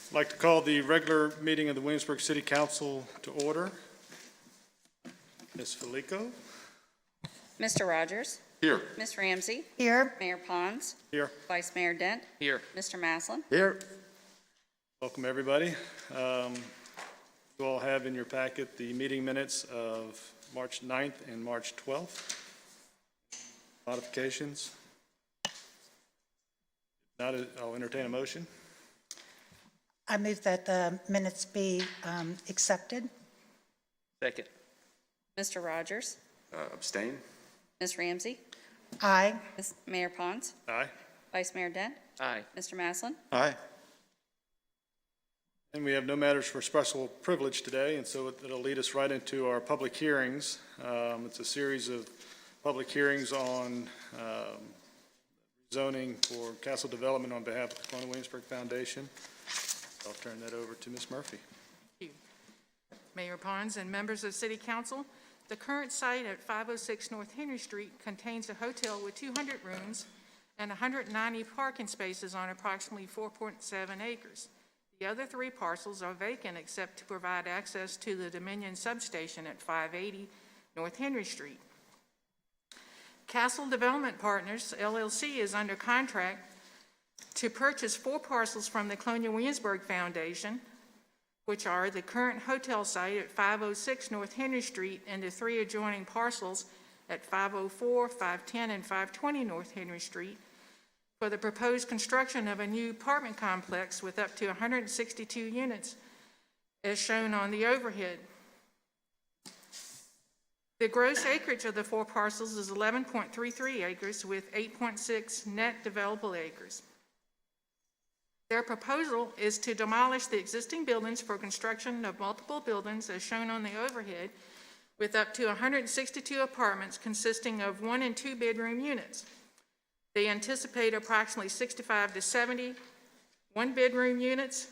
I'd like to call the regular meeting of the Williamsburg City Council to order. Ms. Felico? Mr. Rogers? Here. Ms. Ramsey? Here. Mayor Pons? Here. Vice Mayor Dent? Here. Mr. Maslin? Here. Welcome, everybody. You all have in your packet the meeting minutes of March 9th and March 12th. Modifications? Not, I'll entertain a motion. I move that the minutes be accepted. Second. Mr. Rogers? Abstain? Ms. Ramsey? Aye. Mayor Pons? Aye. Vice Mayor Dent? Aye. Mr. Maslin? Aye. And we have no matters for special privilege today, and so it'll lead us right into our public hearings. It's a series of public hearings on zoning for castle development on behalf of the Colonial Williamsburg Foundation. I'll turn that over to Ms. Murphy. Thank you. Mayor Pons and members of City Council, the current site at 506 North Henry Street contains a hotel with 200 rooms and 190 parking spaces on approximately 4.7 acres. The other 3 parcels are vacant except to provide access to the Dominion substation at 580 North Henry Street. Castle Development Partners, LLC, is under contract to purchase 4 parcels from the Colonial Williamsburg Foundation, which are the current hotel site at 506 North Henry Street and the 3 adjoining parcels at 504, 510, and 520 North Henry Street, for the proposed construction of a new apartment complex with up to 162 units, as shown on the overhead. The gross acreage of the 4 parcels is 11.33 acres with 8.6 net developable acres. Their proposal is to demolish the existing buildings for construction of multiple buildings, as shown on the overhead, with up to 162 apartments consisting of 1 and 2 bedroom units. They anticipate approximately 65 to 70 one-bedroom units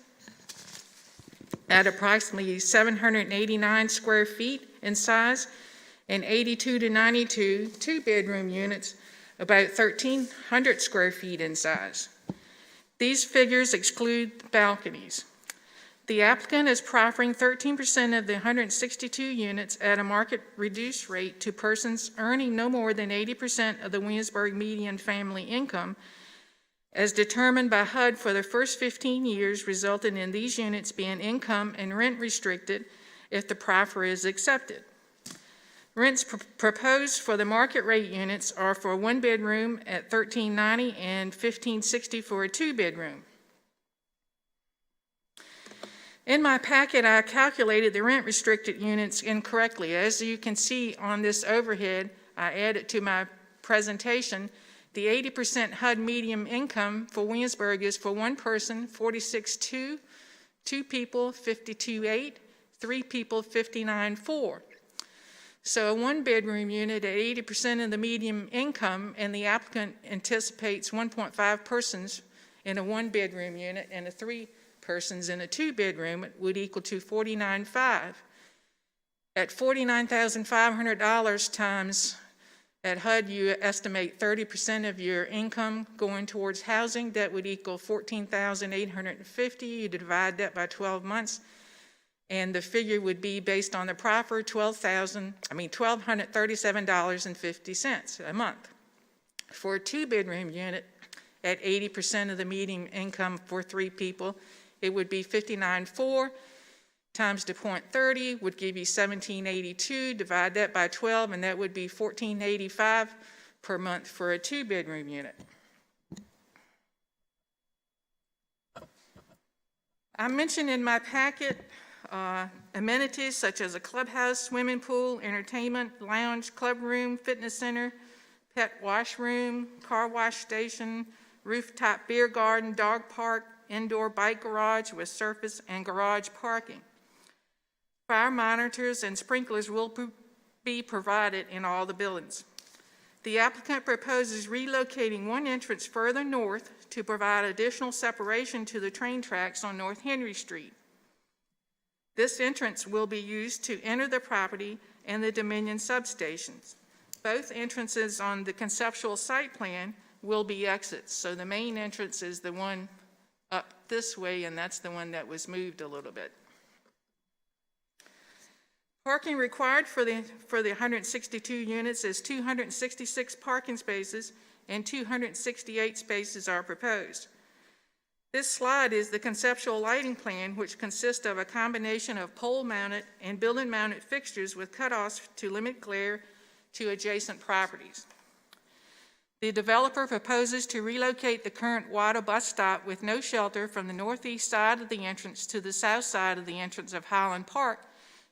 at approximately 789 square feet in size, and 82 to 92 two-bedroom units about 1,300 square feet in size. These figures exclude balconies. The applicant is proffering 13% of the 162 units at a market reduced rate to persons earning no more than 80% of the Williamsburg median family income, as determined by HUD for the first 15 years, resulting in these units being income and rent restricted if the proffer is accepted. Rents proposed for the market rate units are for a 1-bedroom at $1,390 and $1,560 for a 2-bedroom. In my packet, I calculated the rent restricted units incorrectly. As you can see on this overhead, I added to my presentation, the 80% HUD median income for Williamsburg is for 1 person, $46,200, 2 people, $52,800, 3 people, $59,400. So a 1-bedroom unit at 80% of the median income, and the applicant anticipates 1.5 persons in a 1-bedroom unit and 3 persons in a 2-bedroom would equal to $49,500. At $49,500 times at HUD, you estimate 30% of your income going towards housing. That would equal $14,850. You divide that by 12 months. And the figure would be, based on the proffer, $1,237.50 a month. For a 2-bedroom unit at 80% of the median income for 3 people, it would be $59,400 times the 0.30 would give you $1,782. Divide that by 12, and that would be $1,485 per month for a 2-bedroom unit. I mentioned in my packet amenities such as a clubhouse, swimming pool, entertainment, lounge, club room, fitness center, pet washroom, car wash station, rooftop beer garden, dog park, indoor bike garage with surface and garage parking. Fire monitors and sprinklers will be provided in all the buildings. The applicant proposes relocating 1 entrance further north to provide additional separation to the train tracks on North Henry Street. This entrance will be used to enter the property and the Dominion substations. Both entrances on the conceptual site plan will be exits, so the main entrance is the one up this way, and that's the one that was moved a little bit. Parking required for the 162 units is 266 parking spaces, and 268 spaces are proposed. This slide is the conceptual lighting plan, which consists of a combination of pole-mounted and building-mounted fixtures with cutoffs to limit glare to adjacent properties. The developer proposes to relocate the current WADA bus stop with no shelter from the northeast side of the entrance to the south side of the entrance of Highland Park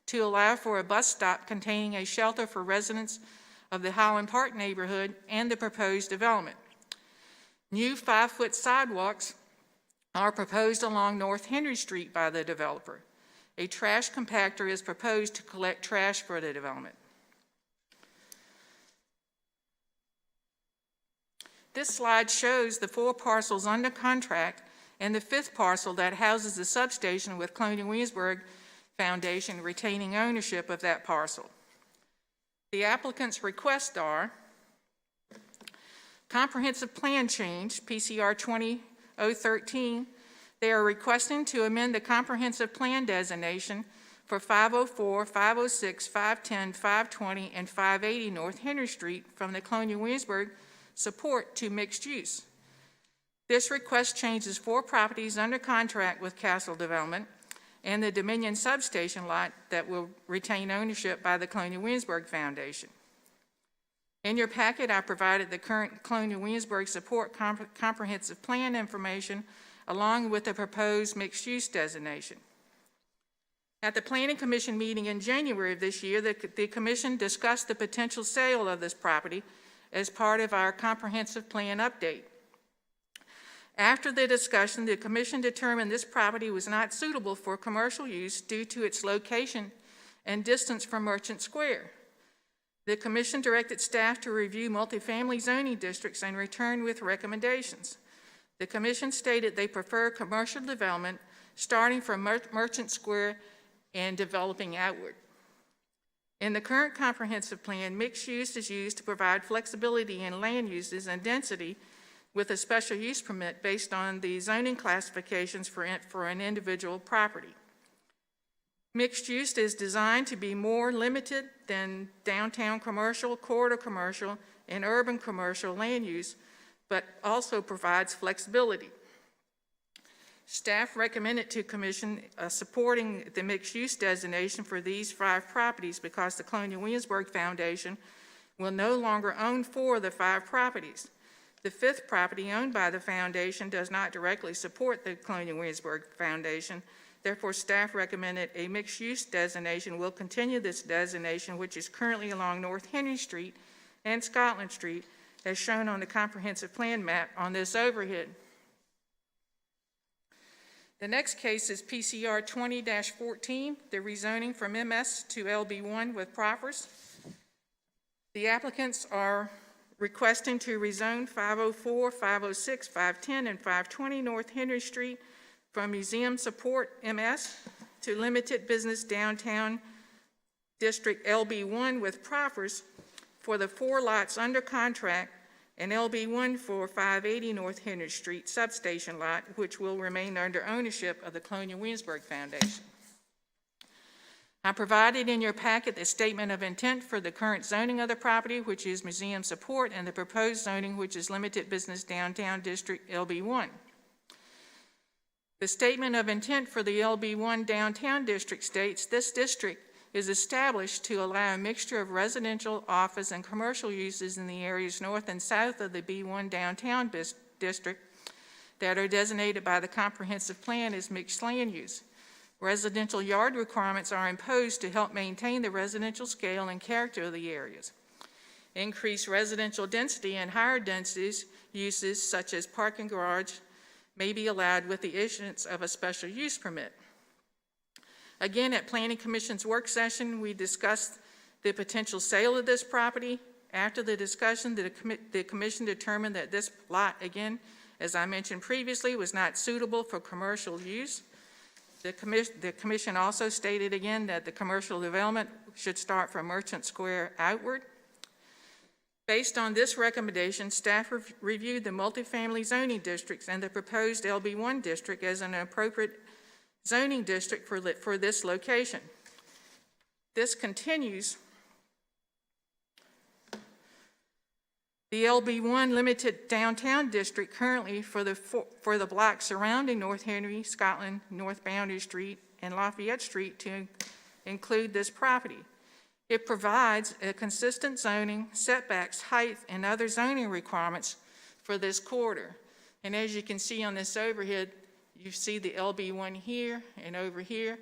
to allow for a bus stop containing a shelter for residents of the Highland Park neighborhood and the proposed development. New 5-foot sidewalks are proposed along North Henry Street by the developer. A trash compactor is proposed to collect trash for the development. This slide shows the 4 parcels under contract and the 5th parcel that houses the substation with Colonial Williamsburg Foundation retaining ownership of that parcel. The applicant's requests are comprehensive plan change, PCR 20013. They are requesting to amend the comprehensive plan designation for 504, 506, 510, 520, and 580 North Henry Street from the Colonial Williamsburg support to mixed use. This request changes 4 properties under contract with Castle Development and the Dominion substation lot that will retain ownership by the Colonial Williamsburg Foundation. In your packet, I provided the current Colonial Williamsburg support comprehensive plan information along with the proposed mixed-use designation. At the Planning Commission meeting in January of this year, the Commission discussed the potential sale of this property as part of our comprehensive plan update. After the discussion, the Commission determined this property was not suitable for commercial use due to its location and distance from Merchant Square. The Commission directed staff to review multifamily zoning districts and return with recommendations. The Commission stated they prefer commercial development starting from Merchant Square and developing outward. In the current comprehensive plan, mixed use is used to provide flexibility in land uses and density with a special use permit based on the zoning classifications for an individual property. Mixed use is designed to be more limited than downtown commercial, corridor commercial, and urban commercial land use, but also provides flexibility. Staff recommended to Commission supporting the mixed-use designation for these 5 properties because the Colonial Williamsburg Foundation will no longer own 4 of the 5 properties. The 5th property owned by the Foundation does not directly support the Colonial Williamsburg Foundation. Therefore, staff recommended a mixed-use designation will continue this designation, which is currently along North Henry Street and Scotland Street, as shown on the comprehensive plan map on this overhead. The next case is PCR 20-14, the rezoning from MS to LB1 with proffers. The applicants are requesting to rezone 504, 506, 510, and 520 North Henry Street from Museum Support MS to Limited Business Downtown District LB1 with proffers for the 4 lots under contract and LB1 for 580 North Henry Street substation lot, which will remain under ownership of the Colonial Williamsburg Foundation. I provided in your packet the statement of intent for the current zoning of the property, which is museum support, and the proposed zoning, which is Limited Business Downtown District LB1. The statement of intent for the LB1 Downtown District states this district is established to allow a mixture of residential, office, and commercial uses in the areas north and south of the B1 Downtown District that are designated by the comprehensive plan as mixed land use. Residential yard requirements are imposed to help maintain the residential scale and character of the areas. Increased residential density and higher densities uses such as parking garage may be allowed with the issuance of a special use permit. Again, at Planning Commission's work session, we discussed the potential sale of this property. After the discussion, the Commission determined that this lot, again, as I mentioned previously, was not suitable for commercial use. The Commission also stated again that the commercial development should start from Merchant Square outward. Based on this recommendation, staff reviewed the multifamily zoning districts and the proposed LB1 district as an appropriate zoning district for this location. This continues the LB1 limited downtown district currently for the blocks surrounding North Henry, Scotland, North Boundary Street, and Lafayette Street to include this property. It provides a consistent zoning, setbacks, height, and other zoning requirements for this corridor. And as you can see on this overhead, you see the LB1 here and over here,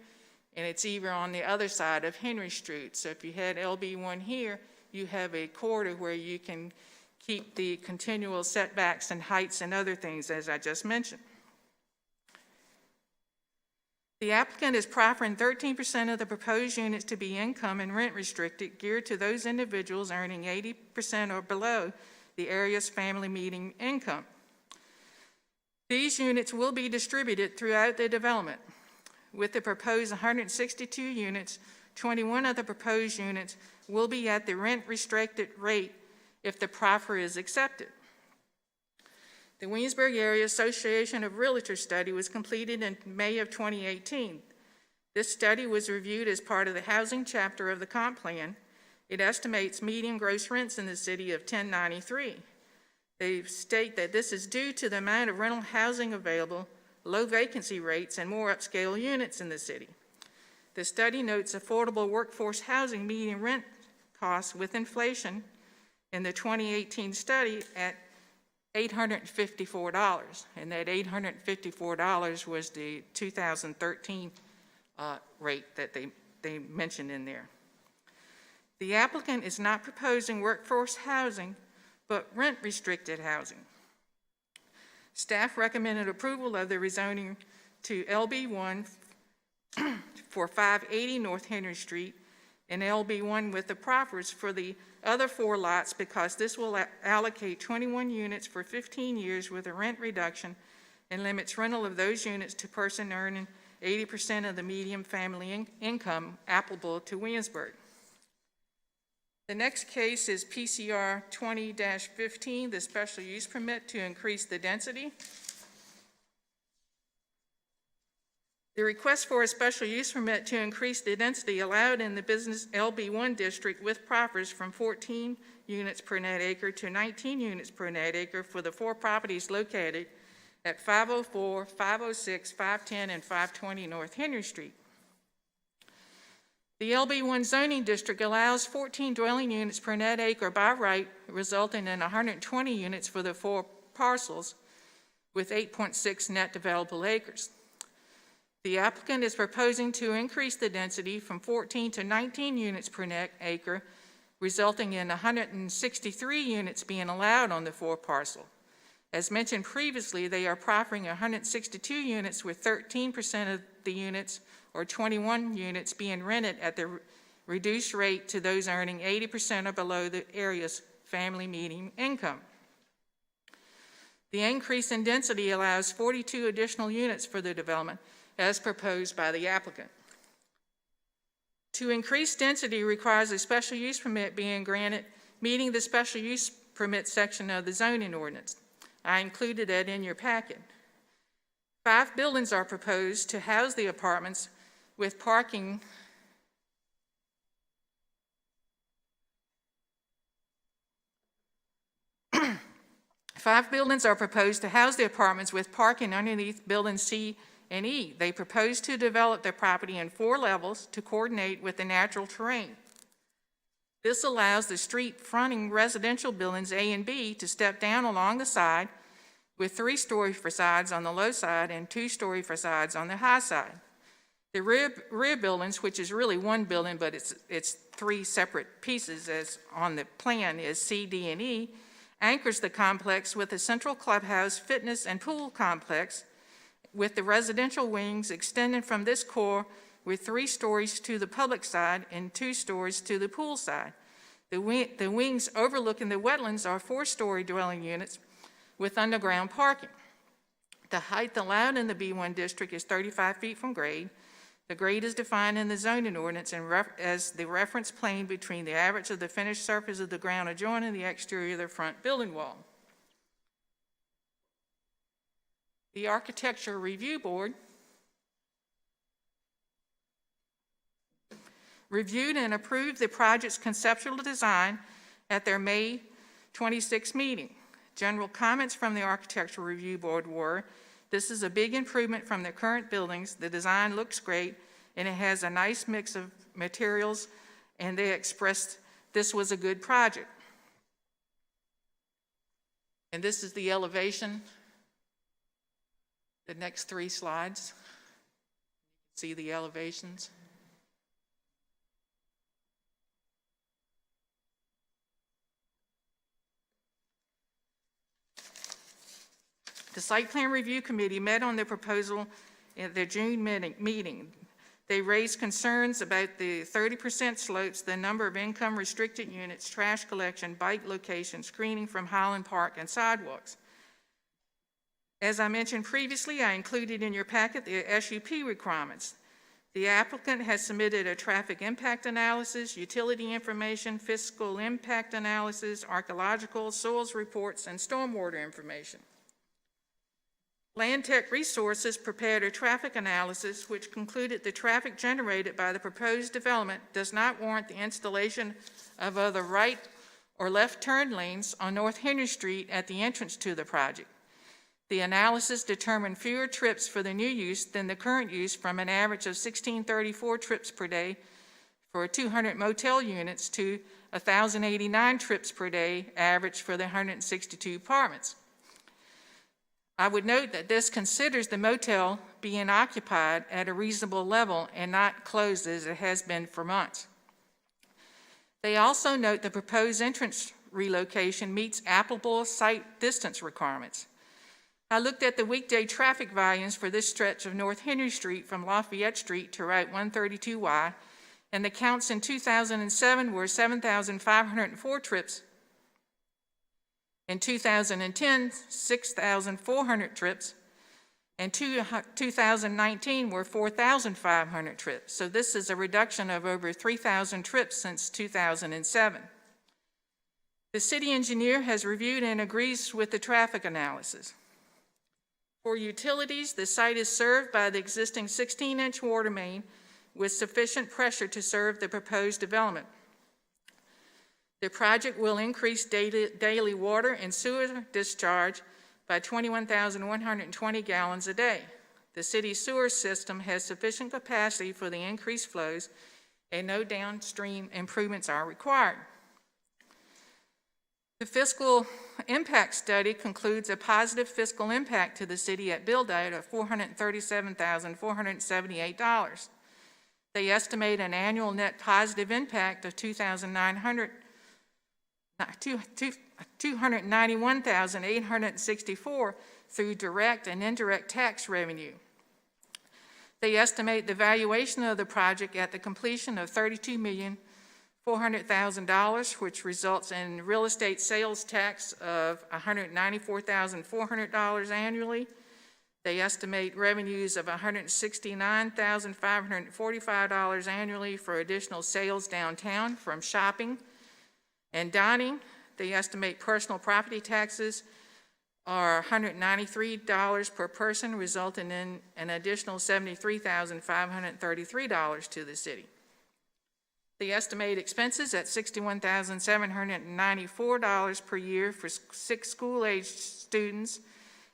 and it's even on the other side of Henry Street. So if you had LB1 here, you have a corridor where you can keep the continual setbacks and heights and other things, as I just mentioned. The applicant is proffering 13% of the proposed units to be income and rent restricted, geared to those individuals earning 80% or below the area's family median income. These units will be distributed throughout the development. With the proposed 162 units, 21 of the proposed units will be at the rent restricted rate if the proffer is accepted. The Williamsburg Area Association of Realtors study was completed in May of 2018. This study was reviewed as part of the housing chapter of the comp plan. It estimates median gross rents in the city of $10.93. They state that this is due to the amount of rental housing available, low vacancy rates, and more upscale units in the city. The study notes affordable workforce housing median rent costs with inflation in the 2018 study at $854, and that $854 was the 2013 rate that they mentioned in there. The applicant is not proposing workforce housing, but rent-restricted housing. Staff recommended approval of the rezoning to LB1 for 580 North Henry Street and LB1 with the proffers for the other 4 lots because this will allocate 21 units for 15 years with a rent reduction and limits rental of those units to person earning 80% of the median family income applicable to Williamsburg. The next case is PCR 20-15, the special use permit to increase the density. The request for a special use permit to increase the density allowed in the business LB1 district with proffers from 14 units per net acre to 19 units per net acre for the 4 properties located at 504, 506, 510, and 520 North Henry Street. The LB1 zoning district allows 14 dwelling units per net acre by right, resulting in 120 units for the 4 parcels with 8.6 net developable acres. The applicant is proposing to increase the density from 14 to 19 units per net acre, resulting in 163 units being allowed on the 4 parcel. As mentioned previously, they are proffering 162 units with 13% of the units or 21 units being rented at the reduced rate to those earning 80% or below the area's family median income. The increase in density allows 42 additional units for the development as proposed by the applicant. To increase density requires a special use permit being granted, meeting the special use permit section of the zoning ordinance. I included that in your packet. 5 buildings are proposed to house the apartments with parking Five buildings are proposed to house the apartments with parking underneath buildings C and E. They propose to develop their property in 4 levels to coordinate with the natural terrain. This allows the street fronting residential buildings A and B to step down along the side with 3-story facades on the low side and 2-story facades on the high side. The rear buildings, which is really 1 building, but it's 3 separate pieces as on the plan, is C, D, and E, anchors the complex with a central clubhouse, fitness, and pool complex, with the residential wings extending from this core with 3 stories to the public side and 2 stories to the pool side. The wings overlooking the wetlands are 4-story dwelling units with underground parking. The height allowed in the B1 district is 35 feet from grade. The grade is defined in the zoning ordinance as the reference plane between the average of the finished surface of the ground adjoining the exterior of the front building wall. The Architecture Review Board reviewed and approved the project's conceptual design at their May 26 meeting. General comments from the Architectural Review Board were, this is a big improvement from the current buildings, the design looks great, and it has a nice mix of materials, and they expressed this was a good project. And this is the elevation, the next 3 slides. See the elevations. The Site Plan Review Committee met on the proposal at their June meeting. They raised concerns about the 30% slopes, the number of income-restricted units, trash collection, bike location, screening from Highland Park, and sidewalks. As I mentioned previously, I included in your packet the SUP requirements. The applicant has submitted a traffic impact analysis, utility information, fiscal impact analysis, archaeological, soils reports, and stormwater information. Land Tech Resources prepared a traffic analysis which concluded the traffic generated by the proposed development does not warrant the installation of other right or left turn lanes on North Henry Street at the entrance to the project. The analysis determined fewer trips for the new use than the current use, from an average of 1,634 trips per day for 200 motel units to 1,089 trips per day average for the 162 apartments. I would note that this considers the motel being occupied at a reasonable level and not closed as it has been for months. They also note the proposed entrance relocation meets applicable site distance requirements. I looked at the weekday traffic volumes for this stretch of North Henry Street from Lafayette Street to Route 132Y, and the counts in 2007 were 7,504 trips. In 2010, 6,400 trips, and 2019 were 4,500 trips. So this is a reduction of over 3,000 trips since 2007. The city engineer has reviewed and agrees with the traffic analysis. For utilities, the site is served by the existing 16-inch water main with sufficient pressure to serve the proposed development. The project will increase daily water and sewer discharge by 21,120 gallons a day. The city's sewer system has sufficient capacity for the increased flows, and no downstream improvements are required. The fiscal impact study concludes a positive fiscal impact to the city at build-out of $437,478. They estimate an annual net positive impact of $291,864 through direct and indirect tax revenue. They estimate the valuation of the project at the completion of $32,400,000, which results in real estate sales tax of $194,400 annually. They estimate revenues of $169,545 annually for additional sales downtown from shopping and dining. They estimate personal property taxes are $193 per person, resulting in an additional $73,533 to the city. They estimate expenses at $61,794 per year for 6 school-aged students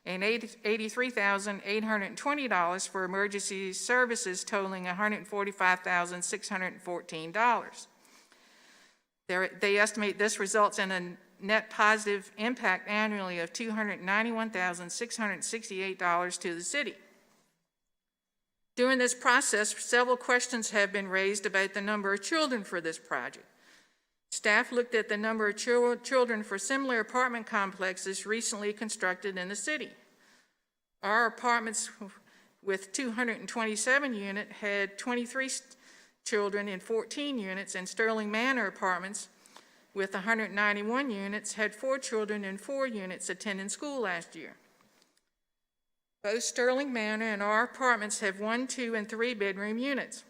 and $83,820 for emergency services, totaling $145,614. They estimate this results in a net positive impact annually of $291,668 to the city. During this process, several questions have been raised about the number of children for this project. Staff looked at the number of children for similar apartment complexes recently constructed in the city. Our apartments with 227 units had 23 children in 14 units, and Sterling Manor apartments with 191 units had 4 children in 4 units attending school last year. Both Sterling Manor and our apartments have 1, 2, and 3 bedroom units.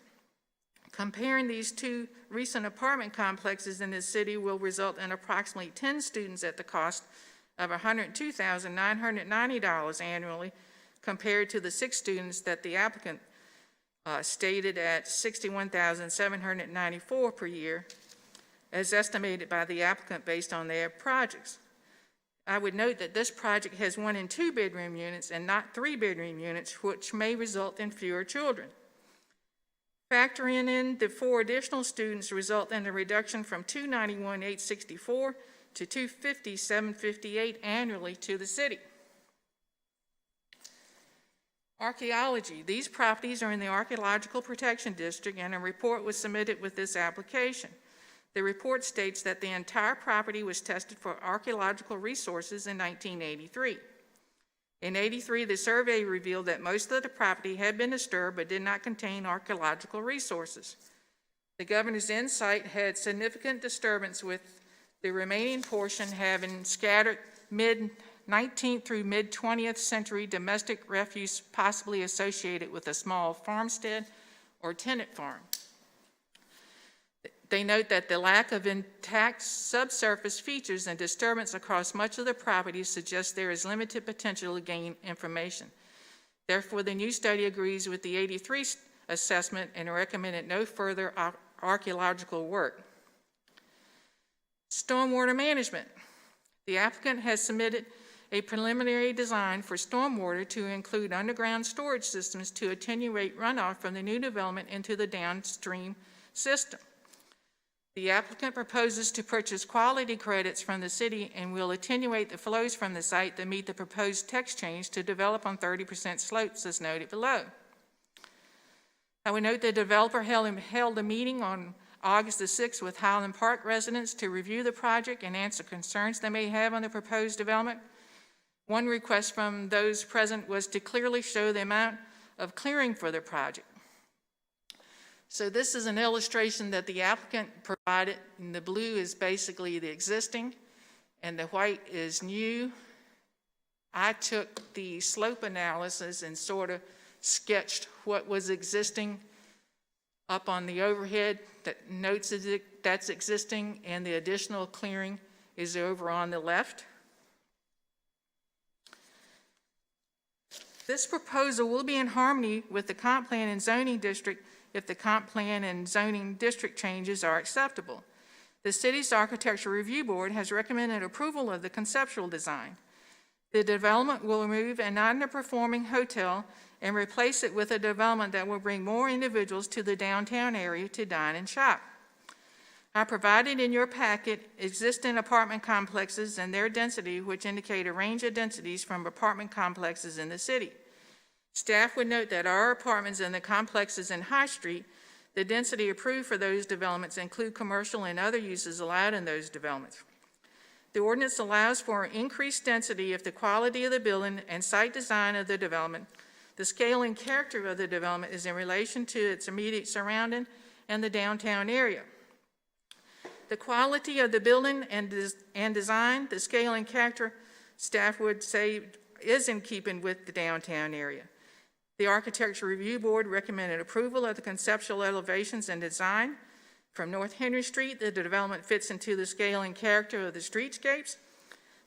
Comparing these two recent apartment complexes in this city will result in approximately 10 students at the cost of $102,990 annually, compared to the 6 students that the applicant stated at $61,794 per year, as estimated by the applicant based on their projects. I would note that this project has 1 and 2 bedroom units and not 3 bedroom units, which may result in fewer children. Factoring in the 4 additional students result in a reduction from $291,864 to $250,758 annually to the city. Archaeology. These properties are in the Archaeological Protection District, and a report was submitted with this application. The report states that the entire property was tested for archaeological resources in 1983. In 83, the survey revealed that most of the property had been disturbed but did not contain archaeological resources. The governor's insight had significant disturbance, with the remaining portion having scattered mid-19th through mid-20th century domestic refuse, possibly associated with a small farmstead or tenant farm. They note that the lack of intact subsurface features and disturbance across much of the property suggests there is limited potential to gain information. Therefore, the new study agrees with the 83 assessment and recommended no further archaeological work. Stormwater management. The applicant has submitted a preliminary design for stormwater to include underground storage systems to attenuate runoff from the new development into the downstream system. The applicant proposes to purchase quality credits from the city and will attenuate the flows from the site to meet the proposed text change to develop on 30% slopes as noted below. I would note the developer held a meeting on August the 6th with Highland Park residents to review the project and answer concerns they may have on the proposed development. One request from those present was to clearly show the amount of clearing for the project. So this is an illustration that the applicant provided, and the blue is basically the existing, and the white is new. I took the slope analysis and sort of sketched what was existing up on the overhead that notes that's existing, and the additional clearing is over on the left. This proposal will be in harmony with the comp plan and zoning district if the comp plan and zoning district changes are acceptable. The city's Architecture Review Board has recommended approval of the conceptual design. The development will remove an underperforming hotel and replace it with a development that will bring more individuals to the downtown area to dine and shop. I provided in your packet existing apartment complexes and their density, which indicate a range of densities from apartment complexes in the city. Staff would note that our apartments in the complexes in High Street, the density approved for those developments include commercial and other uses allowed in those developments. The ordinance allows for increased density if the quality of the building and site design of the development, the scale and character of the development is in relation to its immediate surrounding and the downtown area. The quality of the building and design, the scale and character, staff would say is in keeping with the downtown area. The Architecture Review Board recommended approval of the conceptual elevations and design. From North Henry Street, the development fits into the scale and character of the streetscapes.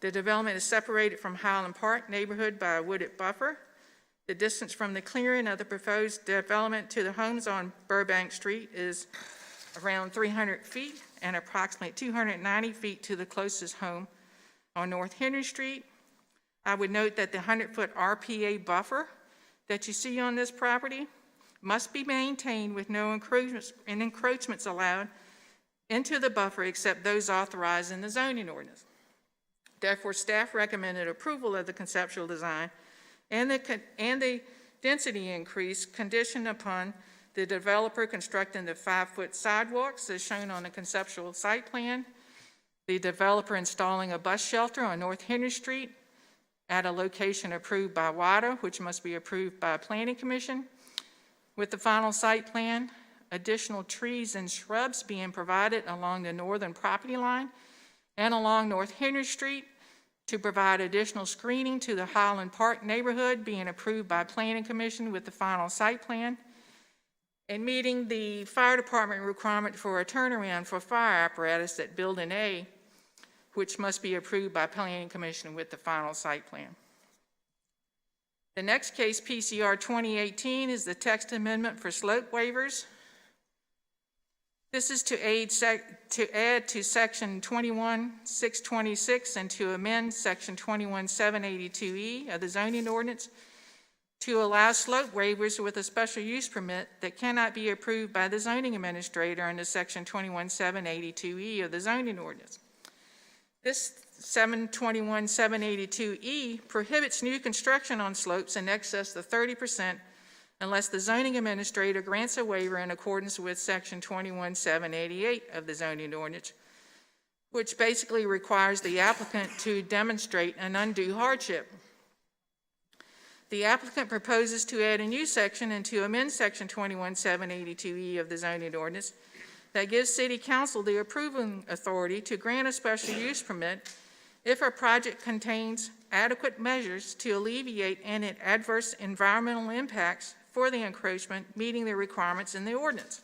The development is separated from Highland Park neighborhood by a wooded buffer. The distance from the clearing of the proposed development to the homes on Burbank Street is around 300 feet and approximately 290 feet to the closest home on North Henry Street. I would note that the 100-foot RPA buffer that you see on this property must be maintained with no encroachments allowed into the buffer except those authorized in the zoning ordinance. Therefore, staff recommended approval of the conceptual design and the density increase conditioned upon the developer constructing the 5-foot sidewalks as shown on the conceptual site plan, the developer installing a bus shelter on North Henry Street at a location approved by WADA, which must be approved by a planning commission. With the final site plan, additional trees and shrubs being provided along the northern property line and along North Henry Street to provide additional screening to the Highland Park neighborhood being approved by Planning Commission with the final site plan, and meeting the fire department requirement for a turnaround for fire apparatus at Building A, which must be approved by Planning Commission with the final site plan. The next case, PCR 2018, is the text amendment for slope waivers. This is to add to section 21.626 and to amend section 21.782E of the zoning ordinance to allow slope waivers with a special use permit that cannot be approved by the zoning administrator under section 21.782E of the zoning ordinance. This 721.782E prohibits new construction on slopes in excess of 30% unless the zoning administrator grants a waiver in accordance with section 21.788 of the zoning ordinance, which basically requires the applicant to demonstrate an undue hardship. The applicant proposes to add a new section and to amend section 21.782E of the zoning ordinance that gives City Council the approving authority to grant a special use permit if a project contains adequate measures to alleviate any adverse environmental impacts for the encroachment, meeting the requirements in the ordinance.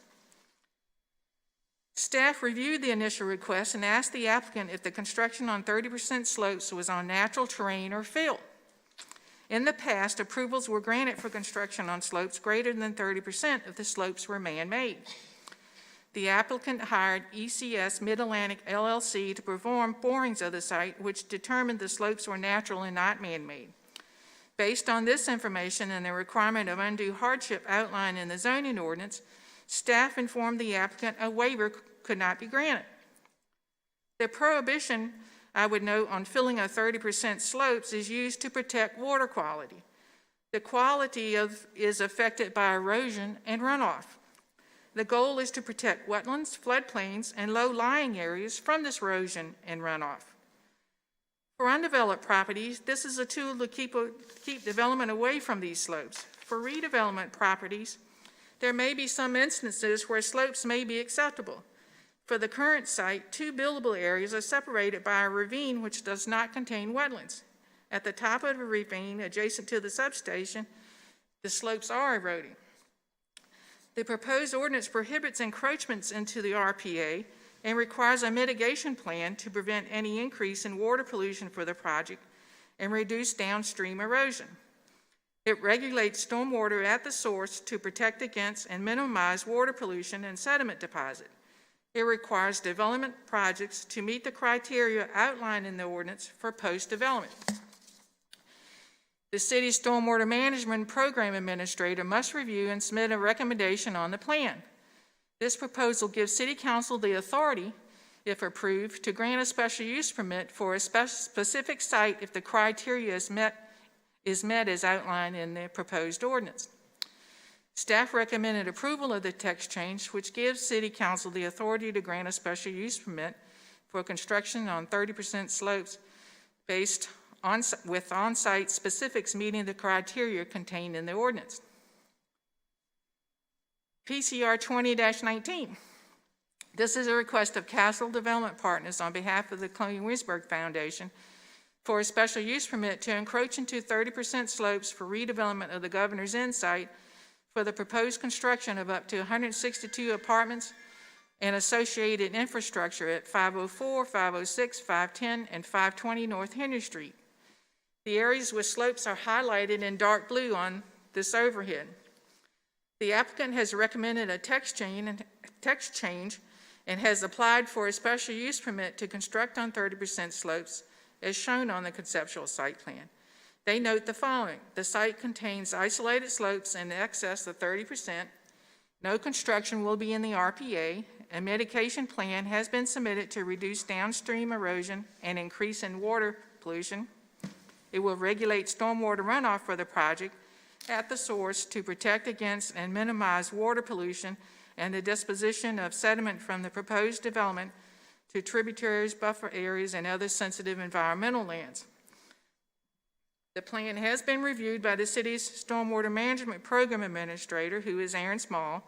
Staff reviewed the initial request and asked the applicant if the construction on 30% slopes was on natural terrain or fill. In the past, approvals were granted for construction on slopes greater than 30% if the slopes were man-made. The applicant hired ECS Mid-Atlantic LLC to perform borings of the site, which determined the slopes were natural and not man-made. Based on this information and the requirement of undue hardship outlined in the zoning ordinance, staff informed the applicant a waiver could not be granted. The prohibition, I would note, on filling of 30% slopes is used to protect water quality. The quality is affected by erosion and runoff. The goal is to protect wetlands, floodplains, and low-lying areas from this erosion and runoff. For undeveloped properties, this is a tool to keep development away from these slopes. For redevelopment properties, there may be some instances where slopes may be acceptable. For the current site, 2 buildable areas are separated by a ravine which does not contain wetlands. At the top of the ravine, adjacent to the substation, the slopes are eroding. The proposed ordinance prohibits encroachments into the RPA and requires a mitigation plan to prevent any increase in water pollution for the project and reduce downstream erosion. It regulates stormwater at the source to protect against and minimize water pollution and sediment deposit. It requires development projects to meet the criteria outlined in the ordinance for post-development. The city's stormwater management program administrator must review and submit a recommendation on the plan. This proposal gives City Council the authority, if approved, to grant a special use permit for a specific site if the criteria is met as outlined in the proposed ordinance. Staff recommended approval of the text change, which gives City Council the authority to grant a special use permit for construction on 30% slopes with on-site specifics meeting the criteria contained in the ordinance. PCR 20-19. This is a request of Castle Development Partners on behalf of the Colonial Williamsburg Foundation for a special use permit to encroach into 30% slopes for redevelopment of the Governor's Inn site for the proposed construction of up to 162 apartments and associated infrastructure at 504, 506, 510, and 520 North Henry Street. The areas with slopes are highlighted in dark blue on this overhead. The applicant has recommended a text change and has applied for a special use permit to construct on 30% slopes as shown on the conceptual site plan. They note the following: the site contains isolated slopes in excess of 30%. No construction will be in the RPA. A mitigation plan has been submitted to reduce downstream erosion and increase in water pollution. It will regulate stormwater runoff for the project at the source to protect against and minimize water pollution and the disposition of sediment from the proposed development to tributaries, buffer areas, and other sensitive environmental lands. The plan has been reviewed by the city's Stormwater Management Program Administrator, who is Aaron Small,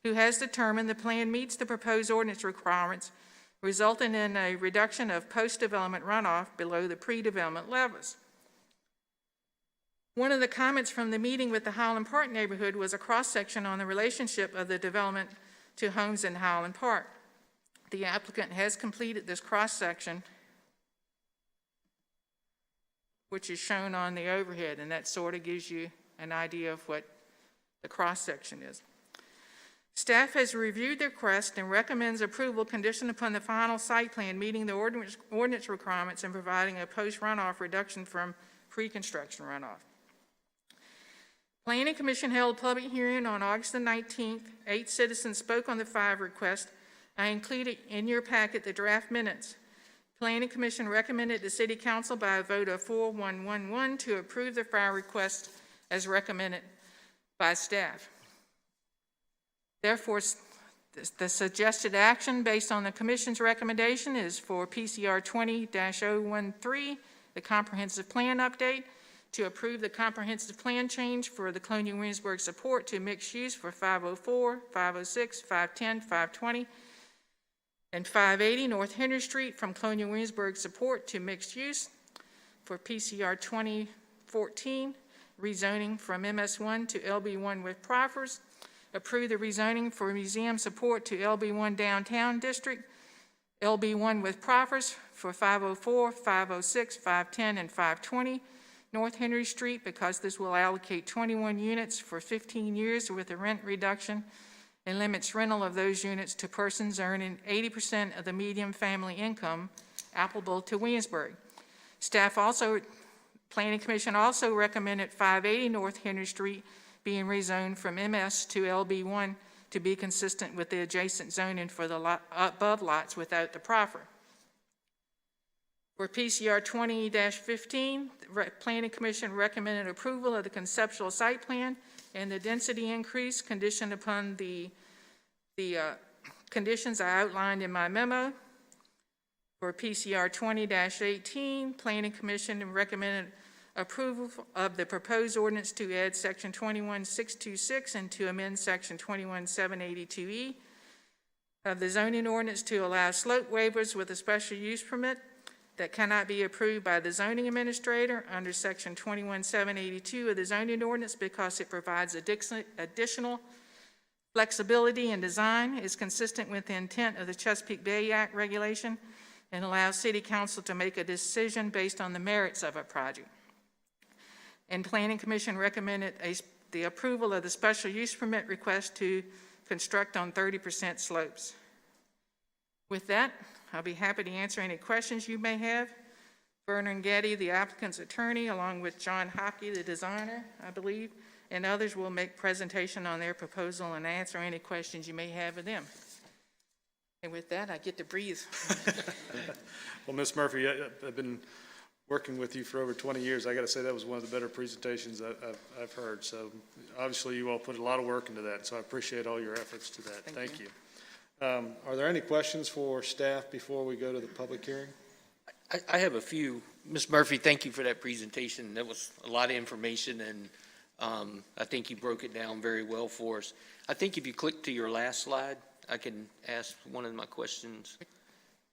who has determined the plan meets the proposed ordinance requirements resulting in a reduction of post-development runoff below the pre-development levels. One of the comments from the meeting with the Highland Park neighborhood was a cross-section on the relationship of the development to homes in Highland Park. The applicant has completed this cross-section, which is shown on the overhead, and that sort of gives you an idea of what the cross-section is. Staff has reviewed the request and recommends approval conditioned upon the final site plan meeting the ordinance requirements and providing a post-runoff reduction from pre-construction runoff. Planning Commission held a public hearing on August the 19th. 8 citizens spoke on the 5 requests. I included in your packet the draft minutes. Planning Commission recommended the City Council by a vote of 4-1-1-1 to approve the 5 requests as recommended by staff. Therefore, the suggested action based on the Commission's recommendation is for PCR 20-013, the comprehensive plan update, to approve the comprehensive plan change for the Colonial Williamsburg support to mixed use for 504, 506, 510, 520, and 580 North Henry Street from Colonial Williamsburg support to mixed use for PCR 2014, rezoning from MS1 to LB1 with proffers. Approve the rezoning for museum support to LB1 downtown district, LB1 with proffers for 504, 506, 510, and 520 North Henry Street, because this will allocate 21 units for 15 years with a rent reduction and limits rental of those units to persons earning 80% of the median family income applicable to Williamsburg. Planning Commission also recommended 580 North Henry Street being rezoned from MS to LB1 to be consistent with the adjacent zoning for the above lots without the proffer. For PCR 20-15, the Planning Commission recommended approval of the conceptual site plan and the density increase conditioned upon the conditions I outlined in my memo. For PCR 20-18, Planning Commission recommended approval of the proposed ordinance to add section 21626 and to amend section 21782E of the zoning ordinance to allow slope waivers with a special use permit that cannot be approved by the zoning administrator under section 21782 of the zoning ordinance because it provides additional flexibility in design, is consistent with the intent of the Chesapeake Bay Act regulation, and allows City Council to make a decision based on the merits of a project. And Planning Commission recommended the approval of the special use permit request to construct on 30% slopes. With that, I'll be happy to answer any questions you may have. Vernon Getty, the applicant's attorney, along with John Hockey, the designer, I believe, and others will make presentation on their proposal and answer any questions you may have of them. And with that, I get to breathe. Well, Ms. Murphy, I've been working with you for over 20 years. I got to say that was one of the better presentations I've heard. So obviously you all put a lot of work into that. So I appreciate all your efforts to that. Thank you. Are there any questions for staff before we go to the public hearing? I have a few. Ms. Murphy, thank you for that presentation. That was a lot of information, and I think you broke it down very well for us. I think if you click to your last slide, I can ask one of my questions.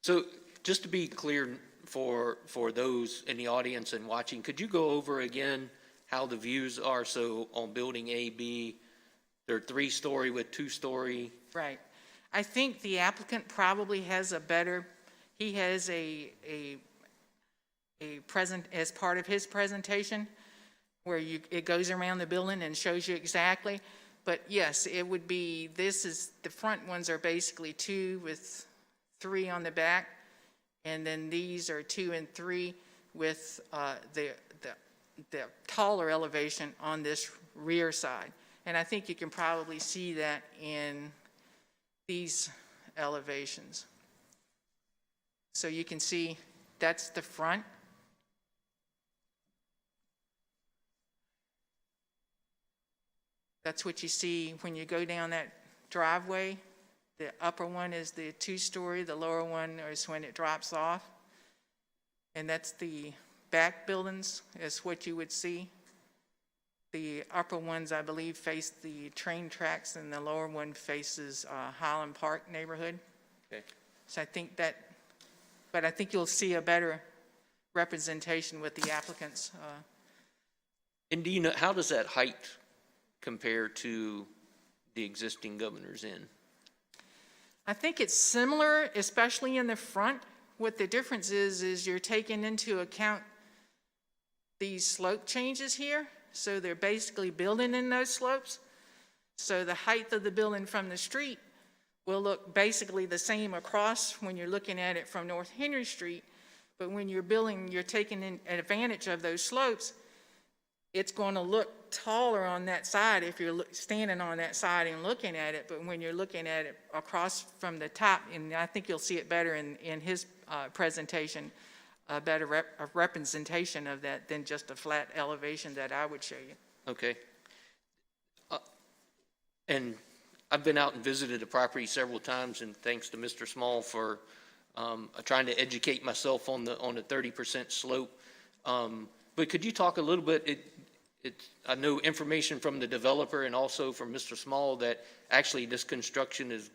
So just to be clear for those in the audience and watching, could you go over again how the views are? So on building A, B, they're 3-story with 2-story. Right. I think the applicant probably has a better, he has a present as part of his presentation where it goes around the building and shows you exactly. But yes, it would be, the front ones are basically 2 with 3 on the back. And then these are 2 and 3 with the taller elevation on this rear side. And I think you can probably see that in these elevations. So you can see that's the front. That's what you see when you go down that driveway. The upper one is the 2-story, the lower one is when it drops off. And that's the back buildings is what you would see. The upper ones, I believe, face the train tracks, and the lower one faces Highland Park neighborhood. Okay. So I think that But I think you'll see a better representation with the applicants. And do you know, how does that height compare to the existing Governor's Inn? I think it's similar, especially in the front. What the difference is you're taking into account these slope changes here. So they're basically building in those slopes. So the height of the building from the street will look basically the same across when you're looking at it from North Henry Street. But when you're building, you're taking in advantage of those slopes, it's going to look taller on that side if you're standing on that side and looking at it. But when you're looking at it across from the top, and I think you'll see it better in his presentation, a better representation of that than just a flat elevation that I would show you. Okay. And I've been out and visited the property several times, and thanks to Mr. Small for trying to educate myself on the 30% slope. But could you talk a little bit? I know information from the developer and also from Mr. Small that actually this construction is,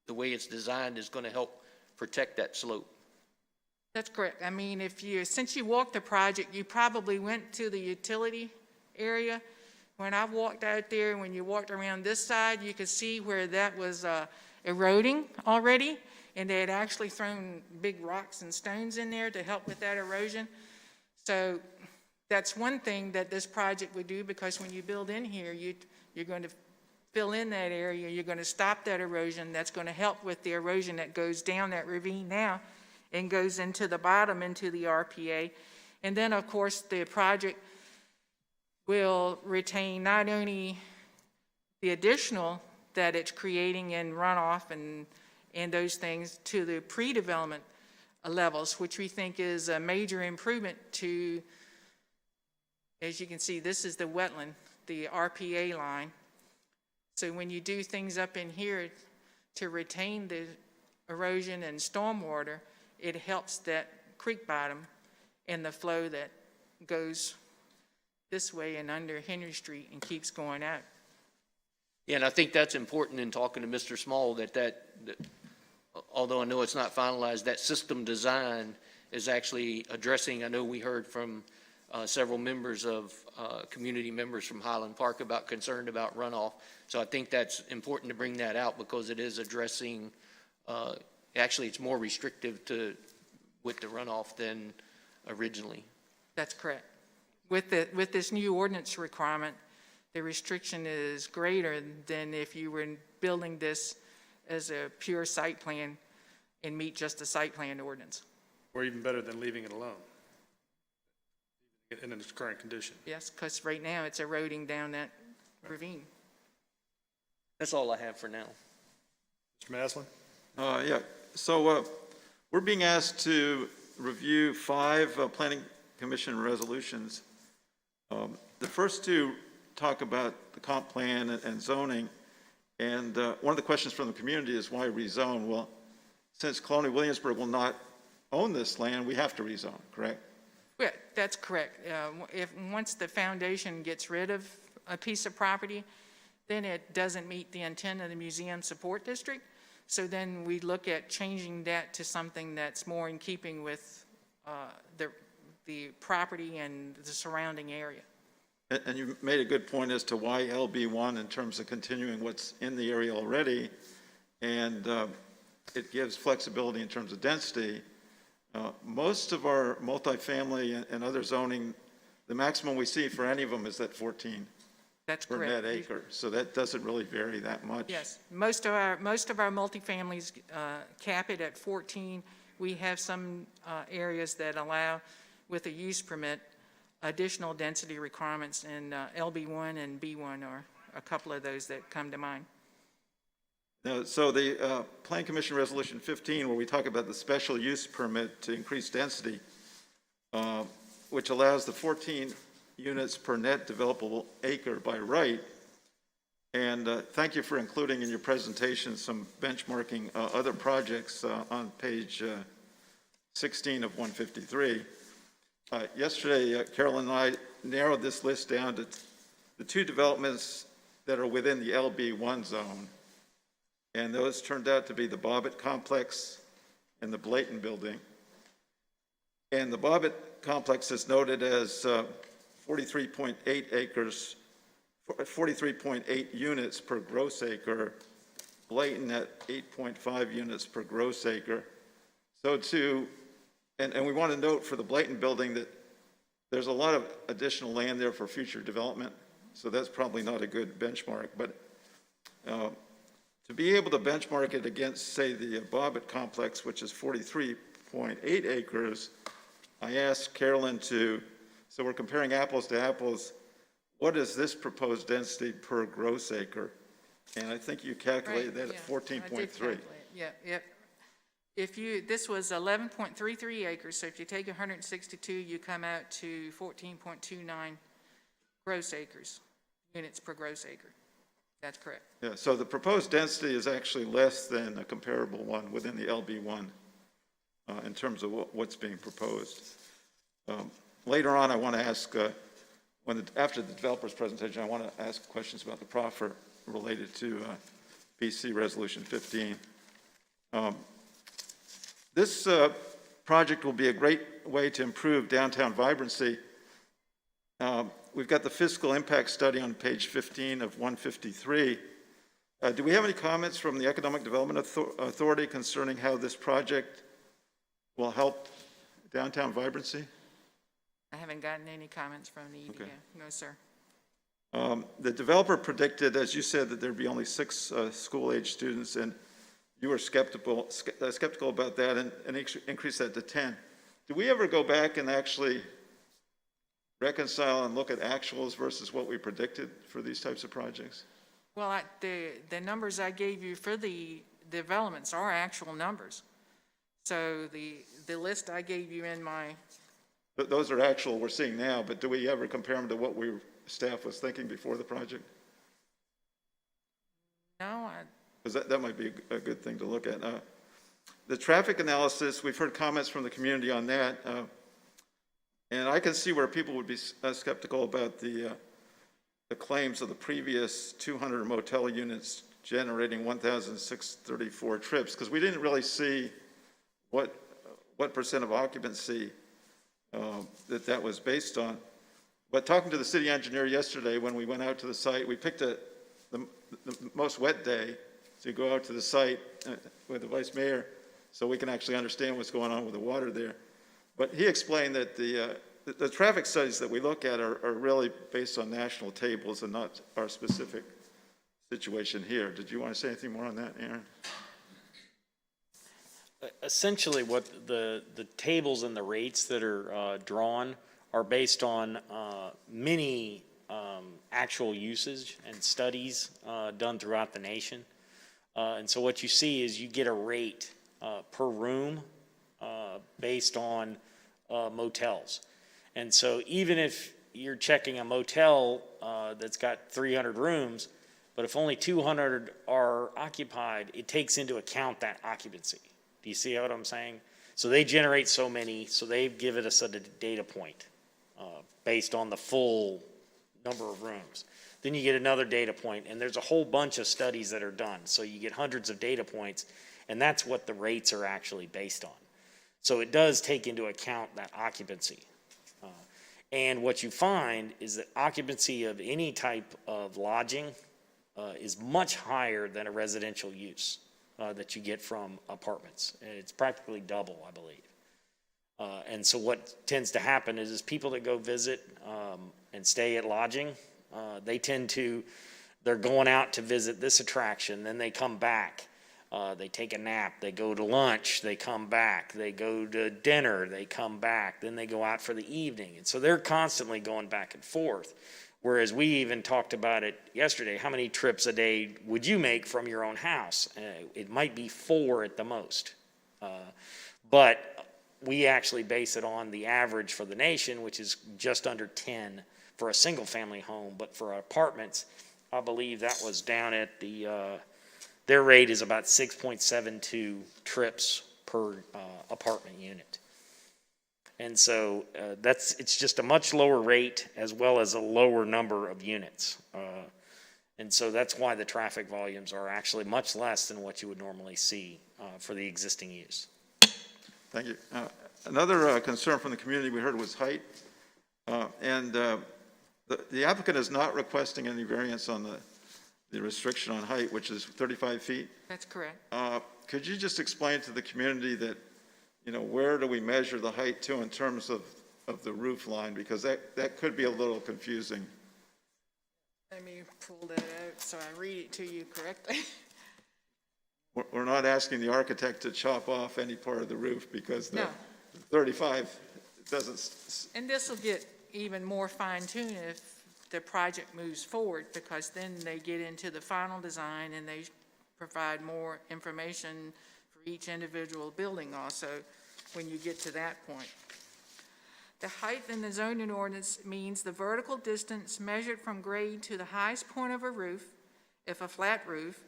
the way it's designed, is going to help protect that slope. That's correct. I mean, since you walked the project, you probably went to the utility area. When I walked out there, when you walked around this side, you could see where that was eroding already, and they had actually thrown big rocks and stones in there to help with that erosion. So that's one thing that this project would do, because when you build in here, you're going to fill in that area, you're going to stop that erosion. That's going to help with the erosion that goes down that ravine now and goes into the bottom, into the RPA. And then, of course, the project will retain not only the additional that it's creating in runoff and those things to the pre-development levels, which we think is a major improvement to, as you can see, this is the wetland, the RPA line. So when you do things up in here to retain the erosion and stormwater, it helps that creek bottom and the flow that goes this way and under Henry Street and keeps going out. Yeah, and I think that's important in talking to Mr. Small, that although I know it's not finalized, that system design is actually addressing, I know we heard from several members of community members from Highland Park about concerned about runoff. So I think that's important to bring that out, because it is addressing, actually it's more restrictive with the runoff than originally. That's correct. With this new ordinance requirement, the restriction is greater than if you were building this as a pure site plan and meet just the site plan ordinance. Or even better than leaving it alone in its current condition. Yes, because right now it's eroding down that ravine. That's all I have for now. Mr. Maslin? Yeah, so we're being asked to review 5 Planning Commission resolutions. The first 2 talk about the comp plan and zoning, and one of the questions from the community is why rezone? Well, since Colonial Williamsburg will not own this land, we have to rezone, correct? Yeah, that's correct. Once the foundation gets rid of a piece of property, then it doesn't meet the intent of the museum support district. So then we look at changing that to something that's more in keeping with the property and the surrounding area. And you made a good point as to why LB1 in terms of continuing what's in the area already, and it gives flexibility in terms of density. Most of our multifamily and other zoning, the maximum we see for any of them is that 14 That's per correct. net acre. So that doesn't really vary that much. Yes, most of our multifamilies cap it at 14. We have some areas that allow, with a use permit, additional density requirements, and LB1 and B1 are a couple of those that come to mind. So the Plan Commission Resolution 15, where we talk about the special use permit to increase density, which allows the 14 units per net developable acre by right. And thank you for including in your presentation some benchmarking other projects on page 16 of 153. Yesterday, Carolyn and I narrowed this list down to the 2 developments that are within the LB1 zone. And those turned out to be the Bobbitt Complex and the Blayton Building. And the Bobbitt complex is noted as 43.8 acres, 43.8 units per gross acre, Blayton at 8.5 units per gross acre. So and we want to note for the Blayton building that there's a lot of additional land there for future development, so that's probably not a good benchmark. But to be able to benchmark it against, say, the Bobbitt complex, which is 43.8 acres, I asked Carolyn so we're comparing apples to apples, what is this proposed density per gross acre? And I think you calculated that at 14.3. Yep. This was 11.33 acres, so if you take 162, you come out to 14.29 gross acres, units per gross acre. That's correct. Yeah, so the proposed density is actually less than a comparable one within the LB1 in terms of what's being proposed. Later on, I want to ask, after the developer's presentation, I want to ask questions about the proffer related to BC Resolution 15. This project will be a great way to improve downtown vibrancy. We've got the fiscal impact study on page 15 of 153. Do we have any comments from the Economic Development Authority concerning how this project will help downtown vibrancy? I haven't gotten any comments from the EDA. Okay. No, sir. The developer predicted, as you said, that there'd be only 6 school-age students, and you were skeptical about that and increased that to 10. Do we ever go back and actually reconcile and look at actuals versus what we predicted for these types of projects? Well, the numbers I gave you for the developments are actual numbers. So the list I gave you in my... But those are actual we're seeing now, but do we ever compare them to what staff was thinking before the project? No, Because that might be a good thing to look at. The traffic analysis, we've heard comments from the community on that. And I can see where people would be skeptical about the claims of the previous 200 motel units generating 1,634 trips, because we didn't really see what percent of occupancy that was based on. But talking to the city engineer yesterday when we went out to the site, we picked the most wet day to go out to the site with the vice mayor so we can actually understand what's going on with the water there. But he explained that the traffic studies that we look at are really based on national tables and not our specific situation here. Did you want to say anything more on that, Aaron? Essentially, what the tables and the rates that are drawn are based on many actual usage and studies done throughout the nation. And so what you see is you get a rate per room based on motels. And so even if you're checking a motel that's got 300 rooms, but if only 200 are occupied, it takes into account that occupancy. Do you see what I'm saying? So they generate so many, so they give us a data point based on the full number of rooms. Then you get another data point, and there's a whole bunch of studies that are done. So you get hundreds of data points, and that's what the rates are actually based on. So it does take into account that occupancy. And what you find is that occupancy of any type of lodging is much higher than a residential use that you get from apartments. It's practically double, I believe. And so what tends to happen is people that go visit and stay at lodging, they're going out to visit this attraction, then they come back. They take a nap, they go to lunch, they come back, they go to dinner, they come back, then they go out for the evening. And so they're constantly going back and forth. Whereas we even talked about it yesterday, how many trips a day would you make from your own house? It might be 4 at the most. But we actually base it on the average for the nation, which is just under 10 for a single family home. But for apartments, I believe that was down at their rate is about 6.72 trips per apartment unit. And so it's just a much lower rate as well as a lower number of units. And so that's why the traffic volumes are actually much less than what you would normally see for the existing use. Thank you. Another concern from the community we heard was height. And the applicant is not requesting any variance on the restriction on height, which is 35 feet. That's correct. Could you just explain to the community that, where do we measure the height to in terms of the roof line? Because that could be a little confusing. Let me pull that out so I read it to you correctly. We're not asking the architect to chop off any part of the roof because the No. 35 doesn't, And this will get even more fine-tuned if the project moves forward, because then they get into the final design and they provide more information for each individual building also when you get to that point. The height in the zoning ordinance means the vertical distance measured from grade to the highest point of a roof, if a flat roof,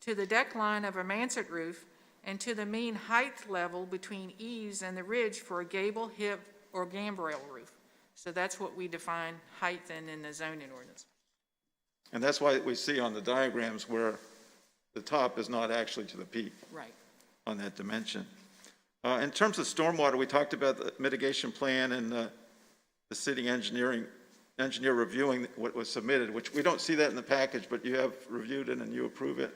to the deck line of a mansard roof, and to the mean height level between eaves and the ridge for a gable, hip, or gambrel roof. So that's what we define height in the zoning ordinance. and that's why we see on the diagrams where the top is not actually to the peak Right. on that dimension. In terms of stormwater, we talked about the mitigation plan and the city engineer reviewing what was submitted, which we don't see that in the package, but you have reviewed it and you approve it.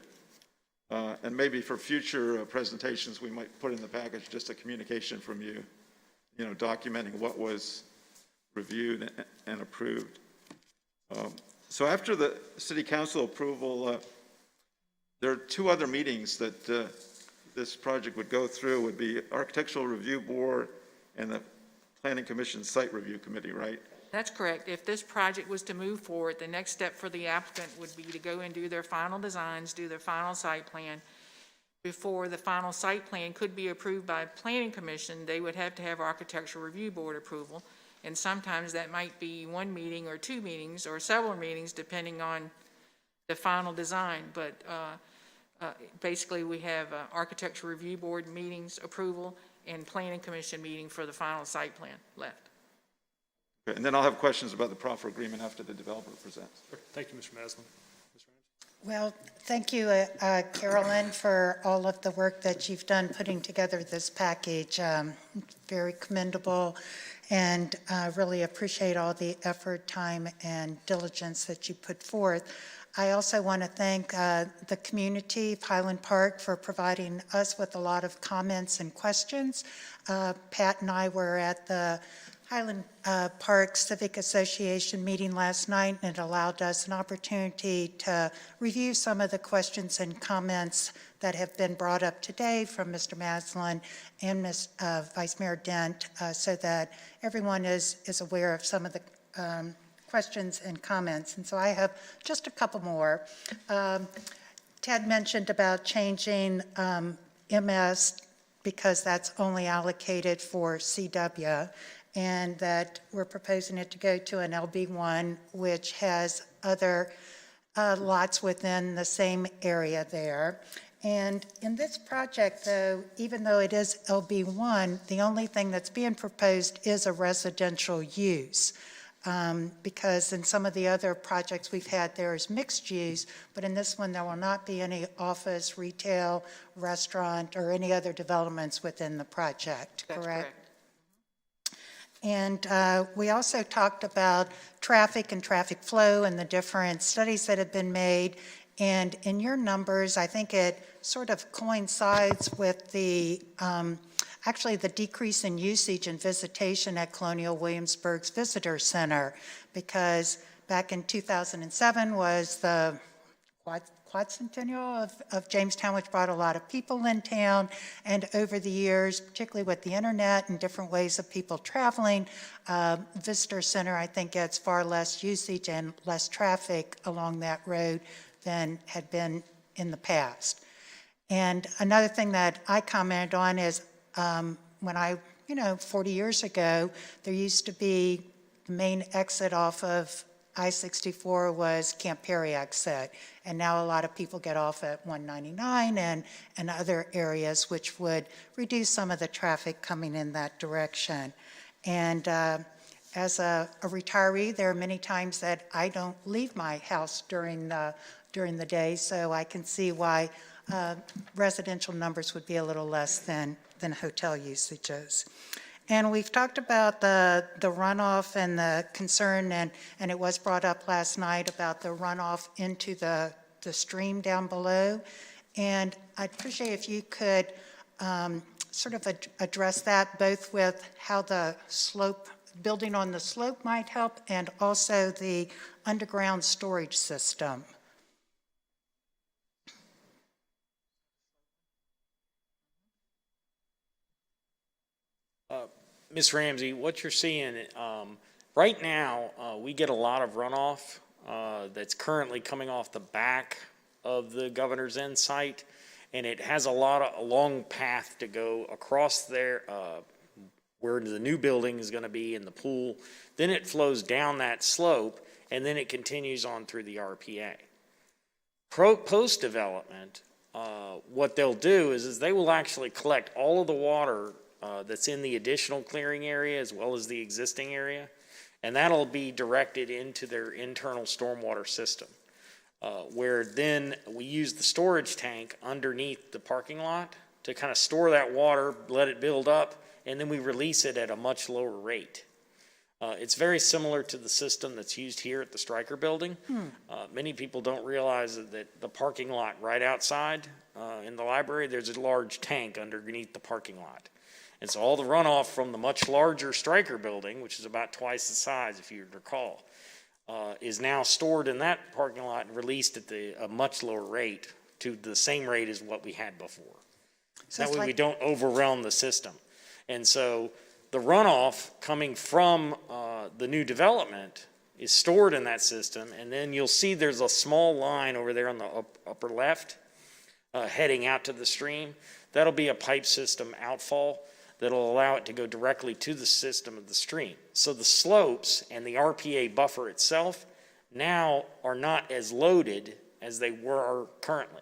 And maybe for future presentations, we might put in the package just a communication from you, documenting what was reviewed and approved. So after the city council approval, there are two other meetings that this project would go through. Would be Architectural Review Board and the Planning Commission Site Review Committee, right? That's correct. If this project was to move forward, the next step for the applicant would be to go and do their final designs, do their final site plan. Before the final site plan could be approved by Planning Commission, they would have to have Architectural Review Board approval. And sometimes that might be one meeting or two meetings or several meetings, depending on the final design. But basically, we have Architectural Review Board meetings approval and Planning Commission meeting for the final site plan left. Okay, and then I'll have questions about the proffer agreement after the developer presents. Thank you, Mr. Maslin. Well, thank you, Carolyn, for all of the work that you've done putting together this package. Very commendable, and really appreciate all the effort, time, and diligence that you put forth. I also want to thank the community of Highland Park for providing us with a lot of comments and questions. Pat and I were at the Highland Park Civic Association meeting last night, and it allowed us an opportunity to review some of the questions and comments that have been brought up today from Mr. Maslin and Vice Mayor Dent, so that everyone is aware of some of the questions and comments. And so I have just a couple more. Ted mentioned about changing MS because that's only allocated for CW, and that we're proposing it to go to an LB1, which has other lots within the same area there. And in this project, though, even though it is LB1, the only thing that's being proposed is a residential use. Because in some of the other projects we've had, there is mixed use, but in this one, there will not be any office, retail, restaurant, or any other developments within the project, That's correct? And we also talked about traffic and traffic flow and the different studies that have been made. And in your numbers, I think it sort of coincides with the actually the decrease in usage and visitation at Colonial Williamsburg's Visitor Center, because back in 2007 was the quadcentennial of Jamestown, which brought a lot of people in town. And over the years, particularly with the internet and different ways of people traveling, Visitor Center, I think, gets far less usage and less traffic along that road than had been in the past. And another thing that I commented on is when 40 years ago, there used to be the main exit off of I-64 was Camp Perry exit, and now a lot of people get off at 199 and other areas, which would reduce some of the traffic coming in that direction. And as a retiree, there are many times that I don't leave my house during the day, so I can see why residential numbers would be a little less than hotel usages. And we've talked about the runoff and the concern, and it was brought up last night about the runoff into the stream down below. And I'd appreciate if you could sort of address that, both with how the slope, building on the slope might help, and also the underground storage system. Ms. Ramsey, what you're seeing, right now, we get a lot of runoff that's currently coming off the back of the Governor's End site, and it has a long path to go across there, where the new building is going to be in the pool. Then it flows down that slope, and then it continues on through the RPA. Post-development, what they'll do is they will actually collect all of the water that's in the additional clearing area as well as the existing area, and that'll be directed into their internal stormwater system, where then we use the storage tank underneath the parking lot to kind of store that water, let it build up, and then we release it at a much lower rate. It's very similar to the system that's used here at the Stryker building. Many people don't realize that the parking lot right outside in the library, there's a large tank underneath the parking lot. And so all the runoff from the much larger Stryker building, which is about twice the size, if you recall, is now stored in that parking lot and released at a much lower rate, to the same rate as what we had before. So That way it's we don't overwhelm the system. And so the runoff coming from the new development is stored in that system, and then you'll see there's a small line over there on the upper left heading out to the stream. That'll be a pipe system outfall that'll allow it to go directly to the system of the stream. So the slopes and the RPA buffer itself now are not as loaded as they were currently.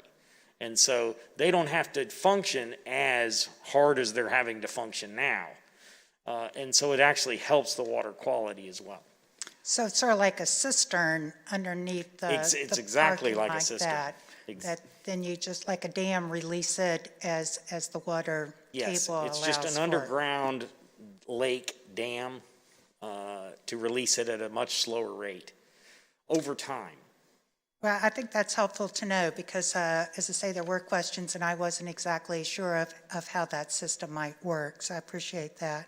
And so they don't have to function as hard as they're having to function now. And so it actually helps the water quality as well. So it's sort of like a cistern underneath the It's the exactly parking like a cistern. that then you just, like a dam, release it as the water Yes, table it's allows just an for it. underground lake dam to release it at a much slower rate over time. Well, I think that's helpful to know because, as I say, there were questions and I wasn't exactly sure of how that system might work, so I appreciate that.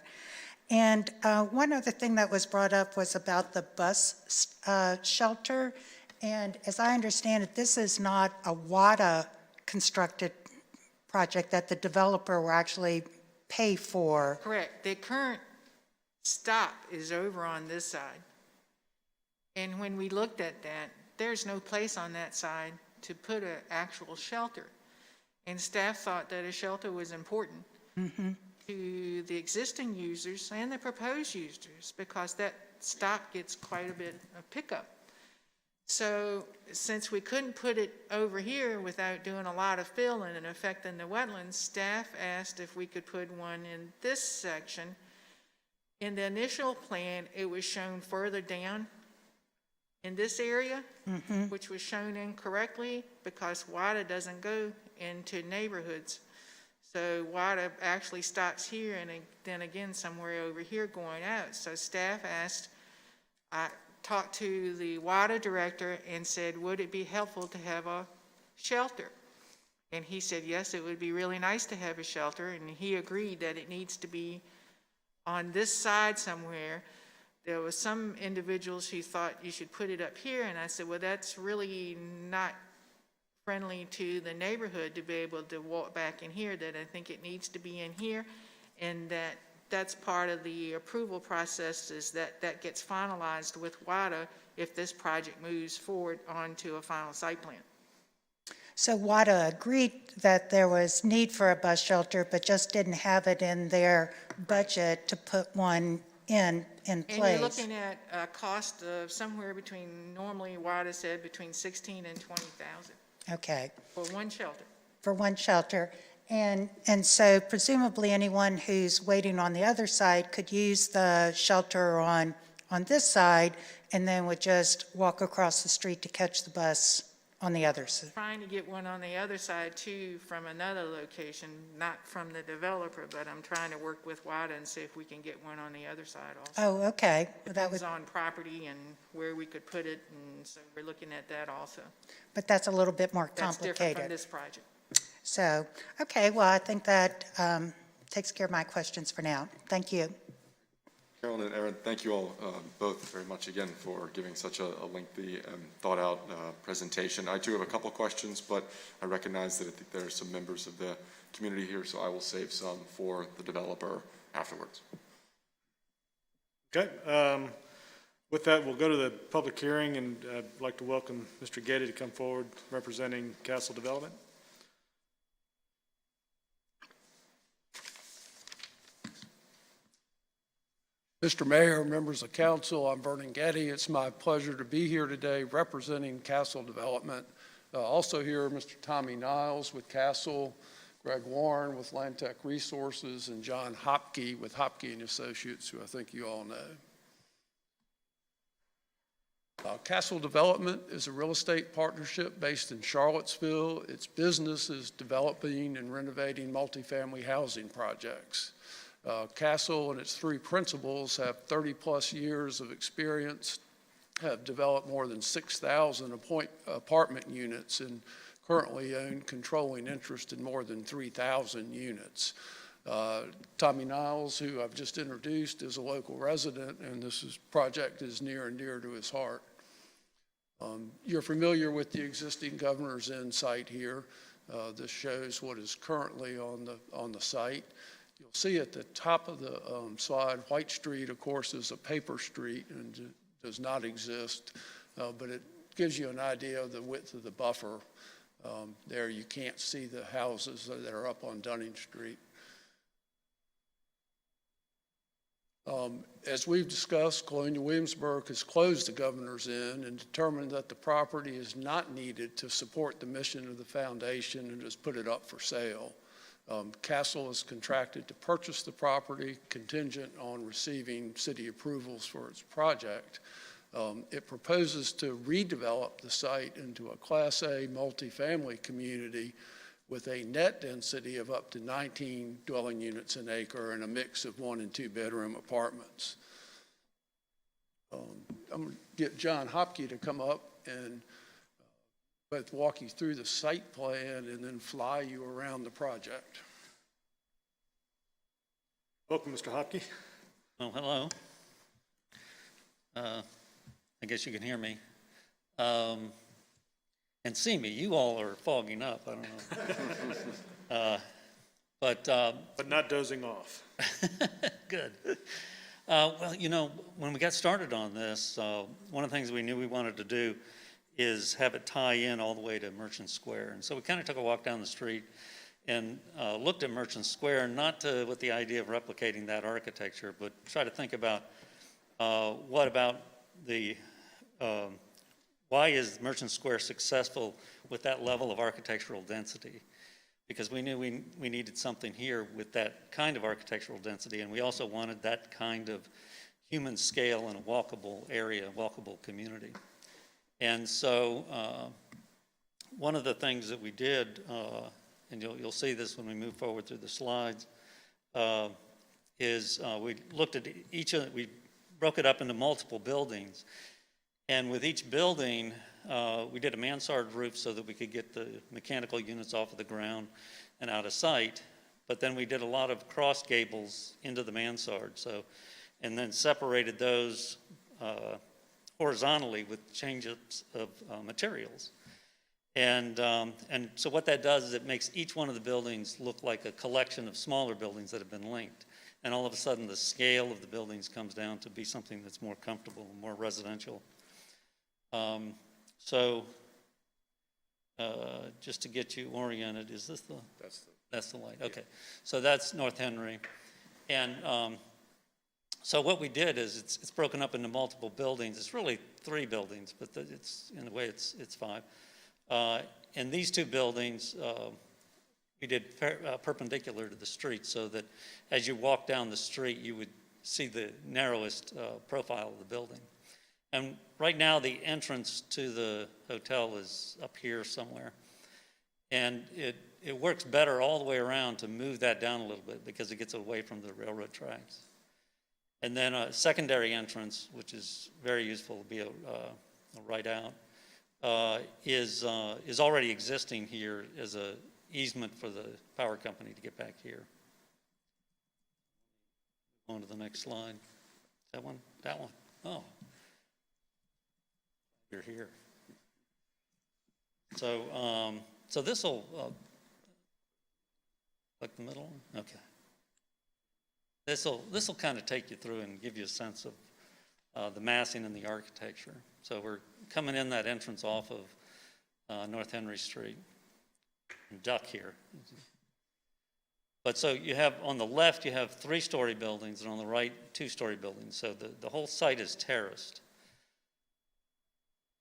And one other thing that was brought up was about the bus shelter. And as I understand it, this is not a WADA constructed project that the developer will actually pay for. Correct. The current stop is over on this side. And when we looked at that, there's no place on that side to put an actual shelter. And staff thought that a shelter was important to the existing users and the proposed users because that stop gets quite a bit of pickup. So since we couldn't put it over here without doing a lot of filling and affecting the wetlands, staff asked if we could put one in this section. In the initial plan, it was shown further down in this area, which was shown incorrectly because WADA doesn't go into neighborhoods. So WADA actually stops here and then again somewhere over here going out. So staff asked, I talked to the WADA director and said, would it be helpful to have a shelter? And he said, yes, it would be really nice to have a shelter. And he agreed that it needs to be on this side somewhere. There was some individuals who thought you should put it up here. And I said, well, that's really not friendly to the neighborhood to be able to walk back in here, that I think it needs to be in here. And that's part of the approval process, is that gets finalized with WADA if this project moves forward onto a final site plan. So WADA agreed that there was need for a bus shelter, but just didn't have it in their budget to put one in place. And you're looking at a cost of somewhere between, normally WADA said between $16,000 and $20,000 Okay. for one shelter. For one shelter. And so presumably anyone who's waiting on the other side could use the shelter on this side and then would just walk across the street to catch the bus on the other side. Trying to get one on the other side too from another location, not from the developer, but I'm trying to work with WADA and see if we can get one on the other side also. Oh, okay. Well, that Depends would, on property and where we could put it, and so we're looking at that also. but that's a little bit more That's different from complicated. this project. So, okay, well, I think that takes care of my questions for now. Thank you. Carolyn and Aaron, thank you all both very much again for giving such a lengthy and thought-out presentation. I do have a couple questions, but I recognize that I think there are some members of the community here, so I will save some for the developer afterwards. Okay. With that, we'll go to the public hearing, and I'd like to welcome Mr. Getty to come forward representing Castle Development. Mr. Mayor, members of council, I'm Vernon Getty. It's my pleasure to be here today representing Castle Development. Also here, Mr. Tommy Niles with Castle, Greg Warren with Land Tech Resources, and John Hopke with Hopke and Associates, who I think you all know. Castle Development is a real estate partnership based in Charlottesville. Its business is developing and renovating multifamily housing projects. Castle and its three principals have 30-plus years of experience, have developed more than 6,000 apartment units, and currently own controlling interest in more than 3,000 units. Tommy Niles, who I've just introduced, is a local resident, and this project is near and dear to his heart. You're familiar with the existing Governor's Inn site here. This shows what is currently on the site. You'll see at the top of the slide, White Street, of course, is a paper street and does not exist, but it gives you an idea of the width of the buffer. There you can't see the houses that are up on Dunning Street. As we've discussed, Colonial Williamsburg has closed the Governor's Inn and determined that the property is not needed to support the mission of the foundation and has put it up for sale. Castle is contracted to purchase the property contingent on receiving city approvals for its project. It proposes to redevelop the site into a Class A multifamily community with a net density of up to 19 dwelling units an acre and a mix of 1- and 2-bedroom apartments. I'm going to get John Hopke to come up and both walk you through the site plan and then fly you around the project. Welcome, Mr. Hopke. Oh, hello. I guess you can hear me. And see me. You all are fogging up. I don't know. But not dozing off. Good. Well, you know, when we got started on this, one of the things we knew we wanted to do is have it tie in all the way to Merchant Square. And so we kind of took a walk down the street and looked at Merchant Square, not with the idea of replicating that architecture, but try to think about what about the, why is Merchant Square successful with that level of architectural density? Because we knew we needed something here with that kind of architectural density, and we also wanted that kind of human scale in a walkable area, walkable community. And so one of the things that we did, and you'll see this when we move forward through the slides, is we looked at we broke it up into multiple buildings. And with each building, we did a mansard roof so that we could get the mechanical units off of the ground and out of sight. But then we did a lot of cross gables into the mansard, and then separated those horizontally with changes of materials. And so what that does is it makes each one of the buildings look like a collection of smaller buildings that have been linked. And all of a sudden, the scale of the buildings comes down to be something that's more comfortable, more residential. Just to get you oriented, is this the? That's the light, okay. So that's North Henry. And so what we did is it's broken up into multiple buildings. It's really 3 buildings, but it's in a way it's 5. And these 2 buildings, we did perpendicular to the street so that as you walk down the street, you would see the narrowest profile of the building. And right now, the entrance to the hotel is up here somewhere. And it works better all the way around to move that down a little bit because it gets away from the railroad tracks. And then a secondary entrance, which is very useful, will be a right out, is already existing here as a easement for the power company to get back here. On to the next slide. That one? That one? Oh. You're here. So, so this will, like the middle one? Okay. This will kind of take you through and give you a sense of the massing and the architecture. So we're coming in that entrance off of North Henry Street. Duck here. But so you have, on the left, you have 3-story buildings, and on the right, 2-story buildings. So the whole site is terraced.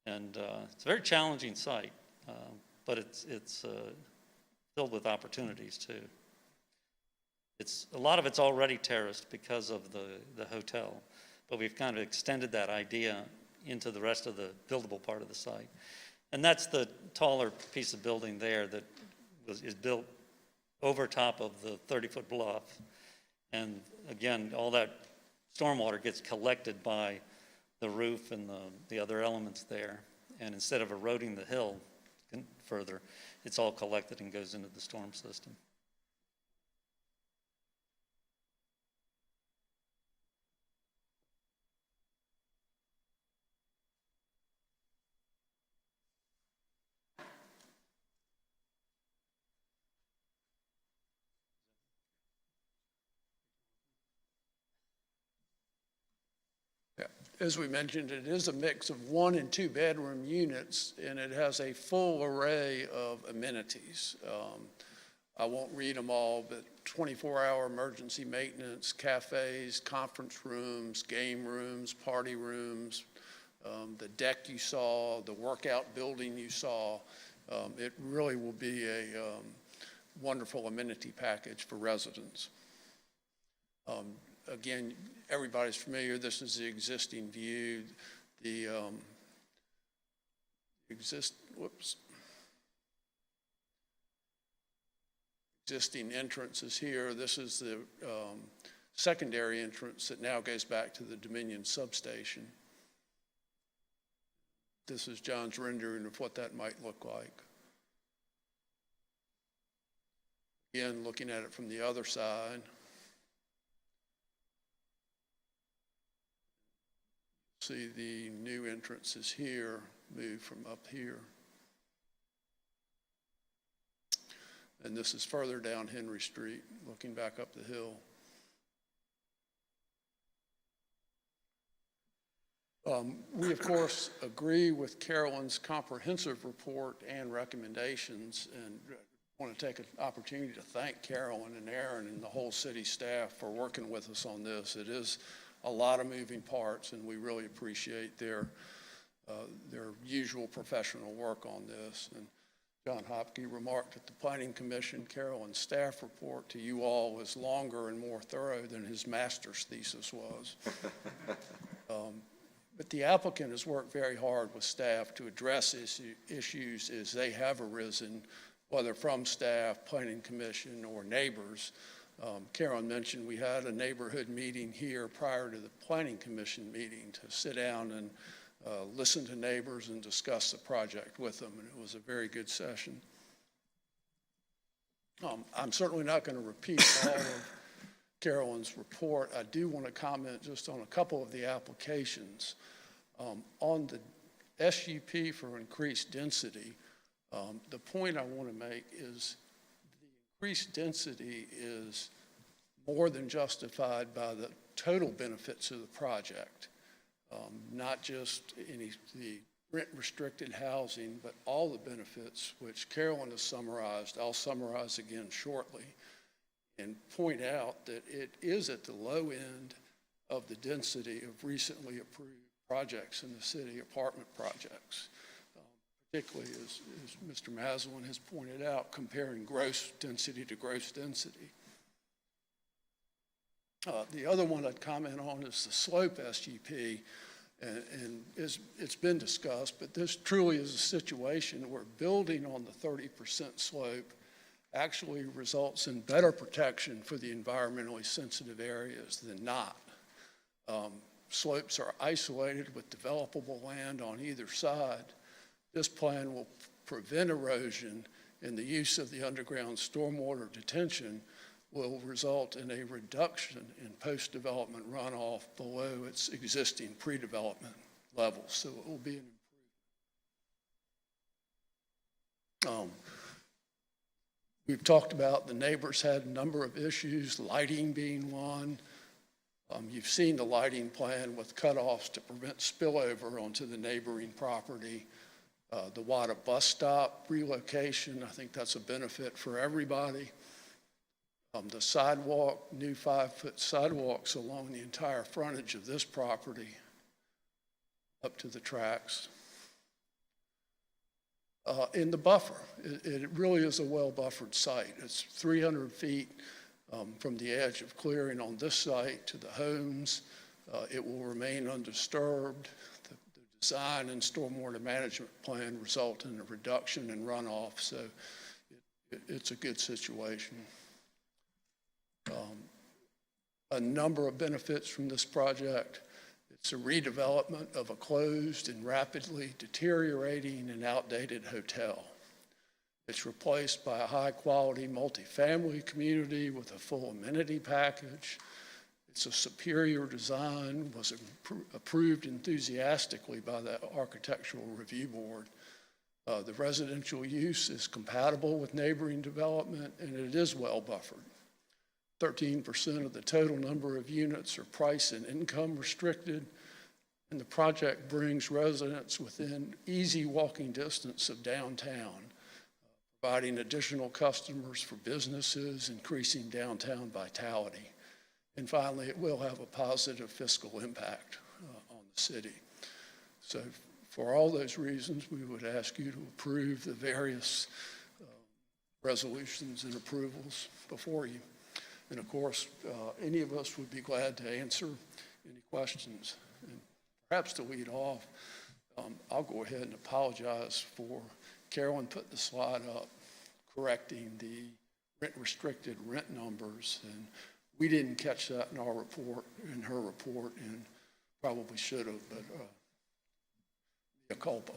And it's a very challenging site, but it's filled with opportunities too. A lot of it's already terraced because of the hotel, but we've kind of extended that idea into the rest of the buildable part of the site. And that's the taller piece of building there that is built over top of the 30-foot bluff. And again, all that stormwater gets collected by the roof and the other elements there. And instead of eroding the hill further, it's all collected and goes into the storm system. As we mentioned, it is a mix of 1 and 2 bedroom units, and it has a full array of amenities. I won't read them all, but 24-hour emergency maintenance, cafes, conference rooms, game rooms, party rooms, the deck you saw, the workout building you saw. It really will be a wonderful amenity package for residents. Again, everybody's familiar. This is the existing view. The existing entrance is here. This is the secondary entrance that now goes back to the Dominion substation. This is John's rendering of what that might look like. Again, looking at it from the other side. See the new entrance is here, moved from up here. And this is further down Henry Street, looking back up the hill. We, of course, agree with Carolyn's comprehensive report and recommendations, and want to take an opportunity to thank Carolyn and Aaron and the whole city staff for working with us on this. It is a lot of moving parts, and we really appreciate their usual professional work on this. And John Hopke remarked at the Planning Commission, Carolyn's staff report to you all was longer and more thorough than his master's thesis was. But the applicant has worked very hard with staff to address issues as they have arisen, whether from staff, Planning Commission, or neighbors. Carolyn mentioned we had a neighborhood meeting here prior to the Planning Commission meeting to sit down and listen to neighbors and discuss the project with them, and it was a very good session. I'm certainly not going to repeat all of Carolyn's report. I do want to comment just on a couple of the applications. On the SUP for increased density, the point I want to make is increased density is more than justified by the total benefits of the project, not just the rent-restricted housing, but all the benefits, which Carolyn has summarized. I'll summarize again shortly and point out that it is at the low end of the density of recently approved projects in the city, apartment projects. Particularly as Mr. Maslin has pointed out, comparing gross density to gross density. The other one I'd comment on is the slope SUP, And it's been discussed, but this truly is a situation where building on the 30% slope actually results in better protection for the environmentally sensitive areas than not. Slopes are isolated with developable land on either side. This plan will prevent erosion, and the use of the underground stormwater detention will result in a reduction in post-development runoff below its existing pre-development levels. So it will be an improvement. We've talked about the neighbors had a number of issues, lighting being one. You've seen the lighting plan with cutoffs to prevent spillover onto the neighboring property. The Wada bus stop relocation, I think that's a benefit for everybody. The sidewalk, new 5-foot sidewalks along the entire frontage of this property up to the tracks. In the buffer, it really is a well-buffered site. It's 300 feet from the edge of clearing on this site to the homes. It will remain undisturbed. The design and stormwater management plan result in a reduction in runoff, so it's a good situation. A number of benefits from this project. It's a redevelopment of a closed and rapidly deteriorating and outdated hotel. It's replaced by a high-quality multifamily community with a full amenity package. It's a superior design, was approved enthusiastically by the Architectural Review Board. The residential use is compatible with neighboring development, and it is well buffered. 13% of the total number of units are price and income restricted, and the project brings residents within easy walking distance of downtown, providing additional customers for businesses, increasing downtown vitality. And finally, it will have a positive fiscal impact on the city. So for all those reasons, we would ask you to approve the various resolutions and approvals before you. And of course, any of us would be glad to answer any questions. And perhaps to lead off, I'll go ahead and apologize for Carolyn putting the slide up, correcting the rent-restricted rent numbers. And we didn't catch that in our report, in her report, and probably should have, but mea culpa.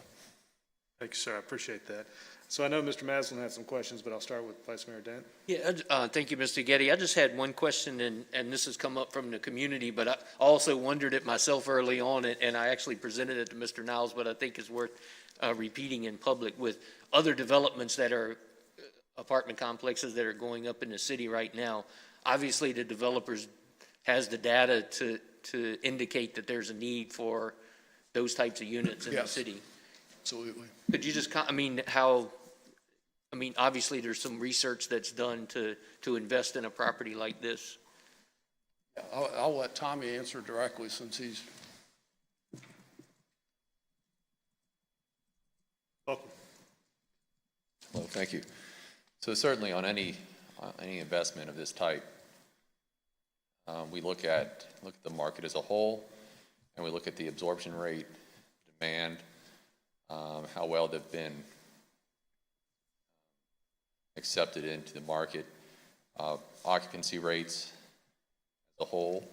Thank you, sir. I appreciate that. So I know Mr. Maslin had some questions, but I'll start with Vice Mayor Dent. Yeah, thank you, Mr. Getty. I just had one question, and this has come up from the community, but I also wondered it myself early on, and I actually presented it to Mr. Niles, but I think it's worth repeating in public with other developments that are apartment complexes that are going up in the city right now. Obviously, the developers has the data to indicate that there's a need for those types of units in the city. Absolutely. Could you just, obviously there's some research that's done to invest in a property like this. I'll let Tommy answer directly since he's. Welcome. Well, thank you. So certainly on any investment of this type, we look at the market as a whole, and we look at the absorption rate, demand, how well they've been accepted into the market. Occupancy rates as a whole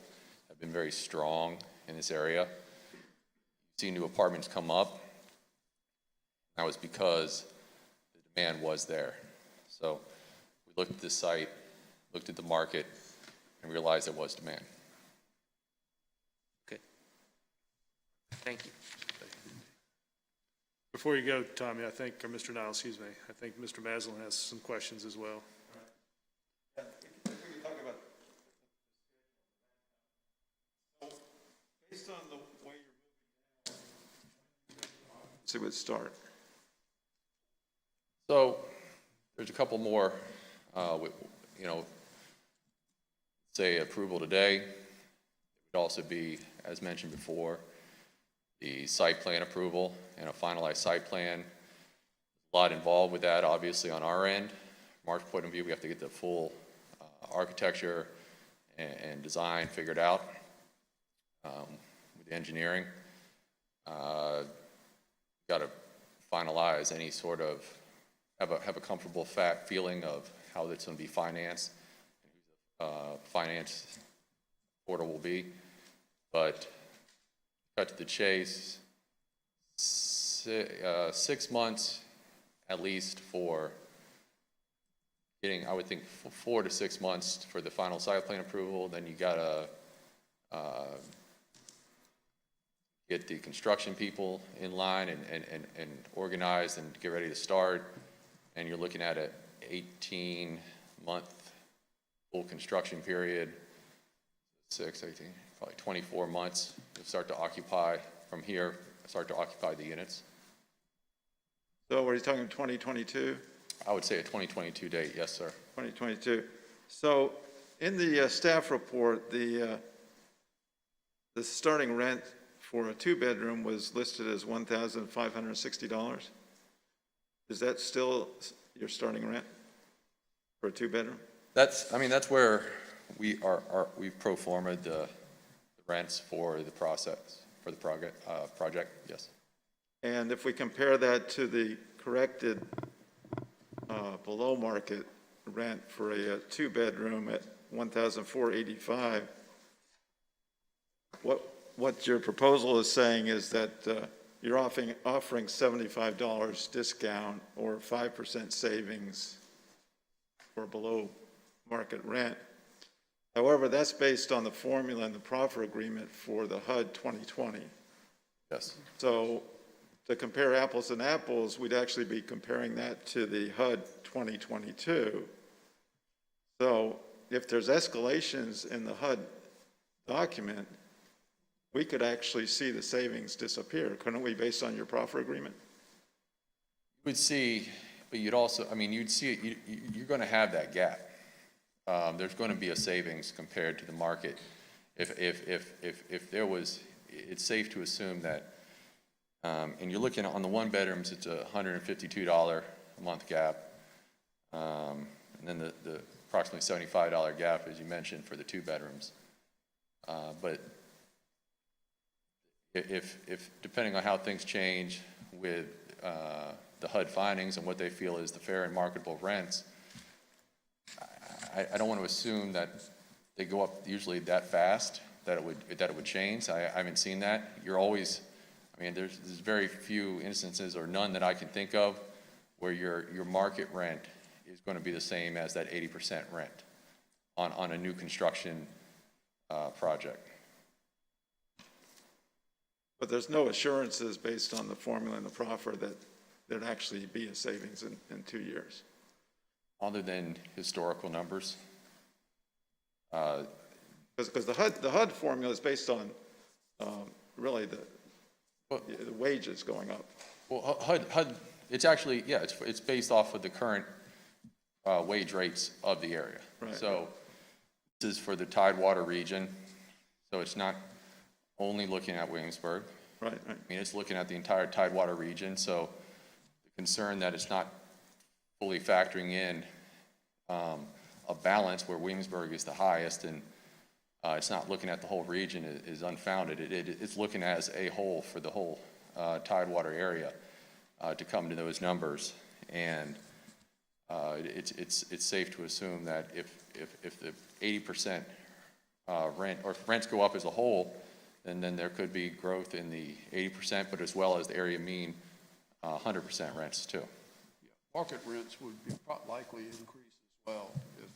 have been very strong in this area. You've seen new apartments come up. That was because the demand was there. So we looked at this site, looked at the market, and realized there was demand. Okay. Thank you. Before you go, Tommy, or Mr. Niles, excuse me, I think Mr. Maslin has some questions as well. Based on the way you're moving, so let's start. So there's a couple more, say approval today. It would also be, as mentioned before, the site plan approval and a finalized site plan. A lot involved with that, obviously, on our end. From our point of view, we have to get the full architecture and design figured out with engineering. Got to finalize any sort of, have a comfortable feeling of how that's going to be financed, finance order will be. But cut to the chase, 6 months at least for getting, I would think 4 to 6 months for the final site plan approval. Then you gotta get the construction people in line and organized and get ready to start. And you're looking at an 18-month full construction period, 18, probably 24 months to start to occupy from here, start to occupy the units. So are you talking 2022? I would say a 2022 date, yes, sir. 2022. So in the staff report, the starting rent for a two-bedroom was listed as $1,560. Is that still your starting rent for a two-bedroom? That's where we pro forma'd the rents for the process, for the project, yes. And if we compare that to the corrected below market rent for a two-bedroom at $1,485, what your proposal is saying is that you're offering $75 discount or 5% savings for below market rent. However, that's based on the formula and the proffer agreement for the HUD 2020. Yes. So to compare apples and apples, we'd actually be comparing that to the HUD 2022. So if there's escalations in the HUD document, we could actually see the savings disappear, couldn't we, based on your proffer agreement? You would see, but you'd also, you'd see it, you're going to have that gap. There's going to be a savings compared to the market. If there was, it's safe to assume that, and you're looking on the one bedrooms, it's a $152 a month gap, and then the approximately $75 gap, as you mentioned, for the two bedrooms. But if depending on how things change with the HUD findings and what they feel is the fair and marketable rents, I don't want to assume that they go up usually that fast, that it would change. I haven't seen that. You're always, there's very few instances or none that I can think of where your market rent is going to be the same as that 80% rent on a new construction project. But there's no assurances based on the formula and the proffer that there'd actually be a savings in 2 years. Other than historical numbers. Because the HUD formula is based on really the wages going up. Well, HUD, it's actually, yeah, it's based off of the current wage rates of the area. Right. So this is for the Tidewater region, so it's not only looking at Williamsburg. Right. It's looking at the entire Tidewater region, so the concern that it's not fully factoring in a balance where Williamsburg is the highest and it's not looking at the whole region is unfounded. It's looking as a whole for the whole Tidewater area to come to those numbers. And it's safe to assume that if the 80% rent or if rents go up as a whole, then there could be growth in the 80%, but as well as the area mean 100% rents too. Market rents would be likely increase as well if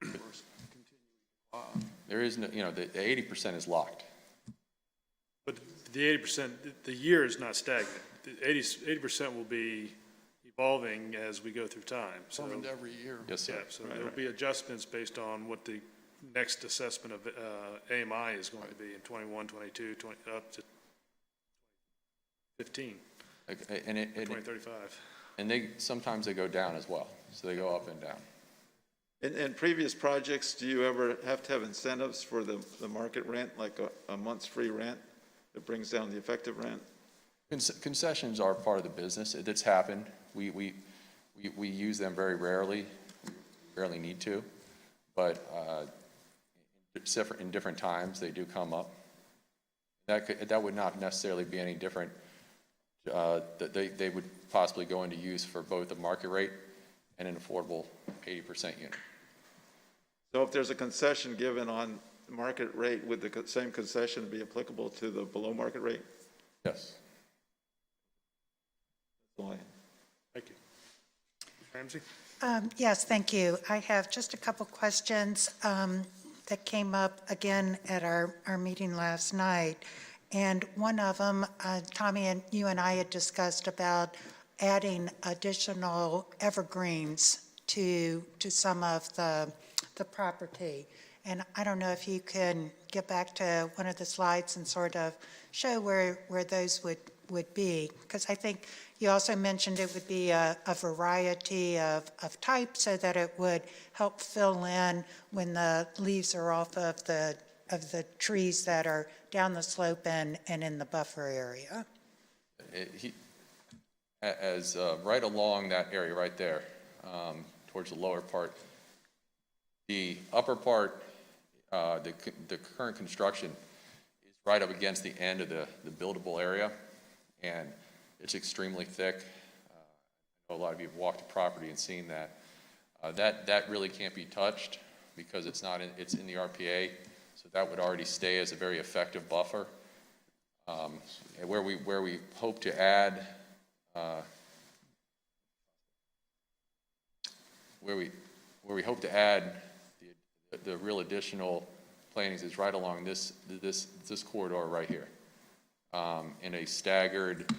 the 80% continue to climb. There is no, the 80% is locked. But the 80%, the year is not stagnant. The 80% will be evolving as we go through time. So, Determined every year. Yes, sir. yeah, so there'll be adjustments based on what the next assessment of AMI is going to be in 21, 22, up to 15, And 2035. and sometimes they go down as well. So they go up and down. In previous projects, do you ever have to have incentives for the market rent, like a month's free rent that brings down the effective rent? Concessions are part of the business. It's happened. We use them very rarely. We rarely need to, but in different times they do come up. That would not necessarily be any different. They would possibly go into use for both a market rate and an affordable 80% unit. So if there's a concession given on market rate, would the same concession be applicable to the below market rate? Yes. Why? Thank you. Ramsey? Yes, thank you. I have just a couple questions that came up again at our meeting last night. And one of them, Tommy, and you and I had discussed about adding additional evergreens to some of the property. And I don't know if you can get back to one of the slides and sort of show where those would be. Because I think you also mentioned it would be a variety of types so that it would help fill in when the leaves are off of the trees that are down the slope and in the buffer area. Right along that area right there, towards the lower part, the upper part, the current construction is right up against the end of the buildable area, and it's extremely thick. I know a lot of you have walked the property and seen that. That really can't be touched because it's in the RPA, so that would already stay as a very effective buffer. Where we hope to add where we hope to add the real additional plantings is right along this corridor right here, in a staggered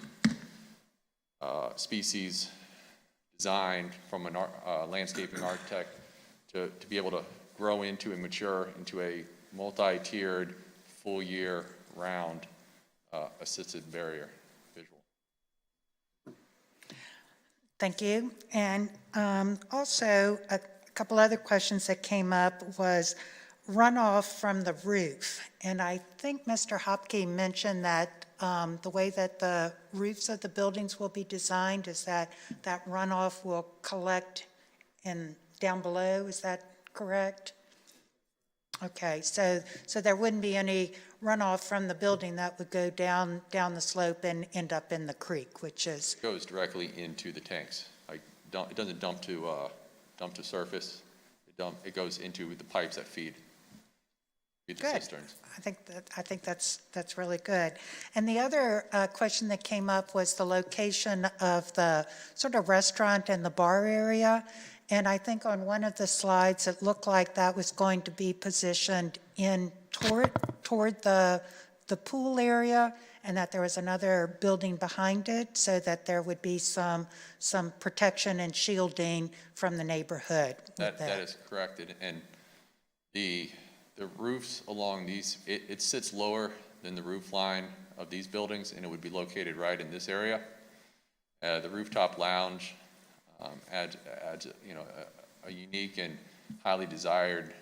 species designed from a landscaping architect to be able to grow into and mature into a multi-tiered, full year round assisted barrier visual. Thank you. And also, a couple other questions that came up was runoff from the roof. And I think Mr. Hopke mentioned that the way that the roofs of the buildings will be designed is that runoff will collect down below. Is that correct? Okay, so there wouldn't be any runoff from the building that would go down the slope and end up in the creek, which is... It goes directly into the tanks. It doesn't dump to surface. It goes into the pipes that feed the cisterns. I think that's really good. And the other question that came up was the location of the sort of restaurant and the bar area. And I think on one of the slides, it looked like that was going to be positioned in toward the pool area, and that there was another building behind it, so that there would be some protection and shielding from the neighborhood. That is correct. And the roofs along these, it sits lower than the roof line of these buildings, and it would be located right in this area. The rooftop lounge adds a unique and highly desired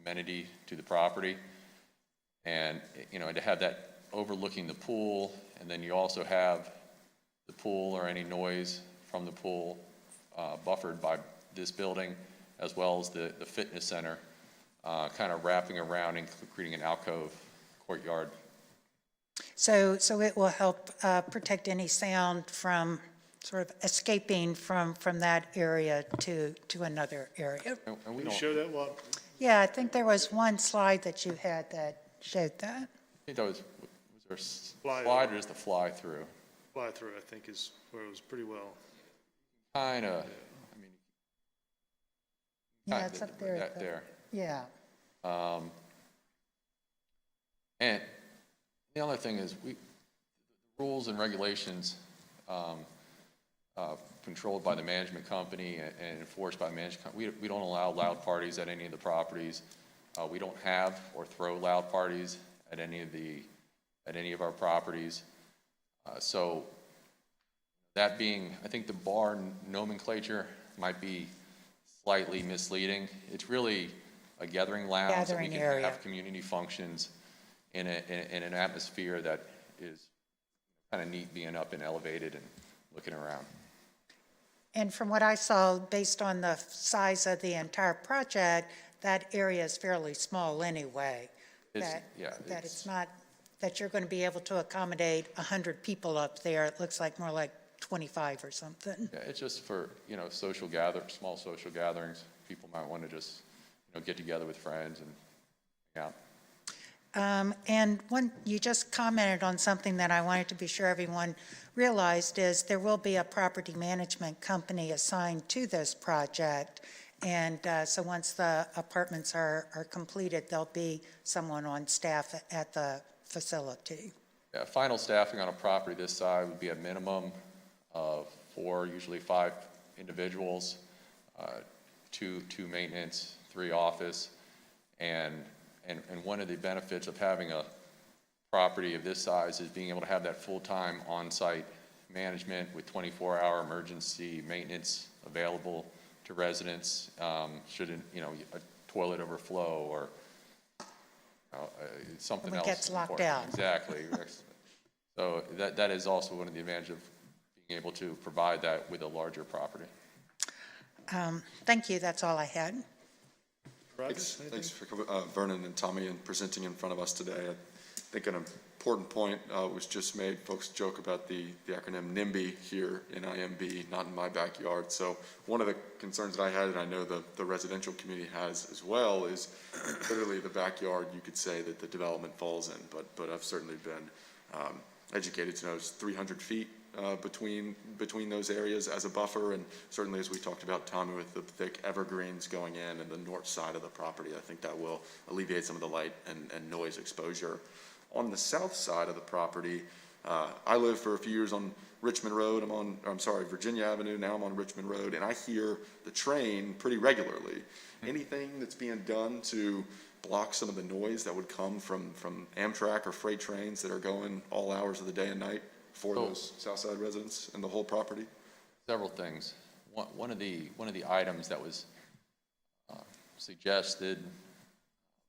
amenity to the property, and to have that overlooking the pool, and then you also have the pool or any noise from the pool buffered by this building, as well as the fitness center, kind of wrapping around and creating an alcove courtyard. So it will help protect any sound from sort of escaping from that area to another area. And we Can you don't, show that, Walt? Yeah, I think there was one slide that you had that showed that. I think that was there a Fly slide over. or just the fly through? Fly through, I think, is where it was pretty well. Kind of, Yeah, it's up there. That there. Yeah. And the other thing is the rules and regulations controlled by the management company and enforced by the management company. We don't allow loud parties at any of the properties. We don't have or throw loud parties at any of our properties. So that being, I think the bar nomenclature might be slightly misleading. It's really a gathering lounge that we can area. have community functions in an atmosphere that is kind of neat, being up and elevated and looking around. And from what I saw, based on the size of the entire project, that area is fairly small anyway. That it's not that you're going to be able to accommodate 100 people up there. It looks like more like 25 or something. Yeah, it's just for, social small social gatherings. People might want to just, get together with friends and hang out. And you just commented on something that I wanted to be sure everyone realized is there will be a property management company assigned to this project. And so once the apartments are completed, there'll be someone on staff at the facility. Yeah, final staffing on a property this size would be a minimum of 4, usually 5 individuals, 2 maintenance, 3 office, and one of the benefits of having a property of this size is being able to have that full-time on-site management with 24-hour emergency maintenance available to residents, should a toilet overflow or something Someone else. gets locked important. out. Exactly. So that is also one of the advantages of being able to provide that with a larger property. Thank you. That's all I had. Rogers, anything? Thanks for Vernon and Tommy and presenting in front of us today. I think an important point was just made. Folks joke about the acronym NIMBY here, NIMB, not in my backyard. So one of the concerns that I had, and I know the residential community has as well, is literally the backyard you could say that the development falls in. But I've certainly been educated to know it's 300 feet between those areas as a buffer, and certainly as we talked about, Tommy, with the thick evergreens going in and the north side of the property, I think that will alleviate some of the light and noise exposure. On the south side of the property, I lived for a few years on Richmond Road. Virginia Avenue. Now I'm on Richmond Road, and I hear the train pretty regularly. Anything that's being done to block some of the noise that would come from Amtrak or freight trains that are going all hours of the day and night for those Southside residents and the whole property? Several things. One of the items that was suggested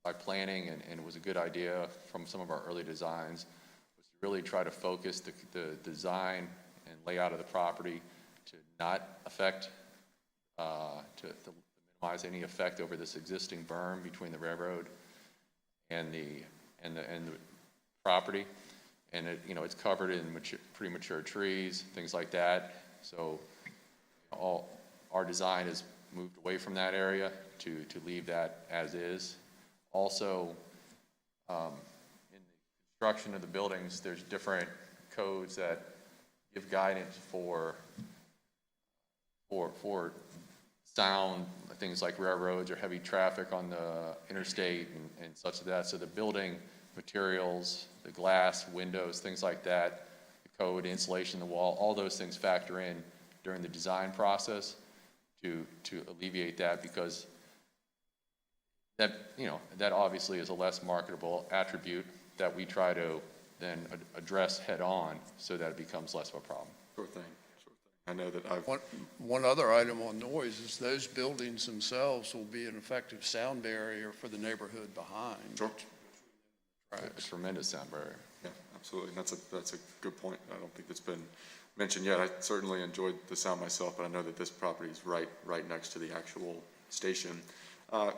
by planning and was a good idea from some of our early designs was to really try to focus the design and layout of the property to not affect, to minimize any effect over this existing berm between the railroad and the property. And it's covered in pretty mature trees, things like that. So all our design has moved away from that area to leave that as is. Also, in the construction of the buildings, there's different codes that give guidance for sound, things like railroads or heavy traffic on the interstate and such as that. So the building materials, the glass, windows, things like that, the code, insulation, the wall, all those things factor in during the design process to alleviate that, because that obviously is a less marketable attribute that we try to then address head on so that it becomes less of a problem. Sure thing. I know that I've... One other item on noise is those buildings themselves will be an effective sound barrier for the neighborhood behind. Sure. A tremendous sound barrier. Yeah, absolutely. And that's a good point. I don't think that's been mentioned yet. I certainly enjoyed the sound myself, but I know that this property is right next to the actual station.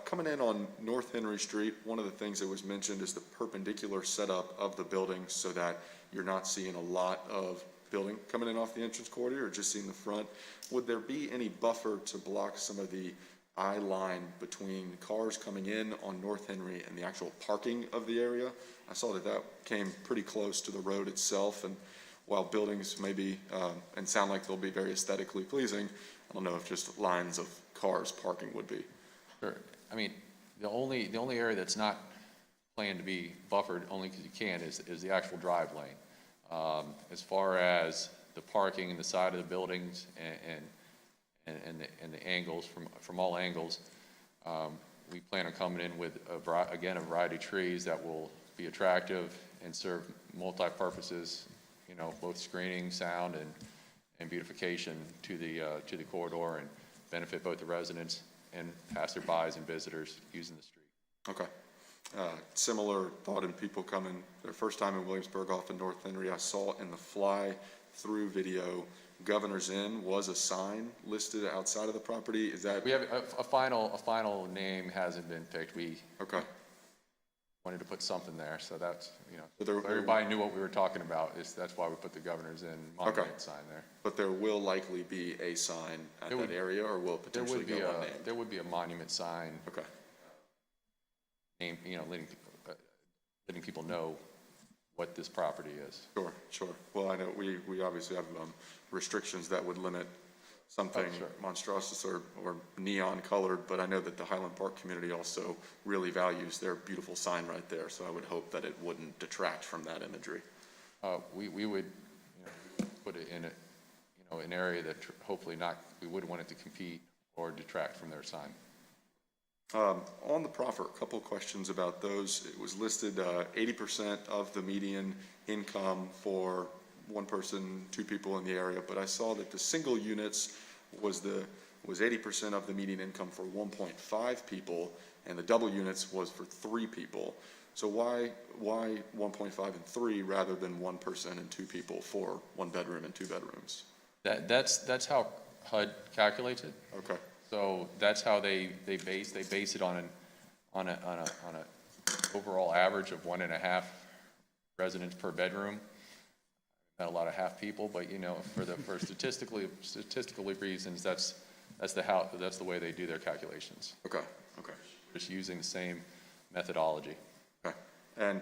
Coming in on North Henry Street, one of the things that was mentioned is the perpendicular setup of the building so that you're not seeing a lot of building coming in off the entrance corridor or just seeing the front. Would there be any buffer to block some of the eye line between cars coming in on North Henry and the actual parking of the area? I saw that came pretty close to the road itself, and while buildings may be and sound like they'll be very aesthetically pleasing, I don't know if just lines of cars parking would be. Sure. I mean, the only area that's not planned to be buffered, only because you can, is the actual drive lane. As far as the parking in the side of the buildings and the angles, from all angles, we plan on coming in with a variety of trees that will be attractive and serve multi-purposes, both screening, sound, and beautification to the corridor, and benefit both the residents and passerbys and visitors using the street. Okay. Similar thought in people coming their first time in Williamsburg off of North Henry. I saw in the fly-through video, Governor's Inn was a sign listed outside of the property. Is that? We have a final name hasn't been picked. Okay. wanted to put something there, so that's, you know, So there- everybody knew what we were talking about, that's why we put the governor's in monument sign there. But there will likely be a sign at There that would- area, or will it There potentially would be go a, unnamed? there would be a monument sign, Okay, name, you know, letting people know what this property is. sure. Well, I know we obviously have restrictions that would limit something sure. monstrous or neon colored, but I know that the Highland Park community also really values their beautiful sign right there, so I would hope that it wouldn't detract from that imagery. We would, you know, put it in a, you know, an area that hopefully not, we wouldn't want it to compete or detract from their sign. On the proffer, a couple of questions about those. It was listed 80% of the median income for one person, two people in the area, but I saw that the single units was 80% of the median income for 1.5 people, and the double units was for 3 people. So why 1.5 and 3 rather than one person and 2 people for 1 bedroom and 2 bedrooms? That's how HUD calculates it. Okay. So that's how they base it on a overall average of 1.5 residents per bedroom. Not a lot of half people, but you know, for statistical reasons, that's the way they do their calculations. Okay. Just using the same methodology. Okay. And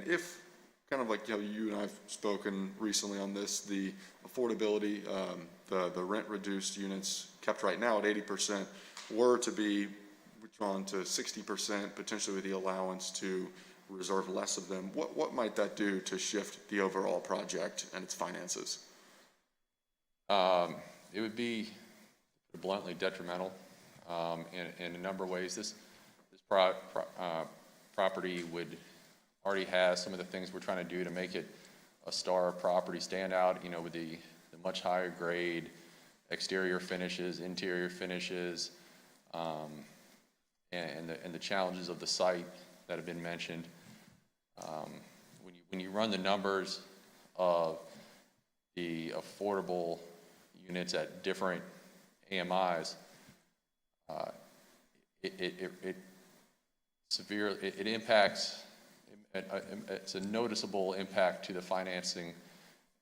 if, kind of like, you know, you and I've spoken recently on this, the affordability, the rent-reduced units kept right now at 80% were to be withdrawn to 60%, potentially with the allowance to reserve less of them, what might that do to shift the overall project and its finances? It would be bluntly detrimental in a number of ways. This property would already has some of the things we're trying to do to make it a star property stand out, you know, with the much higher grade exterior finishes, interior finishes, and the challenges of the site that have been mentioned. When you run the numbers of the affordable units at different AMIs, it impacts. It's a noticeable impact to the financing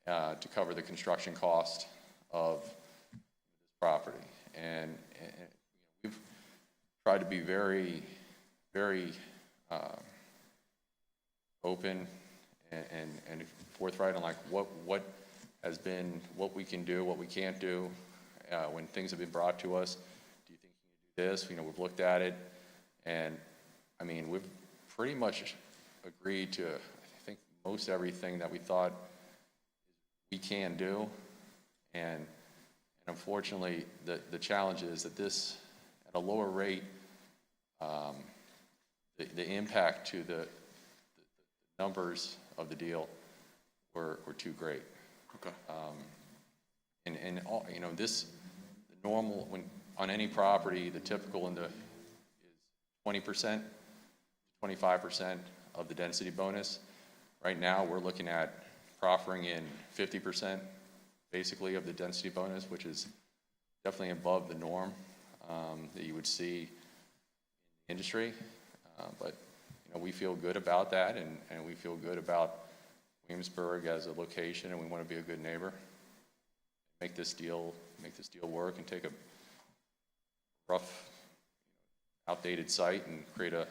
to cover the construction cost of this property, and we've tried to be very, very open and forthright on like what we can do, what we can't do when things have been brought to us. Do you think you can do this? You know, we've looked at it, and I mean, we've pretty much agreed to, I think, most everything that we thought we can do, and unfortunately, the challenge is that this, at a lower rate, the impact to the numbers of the deal were too great. Okay. And all, you know, the normal, when on any property, the typical is 20%, 25% of the density bonus. Right now, we're looking at proffering in 50%, basically, of the density bonus, which is definitely above the norm that you would see in the industry. But you know, we feel good about that, and we feel good about Williamsburg as a location, and we want to be a good neighbor. Make this deal work, and take a rough, outdated site and create a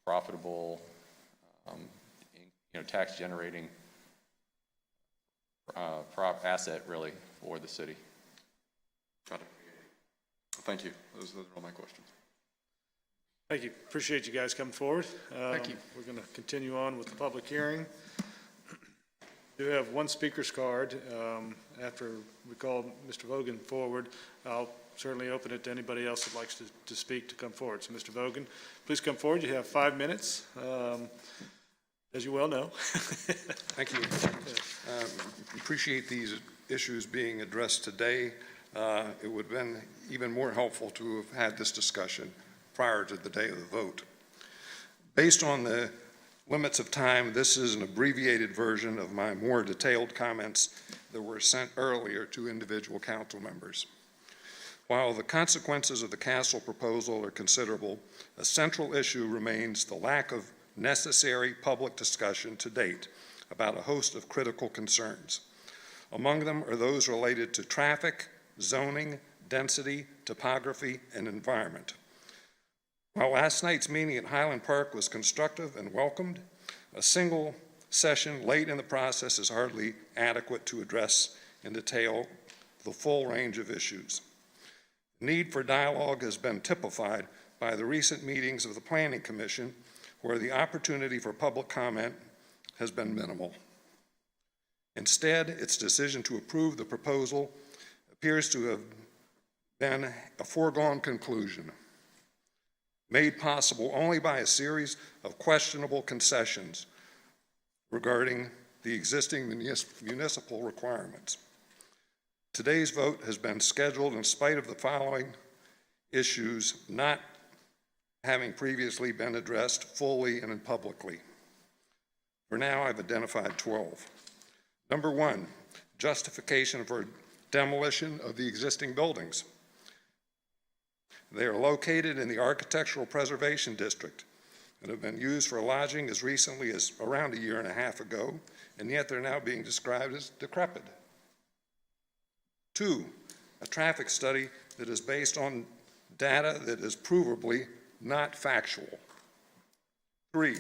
profitable, tax-generating asset, really, for the city. Got it. Thank you. Those are all my questions. Thank you. Appreciate you guys coming forward. Thank you. We're going to continue on with the public hearing. We do have one speaker's card. After we call Mr. Vogan forward, I'll certainly open it to anybody else that likes to speak to come forward. So, Mr. Vogan, please come forward. You have 5 minutes, as you well know. Thank you. Appreciate these issues being addressed today. It would have been even more helpful to have had this discussion prior to the day of the vote. Based on the limits of time, this is an abbreviated version of my more detailed comments that were sent earlier to individual council members. While the consequences of the castle proposal are considerable, a central issue remains the lack of necessary public discussion to date about a host of critical concerns. Among them are those related to traffic, zoning, density, topography, and environment. While last night's meeting at Highland Park was constructive and welcomed, a single session late in the process is hardly adequate to address in detail the full range of issues. The need for dialogue has been typified by the recent meetings of the Planning Commission, where the opportunity for public comment has been minimal. Instead, its decision to approve the proposal appears to have been a foregone conclusion, made possible only by a series of questionable concessions regarding the existing municipal requirements. Today's vote has been scheduled in spite of the following issues not having previously been addressed fully and publicly. For now, I've identified 12. Number 1, justification for demolition of the existing buildings. They are located in the Architectural Preservation District and have been used for lodging as recently as around a year and a half ago, and yet they're now being described as decrepit. 2, a traffic study that is based on data that is provably not factual. 3,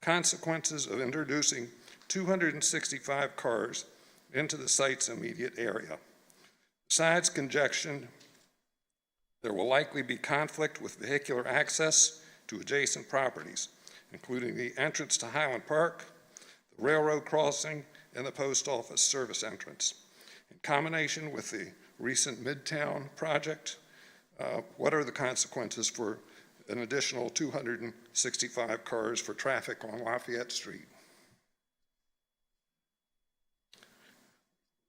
consequences of introducing 265 cars into the site's immediate area. Besides congestion, there will likely be conflict with vehicular access to adjacent properties, including the entrance to Highland Park, the railroad crossing, and the post office service entrance. In combination with the recent Midtown project, what are the consequences for an additional 265 cars for traffic on Lafayette Street?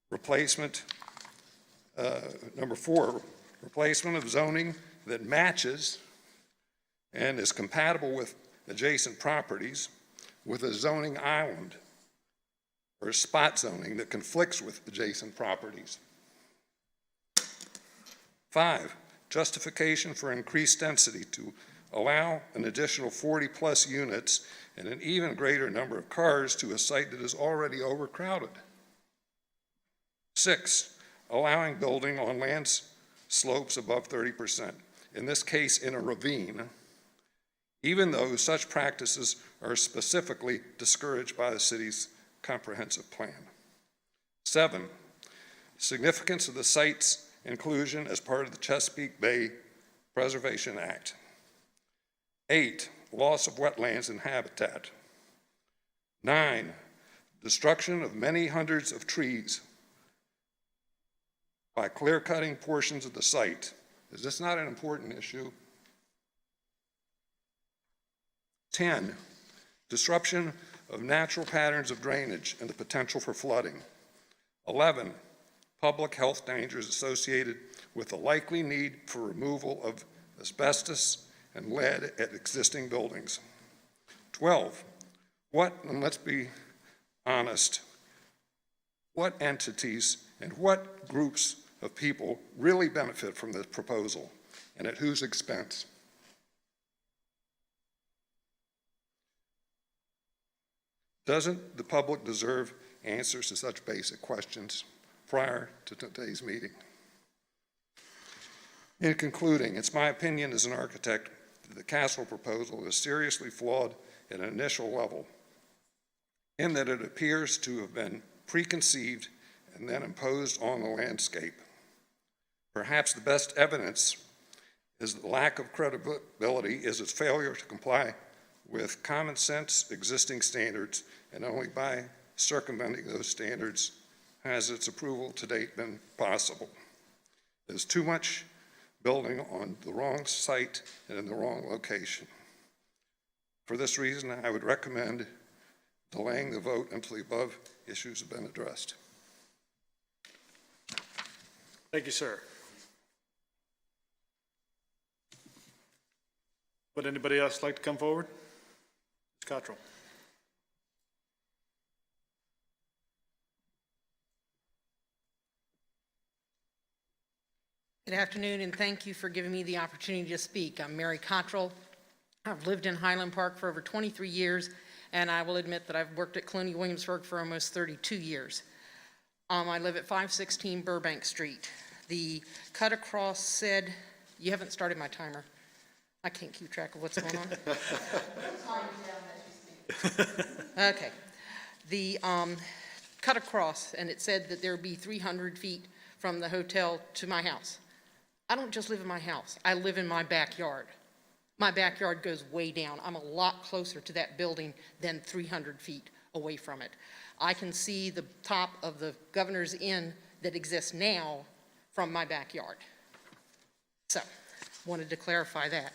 Replacement, number 4, replacement of zoning that matches and is compatible with adjacent properties with a zoning island or spot zoning that conflicts with adjacent properties. 5, justification for increased density to allow an additional 40-plus units and an even greater number of cars to a site that is already overcrowded. 6, allowing building on land slopes above 30%, in this case in a ravine, even though such practices are specifically discouraged by the city's comprehensive plan. 7, significance of the site's inclusion as part of the Chesapeake Bay Preservation Act. 8, loss of wetlands and habitat. 9, destruction of many hundreds of trees by clear-cutting portions of the site. Is this not an important issue? 10, disruption of natural patterns of drainage and the potential for flooding. 11, public health dangers associated with the likely need for removal of asbestos and lead at existing buildings. 12, and let's be honest, what entities and what groups of people really benefit from this proposal, and at whose expense? Doesn't the public deserve answers to such basic questions prior to today's meeting? In concluding, it's my opinion as an architect that the Castle proposal is seriously flawed at an initial level, in that it appears to have been preconceived and then imposed on the landscape. Perhaps the best evidence is the lack of credibility is its failure to comply with common sense existing standards, and only by circumventing those standards has its approval to date been possible. There's too much building on the wrong site and in the wrong location. For this reason, I would recommend delaying the vote until the above issues have been addressed. Thank you, sir. Would anybody else like to come forward? Ms. Cottrell. Good afternoon, and thank you for giving me the opportunity to speak. I'm Mary Cottrell. I've lived in Highland Park for over 23 years, and I will admit that I've worked at Colonial Williamsburg for almost 32 years. I live at 516 Burbank Street. The cut across said, you haven't started my timer. I can't keep track of what's going on. Okay. The cut across, and it said that there would be 300 feet from the hotel to my house. I don't just live in my house. I live in my backyard. My backyard goes way down. I'm a lot closer to that building than 300 feet away from it. I can see the top of the Governor's Inn that exists now from my backyard. So, wanted to clarify that.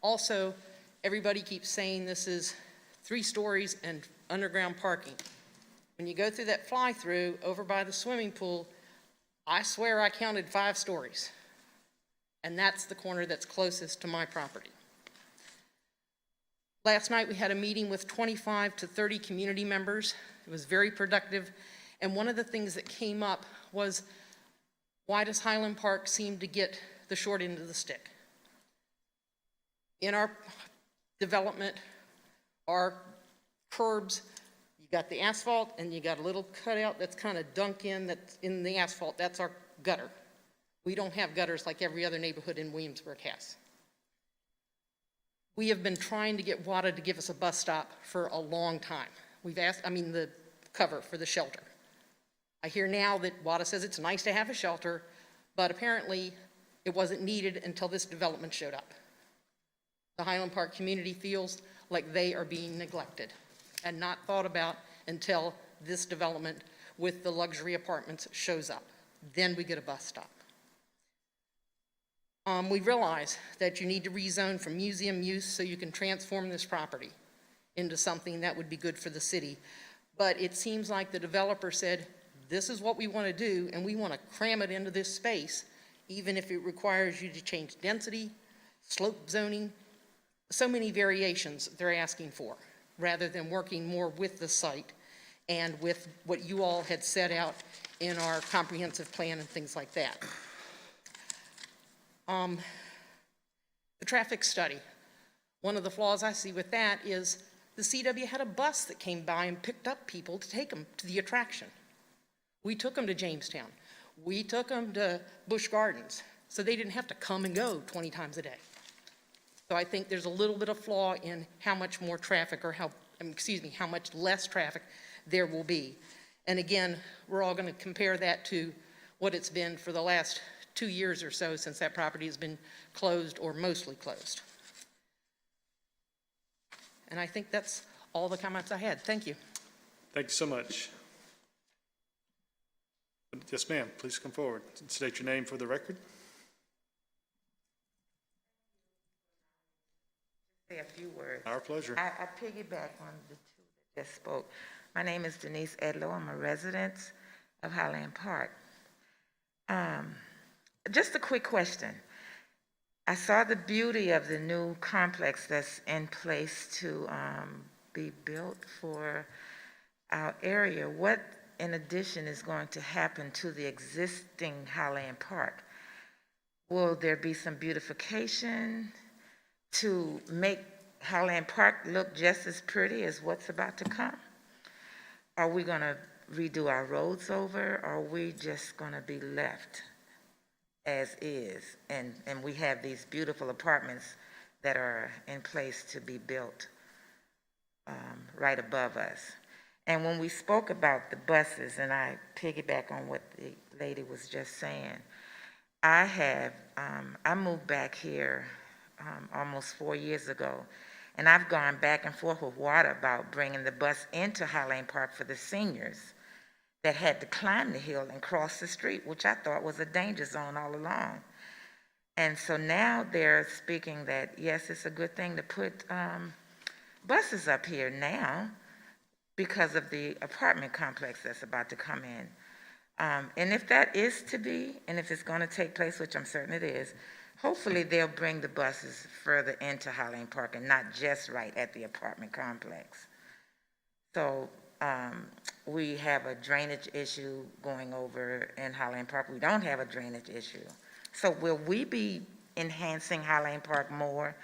Also, everybody keeps saying this is 3 stories and underground parking. When you go through that fly-through over by the swimming pool, I swear I counted 5 stories. And that's the corner that's closest to my property. Last night, we had a meeting with 25 to 30 community members. It was very productive. And one of the things that came up was, why does Highland Park seem to get the short end of the stick? In our development, our curbs, you got the asphalt and you got a little cutout that's kind of dunk in, that's in the asphalt. That's our gutter. We don't have gutters like every other neighborhood in Williamsburg has. We have been trying to get WADA to give us a bus stop for a long time. We've asked, the cover for the shelter. I hear now that WADA says it's nice to have a shelter, but apparently it wasn't needed until this development showed up. The Highland Park community feels like they are being neglected and not thought about until this development with the luxury apartments shows up. Then we get a bus stop. We realize that you need to rezone from museum use so you can transform this property into something that would be good for the city. But it seems like the developer said, this is what we want to do, and we want to cram it into this space, even if it requires you to change density, slope zoning, so many variations they're asking for, rather than working more with the site and with what you all had set out in our comprehensive plan and things like that. The traffic study. One of the flaws I see with that is the CW had a bus that came by and picked up people to take them to the attraction. We took them to Jamestown. We took them to Busch Gardens, so they didn't have to come and go 20 times a day. So I think there's a little bit of flaw in how much more traffic or how much less traffic there will be. And again, we're all going to compare that to what it's been for the last 2 years or so since that property has been closed or mostly closed. And I think that's all the comments I had. Thank you. Thank you so much. Yes, ma'am, please come forward. State your name for the record. Say a few words. Our pleasure. I piggyback on the two that just spoke. My name is Denise Edlow. I'm a resident of Highland Park. Just a quick question. I saw the beauty of the new complex that's in place to be built for our area. What, in addition, is going to happen to the existing Highland Park? Will there be some beautification to make Highland Park look just as pretty as what's about to come? Are we going to redo our roads over, or are we just going to be left as is? And we have these beautiful apartments that are in place to be built right above us. And when we spoke about the buses, and I piggyback on what the lady was just saying, I moved back here almost 4 years ago, and I've gone back and forth with WADA about bringing the bus into Highland Park for the seniors that had to climb the hill and cross the street, which I thought was a danger zone all along. And so now they're speaking that, yes, it's a good thing to put buses up here now because of the apartment complex that's about to come in. And if that is to be, and if it's going to take place, which I'm certain it is, hopefully they'll bring the buses further into Highland Park and not just right at the apartment complex. So we have a drainage issue going over in Highland Park. We don't have a drainage issue. So will we be enhancing Highland Park more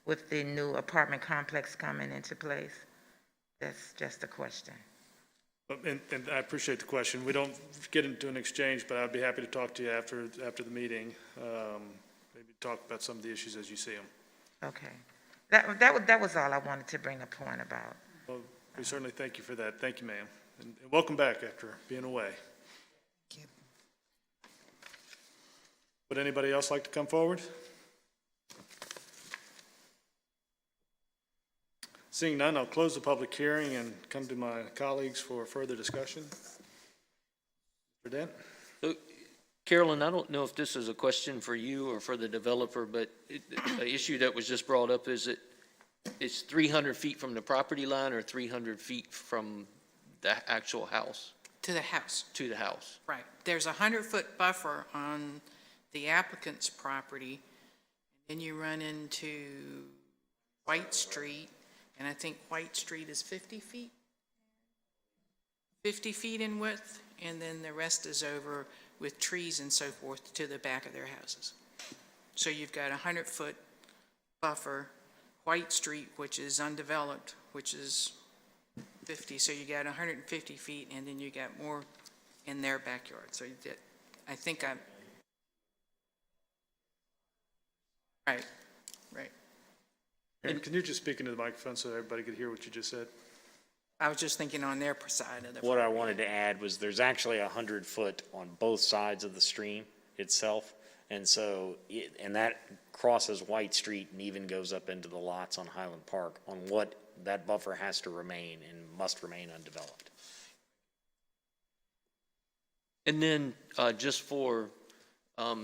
with the new apartment complex coming into place? That's just a question. And I appreciate the question. We don't get into an exchange, but I'd be happy to talk to you after the meeting. Maybe talk about some of the issues as you see them. Okay. That was all I wanted to bring a point about. Well, we certainly thank you for that. Thank you, ma'am. And welcome back after being away. Thank you. Would anybody else like to come forward? Seeing none, I'll close the public hearing and come to my colleagues for further discussion. Mr. Dent? So, Carolyn, I don't know if this is a question for you or for the developer, but an issue that was just brought up is it's 300 feet from the property line or 300 feet from the actual house, To the house, to the house? right. There's a 100-foot buffer on the applicant's property. Then you run into White Street, and I think White Street is 50 feet? 50 feet in width, and then the rest is over with trees and so forth to the back of their houses. So you've got a 100-foot buffer, White Street, which is undeveloped, which is 50, so you got 150 feet, and then you got more in their backyard. So I think I'm, right. And can you just speak into the microphone so everybody could hear what you just said? I was just thinking on their side of the. What I wanted to add was there's actually 100 foot on both sides of the stream itself. And so, and that crosses White Street and even goes up into the lots on Highland Park on what that buffer has to remain and must remain undeveloped. And then just for a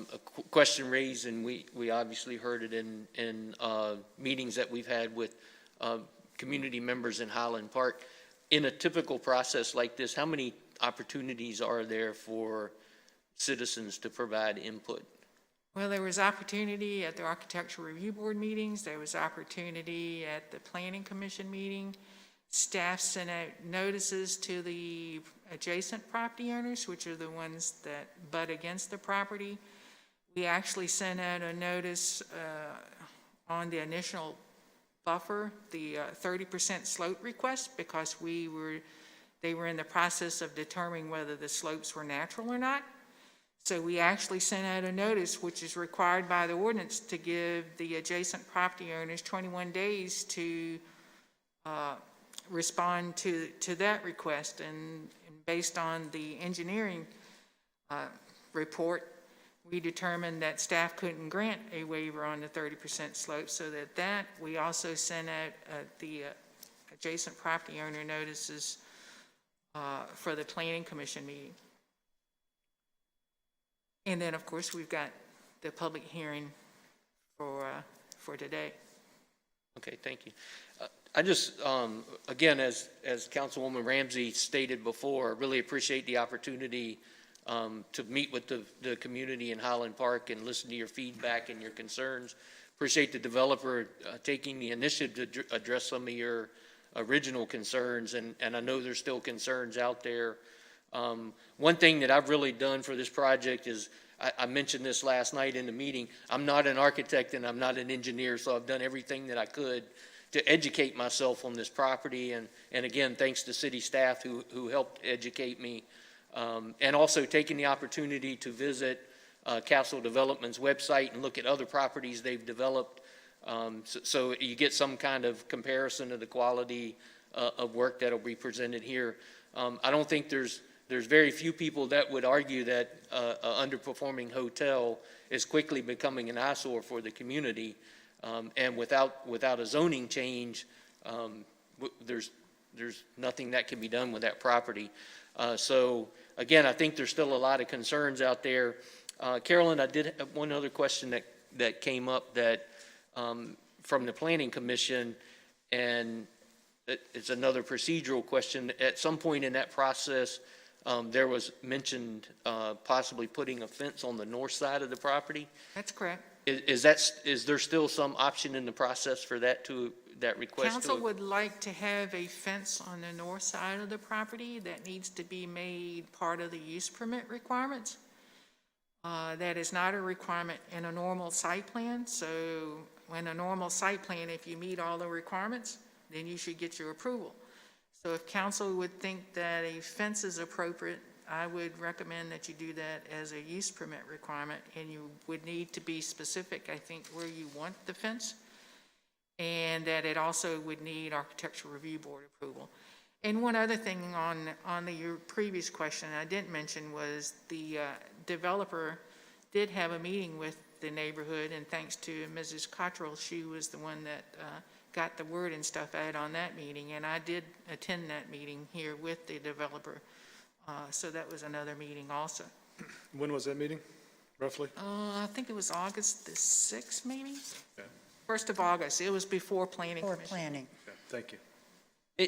question raised, and we obviously heard it in meetings that we've had with community members in Highland Park. In a typical process like this, how many opportunities are there for citizens to provide input? Well, there was opportunity at the Architectural Review Board meetings. There was opportunity at the Planning Commission meeting. Staff sent out notices to the adjacent property owners, which are the ones that butt against the property. We actually sent out a notice on the initial buffer, the 30% slope request, because they were in the process of determining whether the slopes were natural or not. So we actually sent out a notice, which is required by the ordinance, to give the adjacent property owners 21 days to respond to that request. And based on the engineering report, we determined that staff couldn't grant a waiver on the 30% slope, so that we also sent out the adjacent property owner notices for the Planning Commission meeting. And then, of course, we've got the public hearing for today. Okay, thank you. I just, again, as Councilwoman Ramsey stated before, really appreciate the opportunity to meet with the community in Highland Park and listen to your feedback and your concerns. Appreciate the developer taking the initiative to address some of your original concerns, and I know there's still concerns out there. One thing that I've really done for this project is, I mentioned this last night in the meeting, I'm not an architect and I'm not an engineer, so I've done everything that I could to educate myself on this property, and again, thanks to city staff who helped educate me, and also taking the opportunity to visit Castle Development's website and look at other properties they've developed, so you get some kind of comparison of the quality of work that'll be presented here. I don't think there's very few people that would argue that an underperforming hotel is quickly becoming an eyesore for the community. And without a zoning change, there's nothing that can be done with that property. So again, I think there's still a lot of concerns out there. Carolyn, I did have one other question that came up that from the Planning Commission, and it's another procedural question. At some point in that process, there was mentioned possibly putting a fence on the north side of the property. That's correct. Is there still some option in the process for that request? Council would like to have a fence on the north side of the property that needs to be made part of the use permit requirements. That is not a requirement in a normal site plan, so when a normal site plan, if you meet all the requirements, then you should get your approval. So if council would think that a fence is appropriate, I would recommend that you do that as a use permit requirement, and you would need to be specific, I think, where you want the fence, and that it also would need Architectural Review Board approval. And one other thing on your previous question I didn't mention was the developer did have a meeting with the neighborhood, and thanks to Mrs. Cottrell, she was the one that got the word and stuff out on that meeting, and I did attend that meeting here with the developer. So that was another meeting also. When was that meeting, roughly? I think it was August the 6th, maybe? Okay. 1st of August. It was before planning For commission. planning. Okay, thank you.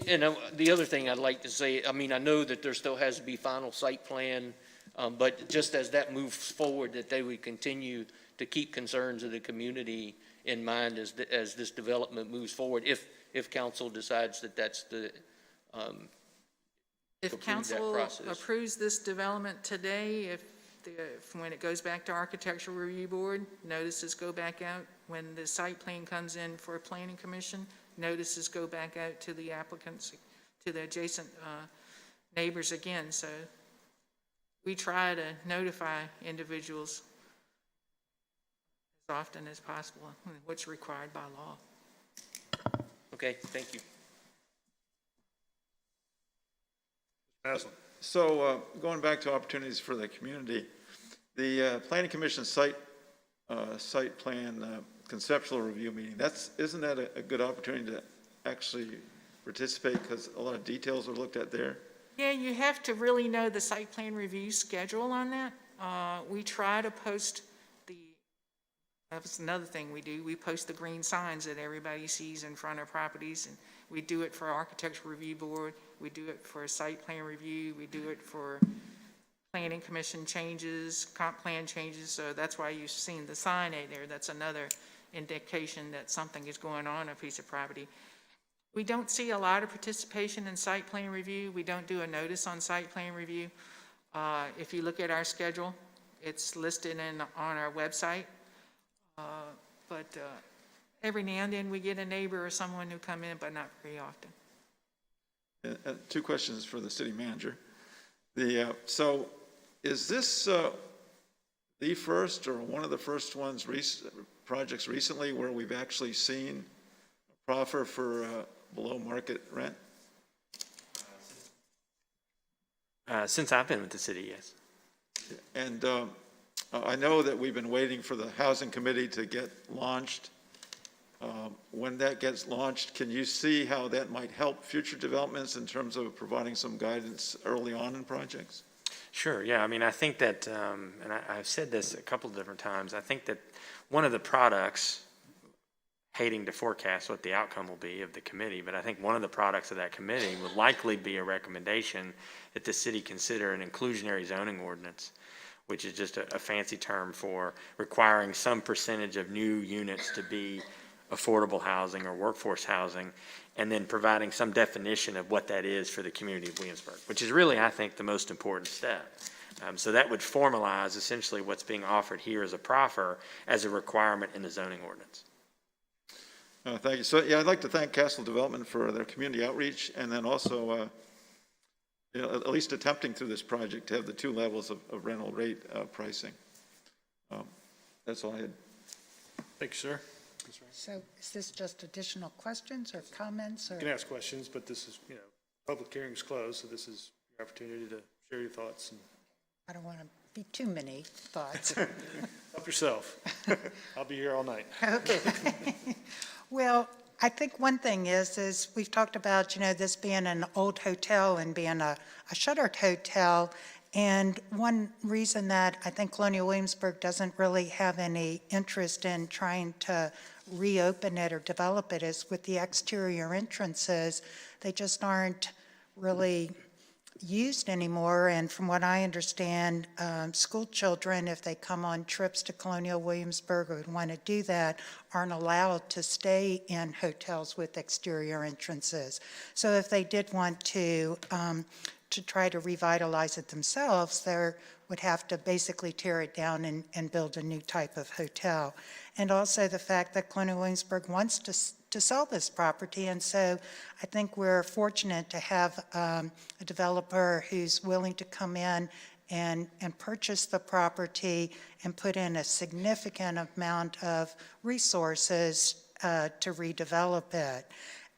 And the other thing I'd like to say, I mean, I know that there still has to be final site plan, but just as that moves forward, that they would continue to keep concerns of the community in mind as this development moves forward, if council decides that that's the, If approve that council process. approves this development today, if when it goes back to Architectural Review Board, notices go back out. When the site plan comes in for a planning commission, notices go back out to the applicants, to the adjacent neighbors again. So we try to notify individuals as often as possible, what's required by law. okay, thank you. Aslan. So going back to opportunities for the community, the Planning Commission site plan conceptual review meeting, isn't that a good opportunity to actually participate because a lot of details are looked at there? Yeah, you have to really know the site plan review schedule on that. We try to post that's another thing we do. We post the green signs that everybody sees in front of properties, and we do it for Architectural Review Board. We do it for site plan review. We do it for planning commission changes, comp plan changes. So that's why you've seen the sign out there. That's another indication that something is going on a piece of property. We don't see a lot of participation in site plan review. We don't do a notice on site plan review. If you look at our schedule, it's listed on our website. But every now and then we get a neighbor or someone who come in, but not very often. Two questions for the city manager. So is this the first or one of the first projects recently where we've actually seen a proffer for below market rent? Since I've been with the city, yes. And I know that we've been waiting for the housing committee to get launched. When that gets launched, can you see how that might help future developments in terms of providing some guidance early on in projects? Sure, yeah. I mean, I think that, and I've said this a couple of different times, I think that one of the products, hating to forecast what the outcome will be of the committee, but I think one of the products of that committee will likely be a recommendation that the city consider an inclusionary zoning ordinance, which is just a fancy term for requiring some percentage of new units to be affordable housing or workforce housing, and then providing some definition of what that is for the community of Williamsburg, which is really, I think, the most important step. So that would formalize essentially what's being offered here as a proffer as a requirement in the zoning ordinance. Thank you. So, yeah, I'd like to thank Castle Development for their community outreach, and then also at least attempting through this project to have the two levels of rental rate pricing. That's all I had. Thank you, sir. So is this just additional questions or comments? Or You can ask questions, but this is, public hearing's closed, so this is your opportunity to share your thoughts and I don't want to be too many thoughts. help yourself. I'll be here all night. Okay. Well, I think one thing is we've talked about, this being an old hotel and being a shuttered hotel. And one reason that I think Colonial Williamsburg doesn't really have any interest in trying to reopen it or develop it is with the exterior entrances. They just aren't really used anymore. And from what I understand, school children, if they come on trips to Colonial Williamsburg or would want to do that, aren't allowed to stay in hotels with exterior entrances. So if they did want to try to revitalize it themselves, there would have to basically tear it down and build a new type of hotel. And also the fact that Colonial Williamsburg wants to sell this property, and so I think we're fortunate to have a developer who's willing to come in and purchase the property and put in a significant amount of resources to redevelop it.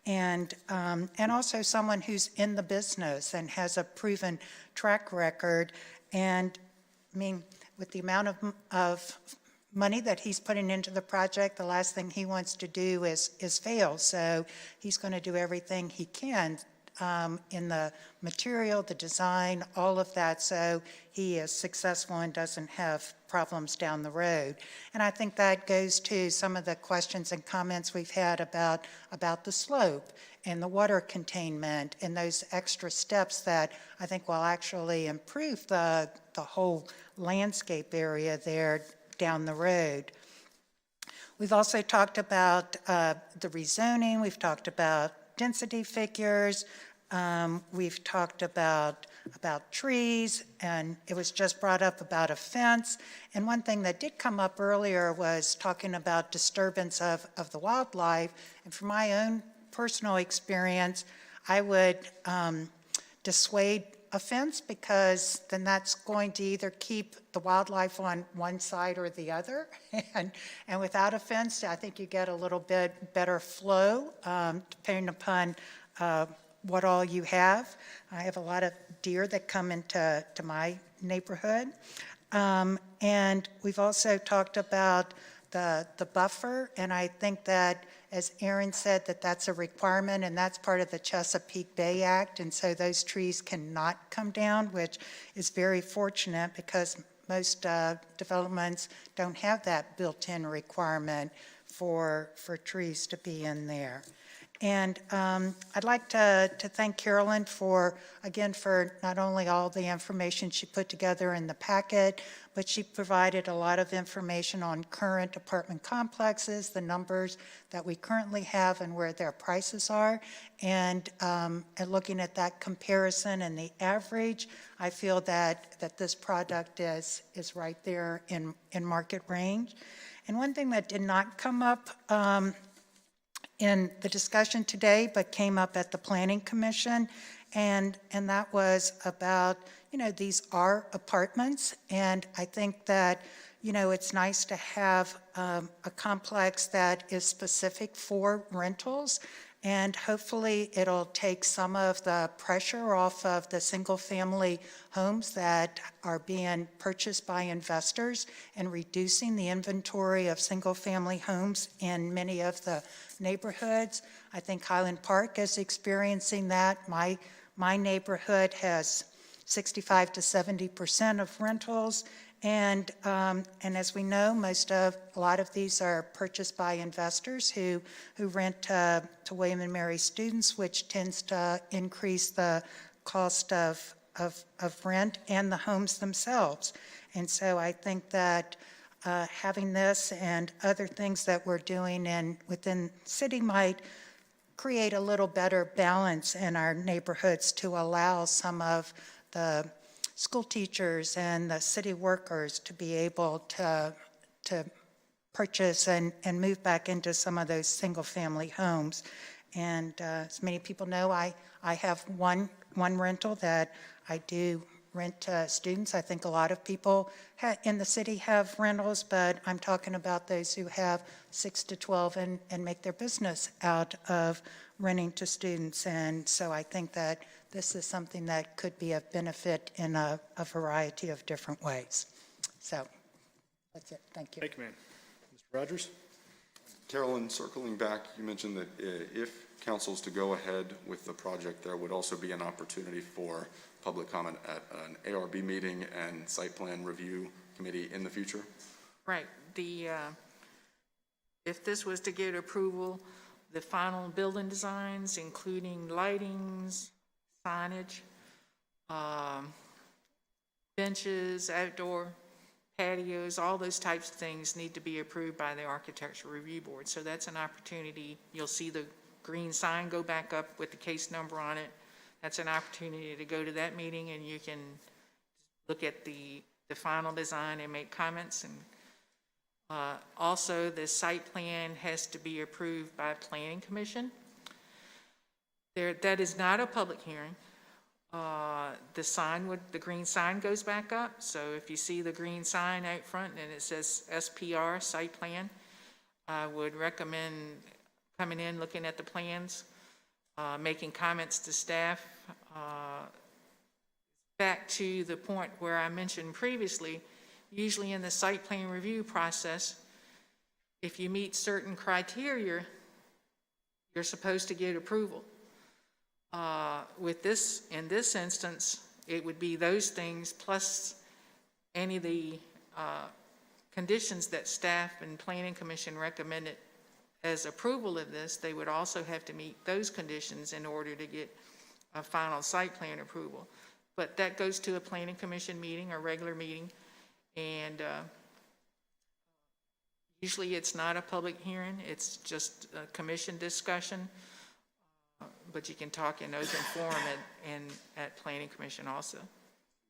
And also someone who's in the business and has a proven track record. And I mean, with the amount of money that he's putting into the project, the last thing he wants to do is fail. So he's going to do everything he can in the material, the design, all of that, so he is successful and doesn't have problems down the road. And I think that goes to some of the questions and comments we've had about the slope and the water containment and those extra steps that I think will actually improve the whole landscape area there down the road. We've also talked about the rezoning. We've talked about density figures. We've talked about trees, and it was just brought up about a fence. And one thing that did come up earlier was talking about disturbance of the wildlife. And from my own personal experience, I would dissuade a fence, because then that's going to either keep the wildlife on one side or the other. And without a fence, I think you get a little bit better flow, depending upon what all you have. I have a lot of deer that come into my neighborhood. And we've also talked about the buffer, and I think that, as Aaron said, that's a requirement, and that's part of the Chesapeake Bay Act, and so those trees cannot come down, which is very fortunate because most developments don't have that built-in requirement for trees to be in there. And I'd like to thank Carolyn for not only all the information she put together in the packet, but she provided a lot of information on current apartment complexes, the numbers that we currently have and where their prices are. And looking at that comparison and the average, I feel that this product is right there in market range. And one thing that did not come up in the discussion today, but came up at the Planning Commission, and that was about, these are apartments, and I think that, it's nice to have a complex that is specific for rentals, and hopefully it'll take some of the pressure off of the single-family homes that are being purchased by investors and reducing the inventory of single-family homes in many of the neighborhoods. I think Highland Park is experiencing that. My neighborhood has 65 to 70% of rentals, and as we know, a lot of these are purchased by investors who rent to William and Mary students, which tends to increase the cost of rent and the homes themselves. And so I think that having this and other things that we're doing within the city might create a little better balance in our neighborhoods to allow some of the school teachers and the city workers to be able to purchase and move back into some of those single-family homes. And as many people know, I have one rental that I do rent to students. I think a lot of people in the city have rentals, but I'm talking about those who have 6 to 12 and make their business out of renting to students. And so I think that this is something that could be of benefit in a variety of different ways. So that's it. Thank you. Thank you, ma'am. Mr. Rogers? Carolyn, circling back, you mentioned that if council's to go ahead with the project, there would also be an opportunity for public comment at an ARB meeting and site plan review committee in the future? Right. If this was to get approval, the final building designs, including lightings, signage, benches, outdoor patios, all those types of things need to be approved by the Architectural Review Board. So that's an opportunity. You'll see the green sign go back up with the case number on it. That's an opportunity to go to that meeting, and you can look at the the final design and make comments. And also, the site plan has to be approved by Planning Commission. That is not a public hearing. The green sign goes back up. So if you see the green sign out front and it says SPR, site plan, I would recommend coming in, looking at the plans, making comments to staff. Back to the point where I mentioned previously, usually in the site plan review process, if you meet certain criteria, you're supposed to get approval. In this instance, it would be those things plus any of the conditions that staff and Planning Commission recommended as approval of this. They would also have to meet those conditions in order to get a final site plan approval. But that goes to a Planning Commission meeting, a regular meeting, and usually it's not a public hearing, it's just a commission discussion. But you can talk in open forum at Planning Commission also.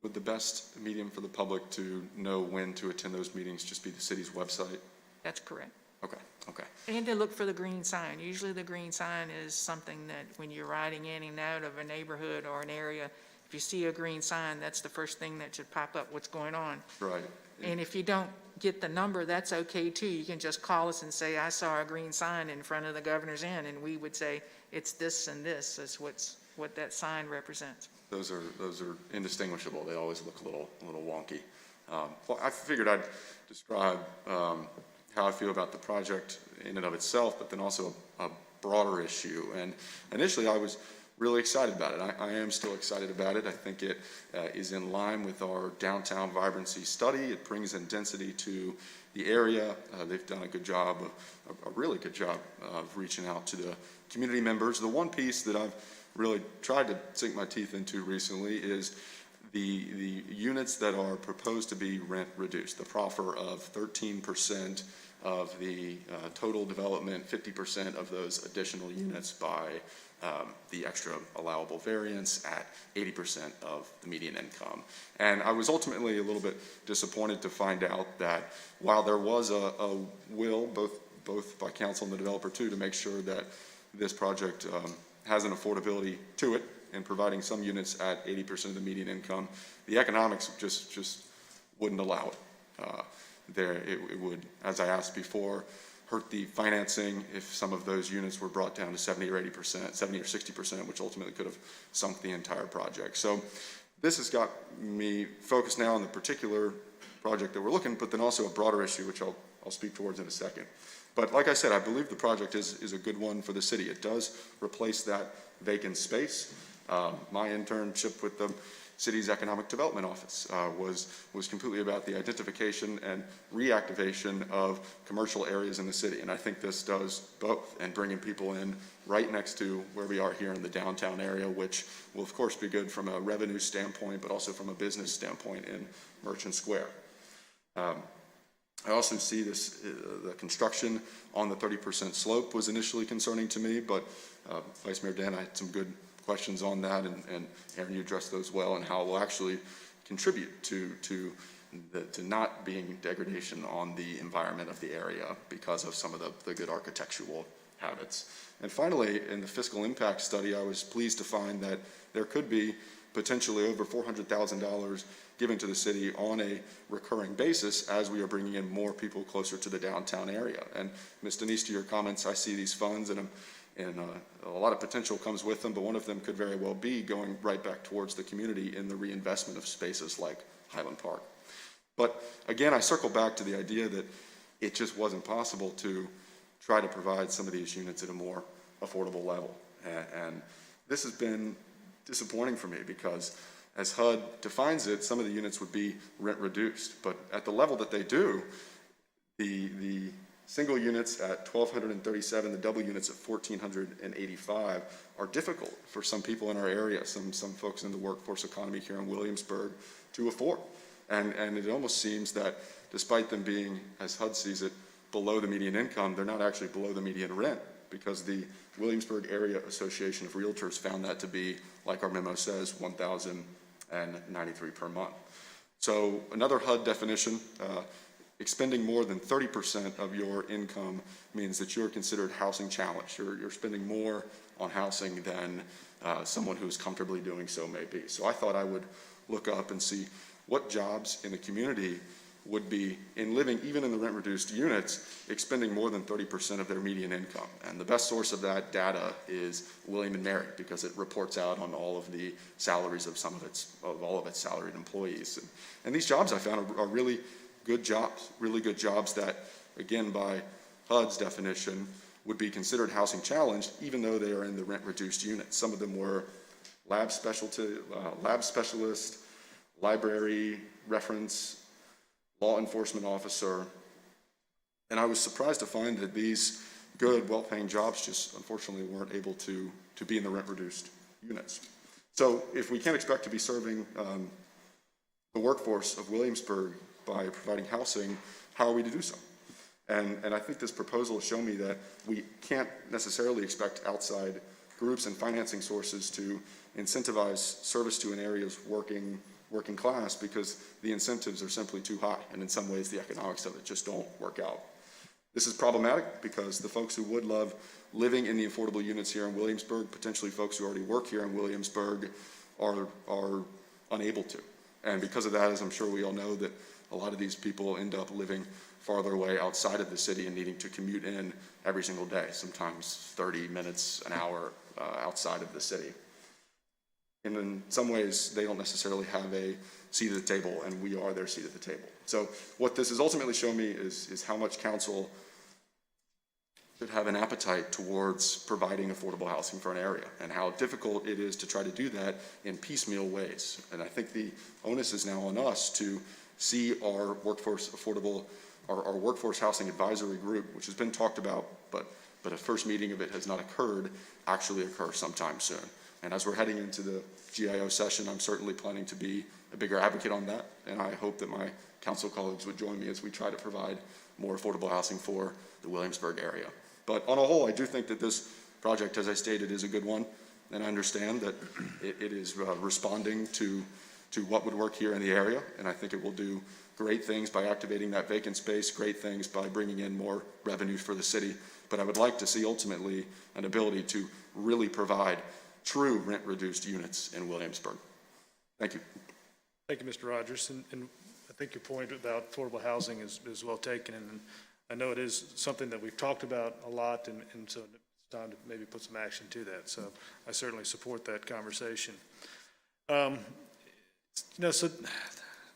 Would the best medium for the public to know when to attend those meetings just be the city's website? That's correct. Okay, okay. And to look for the green sign. Usually the green sign is something that when you're riding in and out of a neighborhood or an area, if you see a green sign, that's the first thing that should pop up, what's going on. Right. And if you don't get the number, that's okay too. You can just call us and say, I saw a green sign in front of the Governor's Inn, and we would say, it's this and this is what that sign represents. Those are indistinguishable. They always look a little wonky. Well, I figured I'd describe how I feel about the project in and of itself, but then also a broader issue. And initially, I was really excited about it. I am still excited about it. I think it is in line with our downtown vibrancy study. It brings in density to the area. They've done a good job, a really good job of reaching out to the community members. The one piece that I've really tried to sink my teeth into recently is the units that are proposed to be rent reduced, the proffer of 13% of the total development, 50% of those additional units by the extra allowable variance at 80% of the median income. And I was ultimately a little bit disappointed to find out that while there was a will, both by council and the developer too, to make sure that this project has an affordability to it and providing some units at 80% of the median income, the economics just wouldn't allow it. It would, as I asked before, hurt the financing if some of those units were brought down to 70 or 80%, 70 or 60%, which ultimately could have sunk the entire project. So this has got me focused now on the particular project that we're looking, but then also a broader issue, which I'll speak towards in a second. But like I said, I believe the project is a good one for the city. It does replace that vacant space. My internship with the city's economic development office was completely about the identification and reactivation of commercial areas in the city. And I think this does both, and bringing people in right next to where we are here in the downtown area, which will of course be good from a revenue standpoint, but also from a business standpoint in Merchant Square. I also see this, the construction on the 30% slope was initially concerning to me, but Vice Mayor Dan, I had some good questions on that, and Aaron, you addressed those well, and how it will actually contribute to not being degradation on the environment of the area because of some of the good architectural habits. And finally, in the fiscal impact study, I was pleased to find that there could be potentially over $400,000 given to the city on a recurring basis as we are bringing in more people closer to the downtown area. And Ms. Denise, to your comments, I see these funds and a lot of potential comes with them, but one of them could very well be going right back towards the community in the reinvestment of spaces like Highland Park. But again, I circle back to the idea that it just wasn't possible to try to provide some of these units at a more affordable level. And this has been disappointing for me because as HUD defines it, some of the units would be rent reduced, but at the level that they do, the single units at 1,237, the double units at 1,485 are difficult for some people in our area, some folks in the workforce economy here in Williamsburg to afford. And it almost seems that despite them being, as HUD sees it, below the median income, they're not actually below the median rent, because the Williamsburg Area Association of Realtors found that to be, like our memo says, $1,093 per month. So another HUD definition, expending more than 30% of your income means that you're considered housing challenged. You're spending more on housing than someone who's comfortably doing so may be. So I thought I would look up and see what jobs in the community would be, in living even in the rent-reduced units, expending more than 30% of their median income. And the best source of that data is William & Mary, because it reports out on all of the salaries of all of its salaried employees. And these jobs I found are really good jobs that, again, by HUD's definition, would be considered housing challenged, even though they are in the rent-reduced units. Some of them were lab specialist, library reference, law enforcement officer, and I was surprised to find that these good, well-paying jobs just unfortunately weren't able to be in the rent-reduced units. So if we can't expect to be serving the workforce of Williamsburg by providing housing, how are we to do so? And I think this proposal will show me that we can't necessarily expect outside groups and financing sources to incentivize service to an area's working class, because the incentives are simply too high, and in some ways the economics of it just don't work out. This is problematic because the folks who would love living in the affordable units here in Williamsburg, potentially folks who already work here in Williamsburg, are unable to. And because of that, as I'm sure we all know, that a lot of these people end up living farther away outside of the city and needing to commute in every single day, sometimes 30 minutes, an hour outside of the city. And in some ways, they don't necessarily have a seat at the table, and we are their seat at the table. So what this has ultimately shown me is how much council should have an appetite towards providing affordable housing for an area, and how difficult it is to try to do that in piecemeal ways. And I think the onus is now on us to see our workforce housing advisory group, which has been talked about, but a first meeting of it has not occurred, actually occur sometime soon. And as we're heading into the GIO session, I'm certainly planning to be a bigger advocate on that, and I hope that my council colleagues would join me as we try to provide more affordable housing for the Williamsburg area. But on a whole, I do think that this project, as I stated, is a good one, and I understand that it is responding to what would work here in the area, and I think it will do great things by activating that vacant space, great things by bringing in more revenue for the city. But I would like to see ultimately an ability to really provide true rent-reduced units in Williamsburg. Thank you. Thank you, Mr. Rogers. And I think your point about affordable housing is well taken. And I know it is something that we've talked about a lot, and so it's time to maybe put some action to that. So I certainly support that conversation. So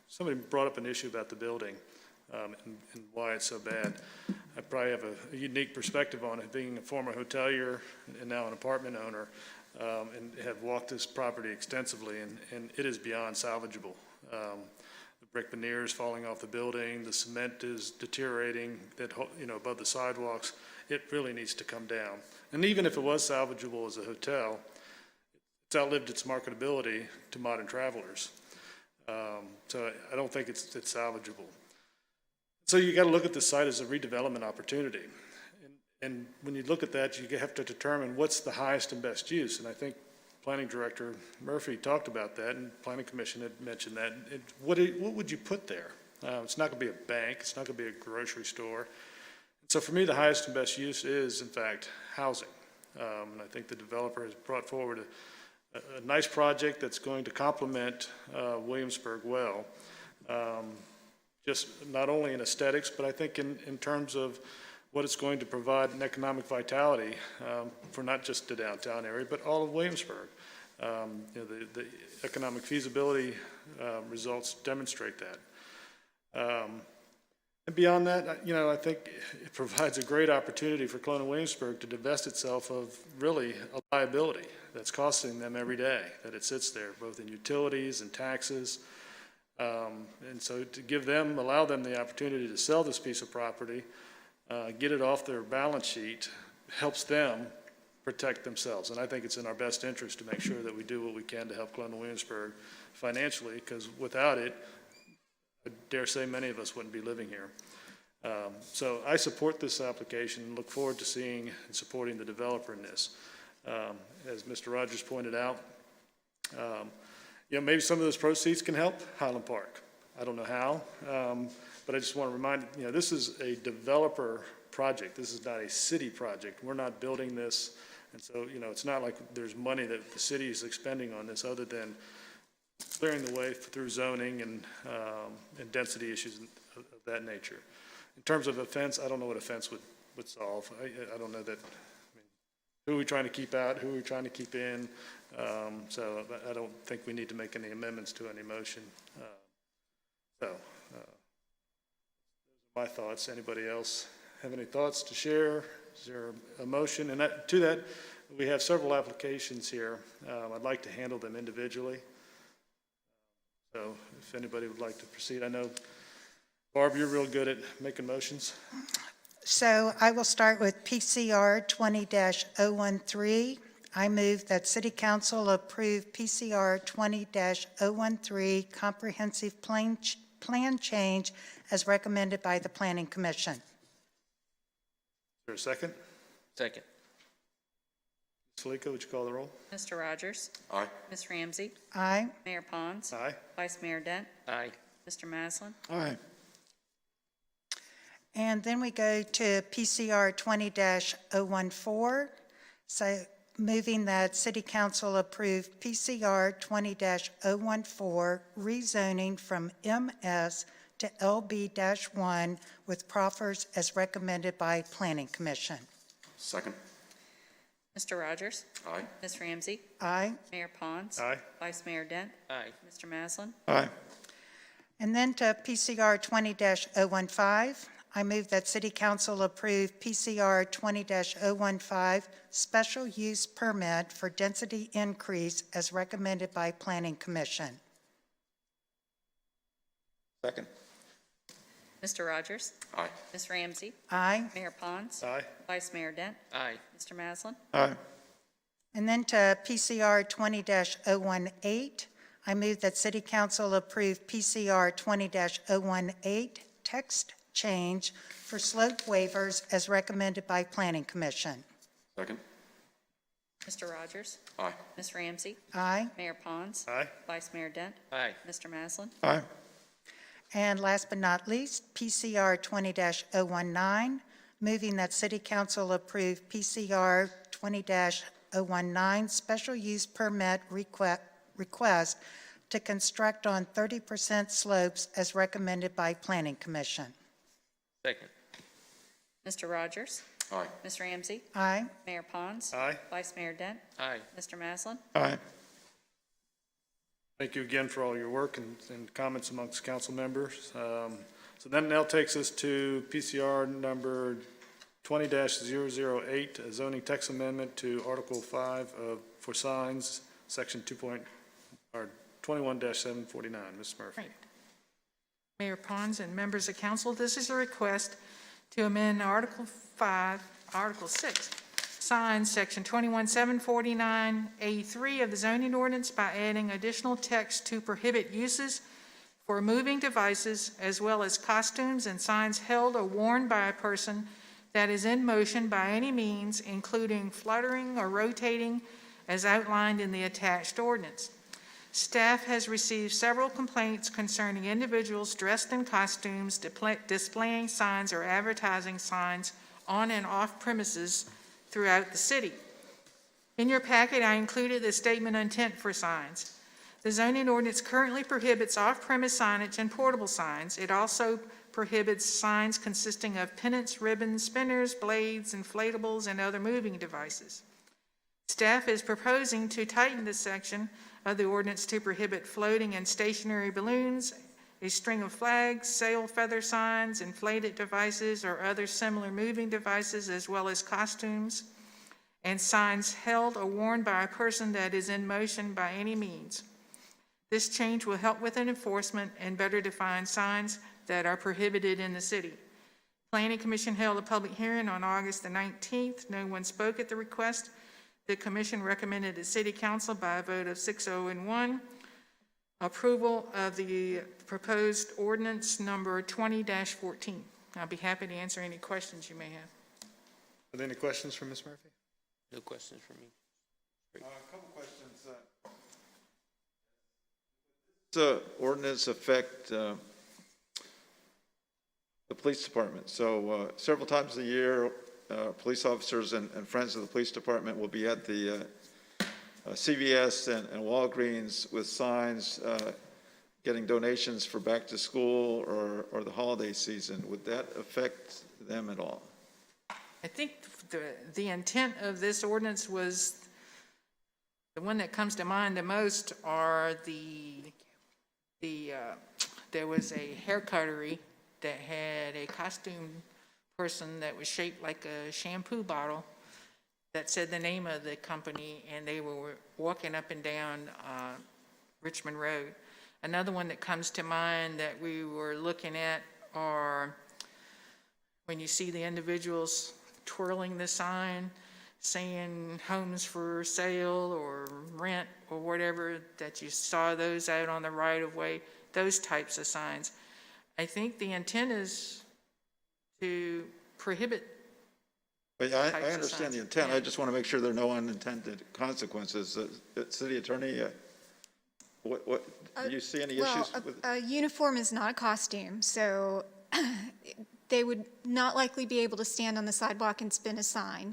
somebody brought up an issue about the building and why it's so bad. I probably have a unique perspective on it, being a former hotelier and now an apartment owner. And have walked this property extensively, and it is beyond salvageable. The brick veneers falling off the building, the cement is deteriorating above the sidewalks. It really needs to come down. And even if it was salvageable as a hotel, it's outlived its marketability to modern travelers. So I don't think it's salvageable. So you got to look at this site as a redevelopment opportunity. And when you look at that, you have to determine what's the highest and best use. And I think Planning Director Murphy talked about that, and Planning Commission had mentioned that. What would you put there? It's not going to be a bank. It's not going to be a grocery store. And so for me, the highest and best use is, in fact, housing. And I think the developer has brought forward a nice project that's going to complement Williamsburg well, just not only in aesthetics, but I think in terms of what it's going to provide in economic vitality for not just the downtown area, but all of Williamsburg. The economic feasibility results demonstrate that. And beyond that, I think it provides a great opportunity for Colonial Williamsburg to divest itself of really a liability that's costing them every day, that it sits there, both in utilities and taxes. And so to allow them the opportunity to sell this piece of property, get it off their balance sheet, helps them protect themselves. And I think it's in our best interest to make sure that we do what we can to help Colonial Williamsburg financially, because without it, I dare say many of us wouldn't be living here. So I support this application and look forward to seeing and supporting the developer in this. As Mr. Rogers pointed out, maybe some of those proceeds can help Highland Park. I don't know how, but I just want to remind, this is a developer project. This is not a city project. We're not building this. And so, it's not like there's money that the city is expending on this other than clearing the way through zoning and density issues of that nature. In terms of a fence, I don't know what a fence would solve. I don't know that, who are we trying to keep out, who are we trying to keep in? So I don't think we need to make any amendments to any motion. Those are my thoughts. Anybody else have any thoughts to share? Is there a motion? And to that, we have several applications here. I'd like to handle them individually. So if anybody would like to proceed, I know, Barb, you're real good at making motions. So I will start with PCR 20-013. I move that City Council approve PCR 20-013 comprehensive plan change as recommended by the Planning Commission. Is there a second? Second. Ms. Felica, would you call the roll? Mr. Rogers? Aye. Ms. Ramsey? Aye. Mayor Pons? Aye. Vice Mayor Dent? Aye. Mr. Maslin? Aye. And then we go to PCR 20-014. So moving that City Council approve PCR 20-014 rezoning from MS to LB-1 with proffers as recommended by Planning Commission. Second. Mr. Rogers? Aye. Ms. Ramsey? Aye. Mayor Pons? Aye. Vice Mayor Dent? Aye. Mr. Maslin? Aye. And then to PCR 20-015, I move that City Council approve PCR 20-015 special use permit for density increase as recommended by Planning Commission. Second. Mr. Rogers? Aye. Ms. Ramsey? Aye. Mayor Pons? Aye. Vice Mayor Dent? Aye. Mr. Maslin? Aye. And then to PCR 20-018, I move that City Council approve PCR 20-018 text change for slope waivers as recommended by Planning Commission. Second. Mr. Rogers? Aye. Ms. Ramsey? Aye. Mayor Pons? Aye. Vice Mayor Dent? Aye. Mr. Maslin? Aye. And last but not least, PCR 20-019, moving that City Council approve PCR 20-019 special use permit request to construct on 30% slopes as recommended by Planning Commission. Second. Mr. Rogers? Aye. Ms. Ramsey? Aye. Mayor Pons? Aye. Vice Mayor Dent? Aye. Mr. Maslin? Aye. Thank you again for all your work and comments amongst council members. So then now takes us to PCR number 20-008, a zoning text amendment to Article 5 for signs, Section 21-749. Ms. Murphy. Right. Mayor Pons and members of council, this is a request to amend Article 6, signs, Section 21-749A3 of the Zoning Ordinance by adding additional text to prohibit uses for moving devices as well as costumes and signs held or worn by a person that is in motion by any means, including fluttering or rotating, as outlined in the attached ordinance. Staff has received several complaints concerning individuals dressed in costumes displaying signs or advertising signs on and off premises throughout the city. In your packet, I included the statement of intent for signs. The zoning ordinance currently prohibits off-premise signage and portable signs. It also prohibits signs consisting of pennants, ribbons, spinners, blades, inflatables, and other moving devices. Staff is proposing to tighten this section of the ordinance to prohibit floating and stationary balloons, a string of flags, sail feather signs, inflated devices, or other similar moving devices, as well as costumes and signs held or worn by a person that is in motion by any means. This change will help with enforcement and better define signs that are prohibited in the city. Planning Commission held a public hearing on August the 19th. No one spoke at the request. The commission recommended to City Council by a vote of 6-0-1 approval of the proposed ordinance number 20-14. I'll be happy to answer any questions you may have. Are there any questions from Ms. Murphy? No questions from me. A couple questions. Does the ordinance affect the police department. So several times a year, police officers and friends of the police department will be at the CVS and Walgreens with signs getting donations for back to school or the holiday season. Would that affect them at all? I think the intent of this ordinance was, the one that comes to mind the most are there was a hair cuttery that had a costume person that was shaped like a shampoo bottle that said the name of the company, and they were walking up and down Richmond Road. Another one that comes to mind that we were looking at are when you see the individuals twirling the sign saying homes for sale or rent or whatever, that you saw those out on the right of way, those types of signs. I think the intent is to prohibit. But I understand the intent. I just want to make sure there are no unintended consequences. City Attorney, what do you see any issues with it? A uniform is not a costume, so they would not likely be able to stand on the sidewalk and spin a sign,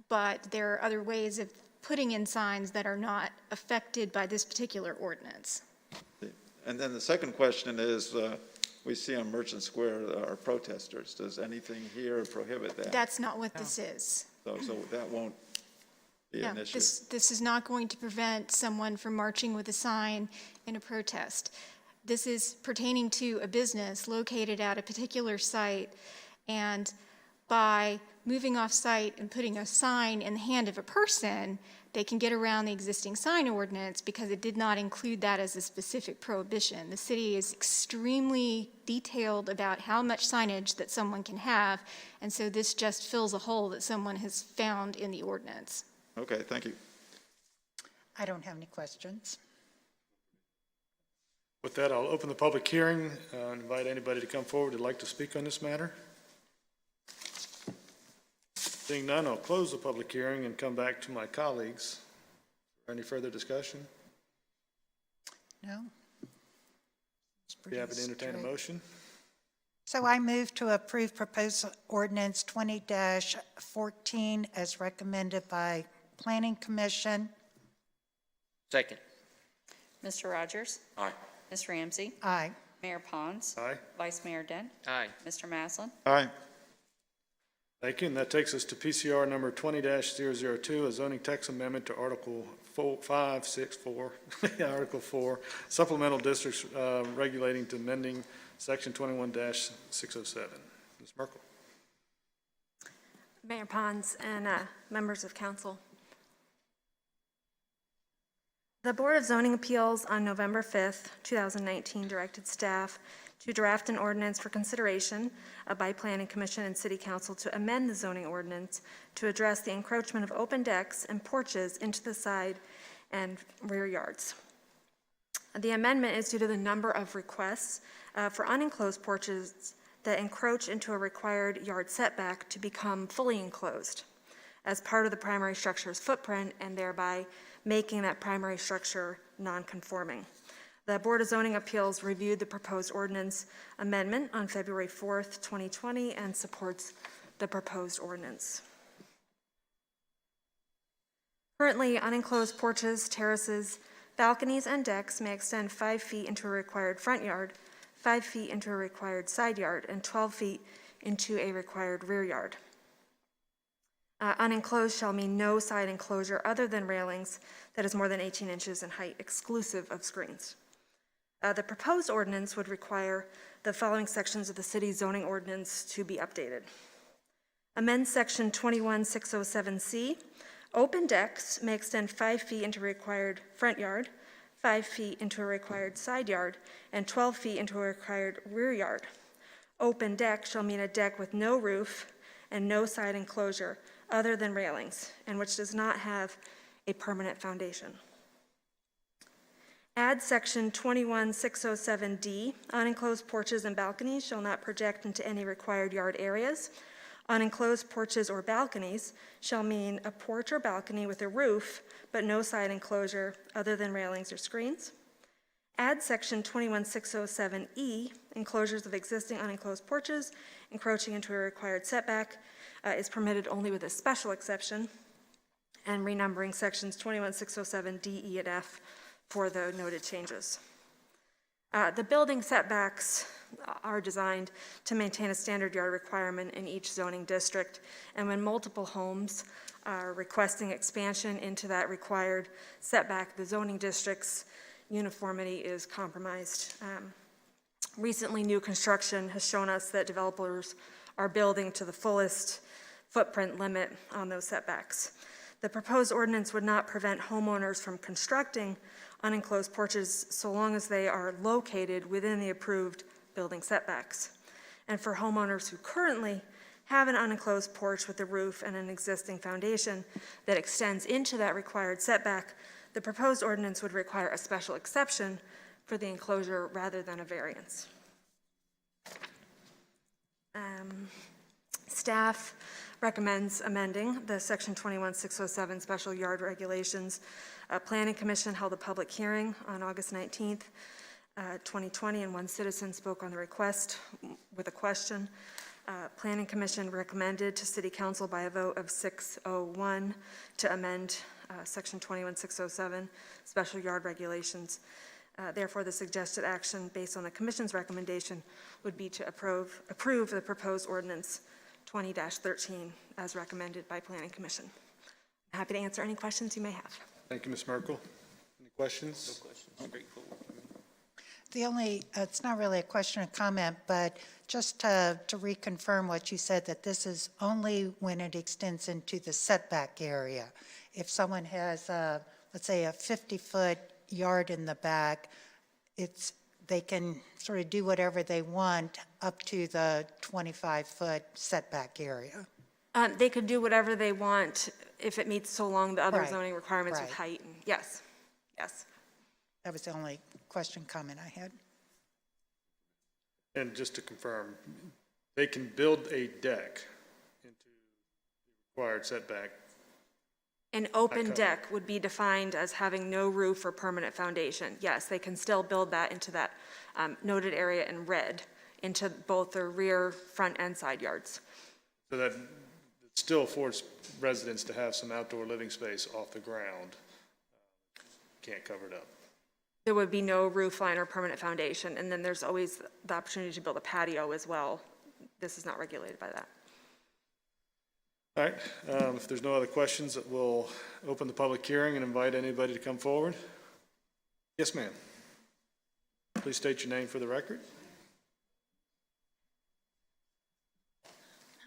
but there are other ways of putting in signs that are not affected by this particular ordinance. And then the second question is, we see on Merchant Square are protesters. Does anything here prohibit that? That's not what this is. So that won't be an No, issue. this is not going to prevent someone from marching with a sign in a protest. This is pertaining to a business located at a particular site, and by moving off site and putting a sign in the hand of a person, they can get around the existing sign ordinance because it did not include that as a specific prohibition. The city is extremely detailed about how much signage that someone can have, and so this just fills a hole that someone has found in the ordinance. Okay, thank you. I don't have any questions. With that, I'll open the public hearing and invite anybody to come forward who'd like to speak on this matter. Seeing none, I'll close the public hearing and come back to my colleagues. Any further discussion? No? Be happy to entertain a motion. So I move to approve proposed ordinance 20-14 as recommended by Planning Commission. Second. Mr. Rogers? Aye. Ms. Ramsey? Aye. Mayor Pons? Aye. Vice Mayor Dent? Aye. Mr. Maslin? Aye. Thank you, and that takes us to PCR number 20-002, a zoning text amendment to Article 564, Article 4, Supplemental Districts Regulating to amending Section 21-607. Ms. Merkel. Mayor Pons and members of council. The Board of Zoning Appeals on November 5th, 2019 directed staff to draft an ordinance for consideration by Planning Commission and City Council to amend the zoning ordinance to address the encroachment of open decks and porches into the side and rear yards. The amendment is due to the number of requests for unenclosed porches that encroach into a required yard setback to become fully enclosed as part of the primary structure's footprint and thereby making that primary structure non-conforming. The Board of Zoning Appeals reviewed the proposed ordinance amendment on February 4th, 2020, and supports the proposed ordinance. Currently, unenclosed porches, terraces, balconies, and decks may extend 5 feet into a required front yard, 5 feet into a required side yard, and 12 feet into a required rear yard. Unenclosed shall mean no side enclosure other than railings that is more than 18 inches in height, exclusive of screens. The proposed ordinance would require the following sections of the city's zoning ordinance to be updated. Amend section 21607C. Open decks may extend 5 feet into a required front yard, 5 feet into a required side yard, and 12 feet into a required rear yard. Open deck shall mean a deck with no roof and no side enclosure other than railings, and which does not have a permanent foundation. Add section 21607D. Unenclosed porches and balconies shall not project into any required yard areas. Unenclosed porches or balconies shall mean a porch or balcony with a roof, but no side enclosure other than railings or screens. add section 21607E, enclosures of existing unenclosed porches encroaching into a required setback is permitted only with a special exception, and renumbering sections 21607D, E, and F for the noted changes. The building setbacks are designed to maintain a standard yard requirement in each zoning district, and when multiple homes are requesting expansion into that required setback, the zoning district's uniformity is compromised. Recently, new construction has shown us that developers are building to the fullest footprint limit on those setbacks. The proposed ordinance would not prevent homeowners from constructing unenclosed porches so long as they are located within the approved building setbacks. And for homeowners who currently have an unenclosed porch with a roof and an existing foundation that extends into that required setback, the proposed ordinance would require a special exception for the enclosure rather than a variance. Staff recommends amending the section 21607 special yard regulations. Planning Commission held a public hearing on August 19th, 2020, and one citizen spoke on the request with a question. Planning Commission recommended to City Council by a vote of 601 to amend section 21607 special yard regulations. Therefore, the suggested action based on the Commission's recommendation would be to approve the proposed ordinance 20-13 as recommended by Planning Commission. I'm happy to answer any questions you may have. Thank you, Ms. Merkel. Any questions? No questions. Straightforward. The only, it's not really a question or comment, but just to reconfirm what you said, that this is only when it extends into the setback area. If someone has, let's say, a 50-foot yard in the back, they can sort of do whatever they want up to the 25-foot setback area. They could do whatever they want if it meets so long the other Right, zoning requirements with right. height. And yes, yes. That was the only question, comment I had. And just to confirm, they can build a deck into the required setback. An open deck would be defined as having no roof or permanent foundation. Yes, they can still build that into that noted area in red, into both the rear, front, and side yards. So that it still affords residents to have some outdoor living space off the ground. Can't cover it up. There would be no roof line or permanent foundation, and then there's always the opportunity to build a patio as well. This is not regulated by that. All right, if there's no other questions, we'll open the public hearing and invite anybody to come forward. Yes, ma'am. Please state your name for the record.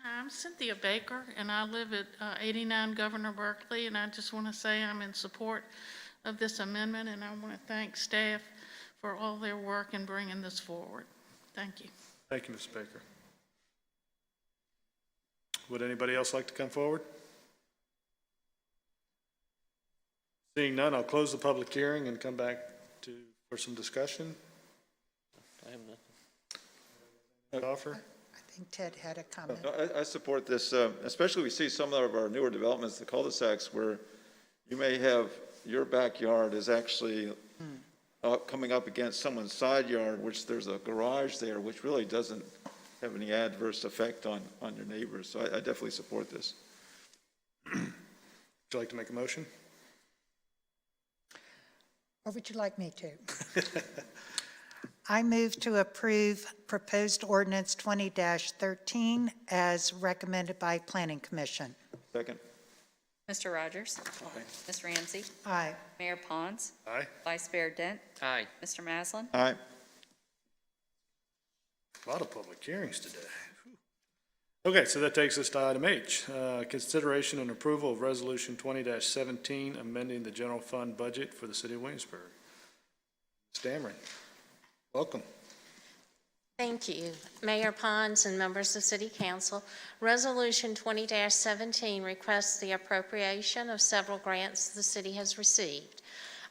Hi, I'm Cynthia Baker, and I live at 89 Governor Berkeley, and I just want to say I'm in support of this amendment, and I want to thank staff for all their work in bringing this forward. Thank you. Thank you, Ms. Baker. Would anybody else like to come forward? Seeing none, I'll close the public hearing and come back for some discussion. I have nothing. Offer? I think Ted had a comment. No, I support this, especially we see some of our newer developments, the cul-de-sacs, where you may have your backyard is actually coming up against someone's side yard, which there's a garage there, which really doesn't have any adverse effect on your neighbors. So I definitely support this. Would you like to make a motion? Or would you like me to? I move to approve proposed ordinance 20-13 as recommended by Planning Commission. Second. Mr. Rogers? Aye. Ms. Ramsey? Aye. Mayor Pons? Aye. Vice Mayor Dent? Aye. Mr. Maslin? Aye. A lot of public hearings today. Okay, so that takes us to item H, consideration and approval of resolution 20-17, amending the general fund budget for the city of Williamsburg. Ms. Dameron, welcome. Thank you. Mayor Pons and members of City Council, Resolution 20-17 requests the appropriation of several grants the city has received.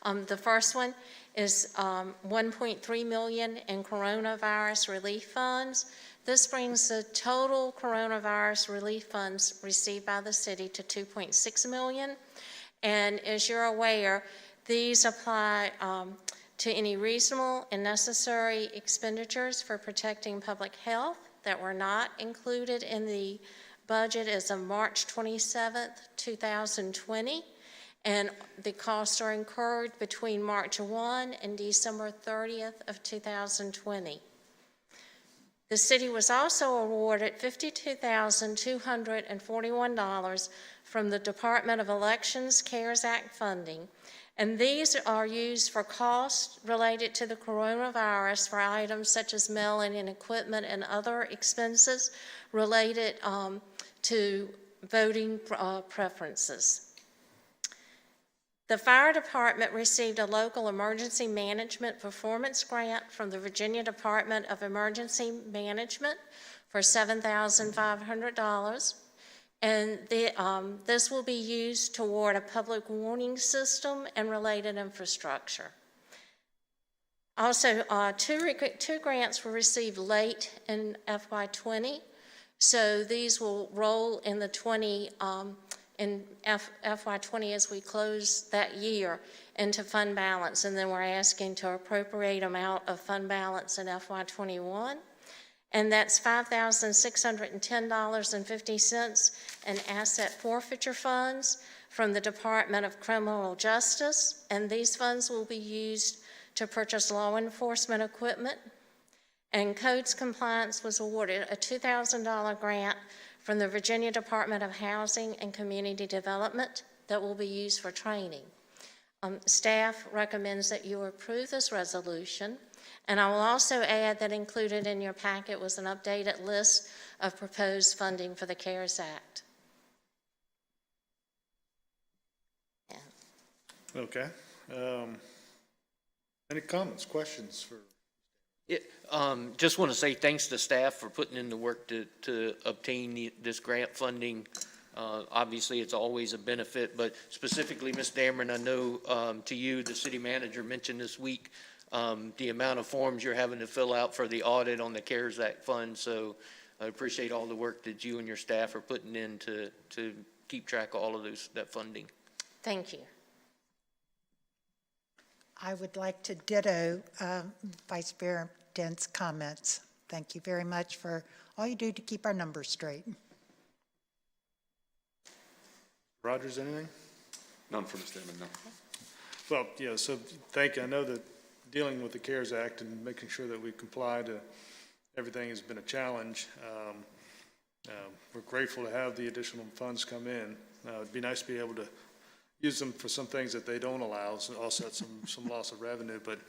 The first one is $1.3 million in coronavirus relief funds. This brings the total coronavirus relief funds received by the city to $2.6 million. And as you're aware, these apply to any reasonable and necessary expenditures for protecting public health that were not included in the budget as of March 27th, 2020, and the costs are incurred between March 1 and December 30th of 2020. The city was also awarded $52,241 from the Department of Elections CARES Act funding, and these are used for costs related to the coronavirus for items such as mail-in and equipment and other expenses related to voting preferences. The fire department received a local emergency management performance grant from the Virginia Department of Emergency Management for $7,500. And this will be used toward a public warning system and related infrastructure. Also, two grants were received late in FY20, so these will roll in the FY20 as we close that year into fund balance, and then we're asking to appropriate amount of fund balance in FY21. And that's $5,610.50 in asset forfeiture funds from the Department of Criminal Justice, and these funds will be used to purchase law enforcement equipment. And Codes Compliance was awarded a $2,000 grant from the Virginia Department of Housing and Community Development that will be used for training. Staff recommends that you approve this resolution. And I will also add that included in your packet was an updated list of proposed funding for the CARES Act. Yeah. Okay. Any comments, questions for? Just want to say thanks to staff for putting in the work to obtain this grant funding. Obviously, it's always a benefit, but specifically, Ms. Dameron, I know to you, the city manager mentioned this week the amount of forms you're having to fill out for the audit on the CARES Act fund. So I appreciate all the work that you and your staff are putting in to keep track of all of that funding. Thank you. I would like to ditto Vice Mayor Dent's comments. Thank you very much for all you do to keep our numbers straight. Rogers, anything? None for Ms. Damon, no. Well, yeah, so thank you. I know that dealing with the CARES Act and making sure that we comply to everything has been a challenge. We're grateful to have the additional funds come in. It'd be nice to be able to use them for some things that they don't allow, so offset some loss of revenue, but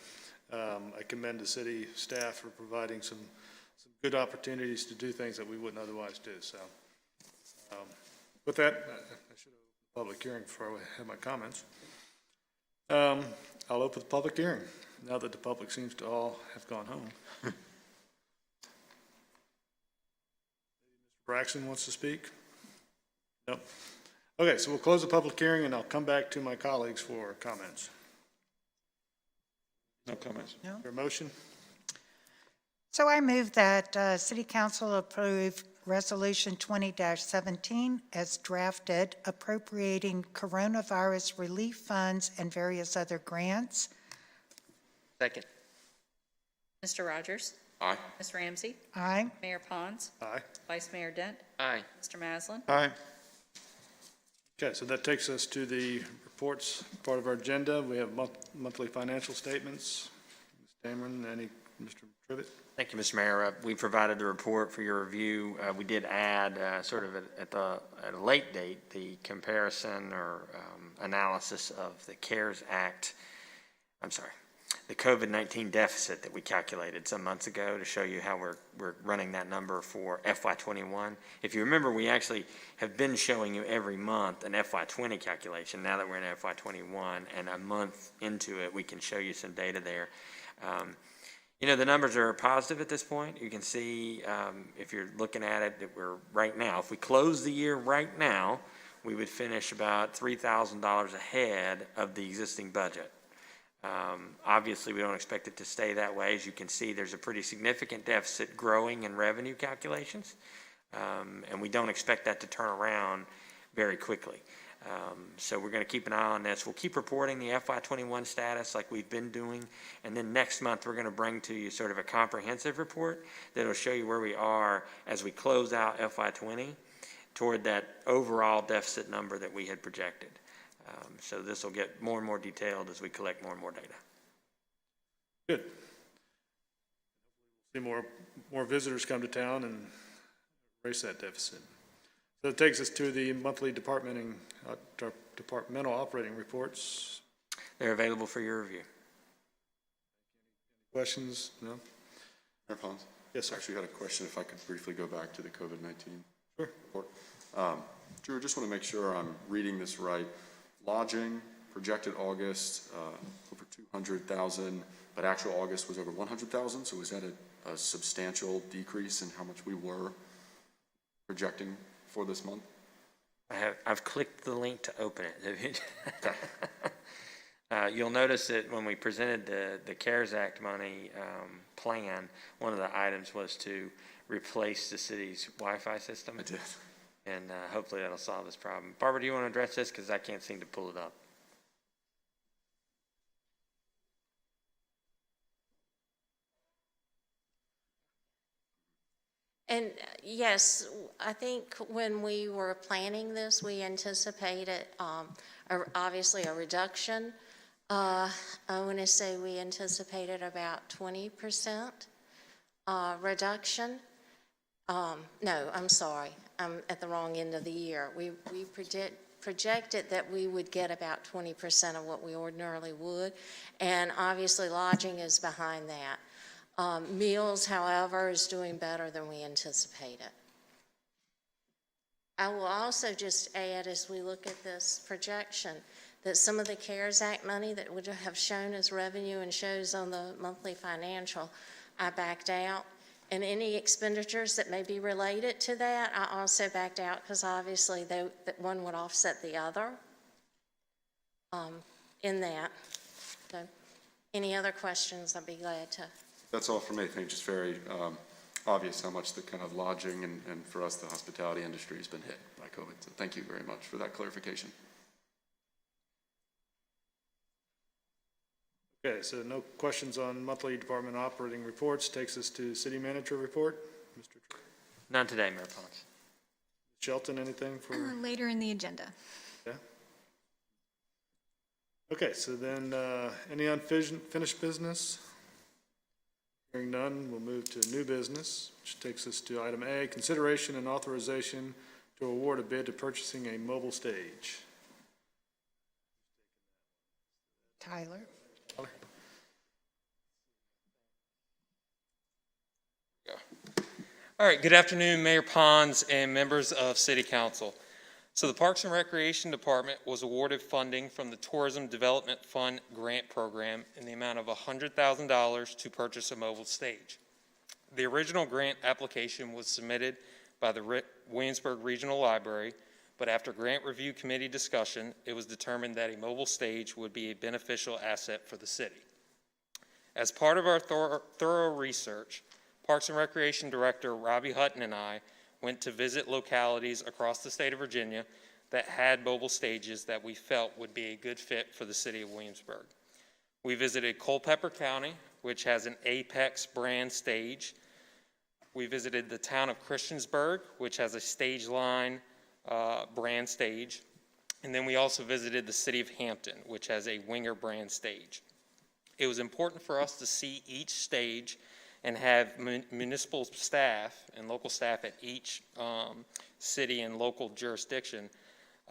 I commend the city staff for providing some good opportunities to do things that we wouldn't otherwise do. So with that, I should have a public hearing before I have my comments. I'll open the public hearing now that the public seems to all have gone home. Mr. Braxton wants to speak? Nope. Okay, so we'll close the public hearing and I'll come back to my colleagues for comments. No comments. No? Your motion? So I move that City Council approve Resolution 20-17 as drafted, appropriating coronavirus relief funds and various other grants. Second. Mr. Rogers? Aye. Ms. Ramsey? Aye. Mayor Pons? Aye. Vice Mayor Dent? Aye. Mr. Maslin? Aye. Okay, so that takes us to the reports part of our agenda. We have monthly financial statements. Ms. Dameron, Mr. Trivett? Thank you, Mr. Mayor. We provided the report for your review. We did add sort of at a late date the comparison or analysis of the CARES Act, the COVID-19 deficit that we calculated some months ago to show you how we're running that number for FY21. If you remember, we actually have been showing you every month an FY20 calculation. Now that we're in FY21 and a month into it, we can show you some data there. You know, the numbers are positive at this point. You can see if you're looking at it that we're right now, if we close the year right now, we would finish about $3,000 ahead of the existing budget. Obviously, we don't expect it to stay that way. As you can see, there's a pretty significant deficit growing in revenue calculations, and we don't expect that to turn around very quickly. So we're going to keep an eye on this. We'll keep reporting the FY21 status like we've been doing, and then next month we're going to bring to you sort of a comprehensive report that will show you where we are as we close out FY20 toward that overall deficit number that we had projected. So this will get more and more detailed as we collect more and more data. Good. See more visitors come to town and erase that deficit. So that takes us to the monthly departmental operating reports. They're available for your review. Questions? No? Mayor Pons? Yes, sir. I actually had a question, if I could briefly go back to the COVID-19 Sure. report. Drew, just want to make sure I'm reading this right. Lodging, projected August, over 200,000, but actual August was over 100,000. So is that a substantial decrease in how much we were projecting for this month? I've clicked the link to open it. You'll notice that when we presented the CARES Act money plan, one of the items was to replace the city's Wi-Fi system. I did. And hopefully that'll solve this problem. Barbara, do you want to address this? Because I can't seem to pull it up. And yes, I think when we were planning this, we anticipated obviously a reduction. I want to say we anticipated about 20% reduction. No, I'm sorry. I'm at the wrong end of the year. We projected that we would get about 20% of what we ordinarily would, and obviously lodging is behind that. Meals, however, is doing better than we anticipated. I will also just add, as we look at this projection, that some of the CARES Act money that would have shown as revenue and shows on the monthly financial, I backed out. And any expenditures that may be related to that, I also backed out because obviously that one would offset the other in that. So any other questions, I'd be glad to. That's all for me. I think just very obvious how much the kind of lodging and for us, the hospitality industry has been hit by COVID. So thank you very much for that clarification. Okay, so no questions on monthly department operating reports. Takes us to city manager report. Mr. Trey. None today, Mayor Pons. Shelton, anything for? Later in the agenda. Yeah. Okay, so then any unfinished business? Hearing none, we'll move to new business, which takes us to item A, consideration and authorization to award a bid to purchasing a mobile stage. Tyler? All right, good afternoon, Mayor Pons and members of City Council. So the Parks and Recreation Department was awarded funding from the Tourism Development Fund grant program in the amount of $100,000 to purchase a mobile stage. The original grant application was submitted by the Williamsburg Regional Library, but after grant review committee discussion, it was determined that a mobile stage would be a beneficial asset for the city. As part of our thorough research, Parks and Recreation Director Robbie Hutton and I went to visit localities across the state of Virginia that had mobile stages that we felt would be a good fit for the city of Williamsburg. We visited Culpeper County, which has an Apex brand stage. We visited the town of Christiansburg, which has a Stage Line brand stage. And then we also visited the city of Hampton, which has a Winger brand stage. It was important for us to see each stage and have municipal staff and local staff at each city and local jurisdiction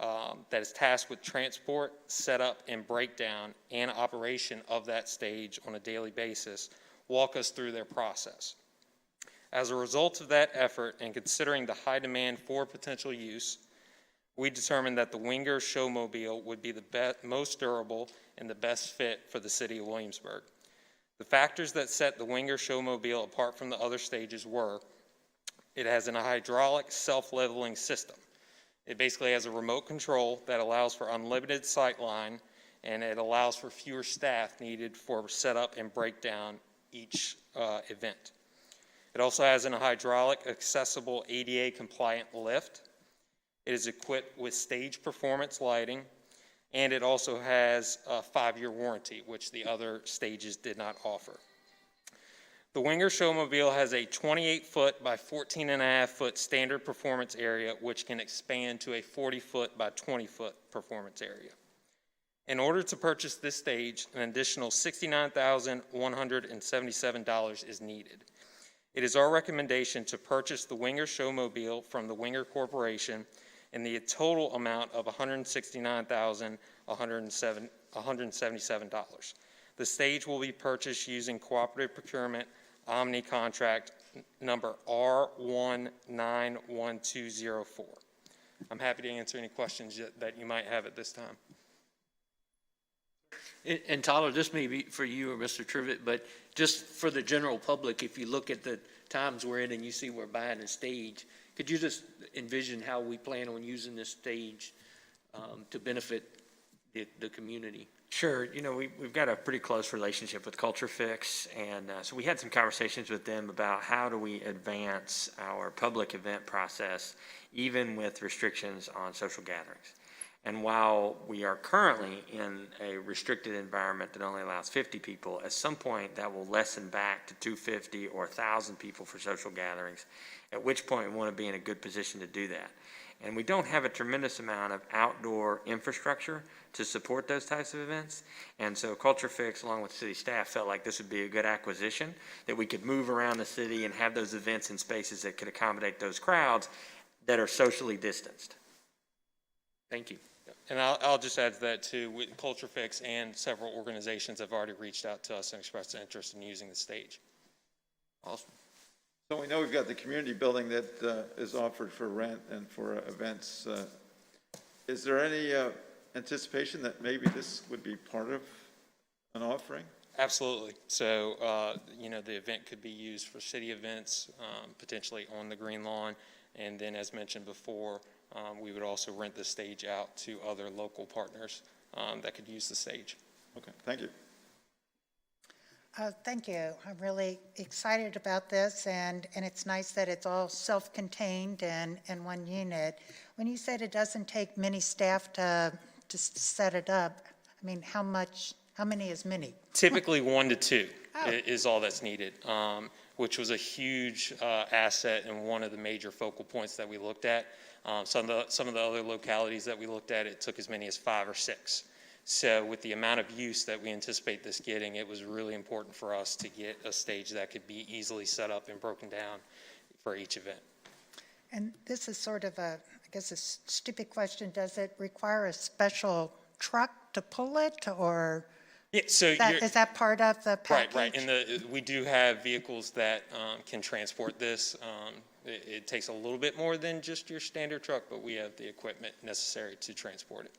that is tasked with transport, setup, and breakdown and operation of that stage on a daily basis walk us through their process. As a result of that effort and considering the high demand for potential use, we determined that the Winger Showmobile would be the most durable and the best fit for the city of Williamsburg. The factors that set the Winger Showmobile apart from the other stages were, it has a hydraulic self-leveling system. It basically has a remote control that allows for unlimited sight line, and it allows for fewer staff needed for setup and breakdown each event. It also has a hydraulic accessible ADA compliant lift. It is equipped with stage performance lighting, and it also has a 5-year warranty, which the other stages did not offer. The Winger Showmobile has a 28-foot by 14.5-foot standard performance area, which can expand to a 40-foot by 20-foot performance area. In order to purchase this stage, an additional $69,177 is needed. It is our recommendation to purchase the Winger Showmobile from the Winger Corporation in the total amount of $169,177. The stage will be purchased using cooperative procurement Omni contract number R19124. I'm happy to answer any questions that you might have at this time. And Tyler, this may be for you or Mr. Trivett, but just for the general public, if you look at the times we're in and you see we're buying a stage, could you just envision how we plan on using this stage to benefit the community? Sure. You know, we've got a pretty close relationship with Culture Fix, and so we had some conversations with them about how do we advance our public event process, even with restrictions on social gatherings. And while we are currently in a restricted environment that only allows 50 people, at some point that will lessen back to 250 or 1,000 people for social gatherings, at which point we want to be in a good position to do that. And we don't have a tremendous amount of outdoor infrastructure to support those types of events. And so Culture Fix, along with city staff, felt like this would be a good acquisition, that we could move around the city and have those events in spaces that could accommodate those crowds that are socially distanced. Thank you. And I'll just add to that too, Culture Fix and several organizations have already reached out to us and expressed interest in using the stage. Awesome. So we know we've got the community building that is offered for rent and for events. Is there any anticipation that maybe this would be part of an offering? Absolutely. So, you know, the event could be used for city events, potentially on the green lawn. And then, as mentioned before, we would also rent the stage out to other local partners that could use the stage. Okay, thank you. Thank you. I'm really excited about this, and it's nice that it's all self-contained and one unit. When you said it doesn't take many staff to set it up, I mean, how many is many? Typically 1 to 2 is all that's needed, which was a huge asset and one of the major focal points that we looked at. Some of the other localities that we looked at, it took as many as 5 or 6. So with the amount of use that we anticipate this getting, it was really important for us to get a stage that could be easily set up and broken down for each event. And this is sort of I guess a stupid question. Does it require a special truck to pull it, or yeah, so is that part of the package? Right. And we do have vehicles that can transport this. It takes a little bit more than just your standard truck, but we have the equipment necessary to transport it.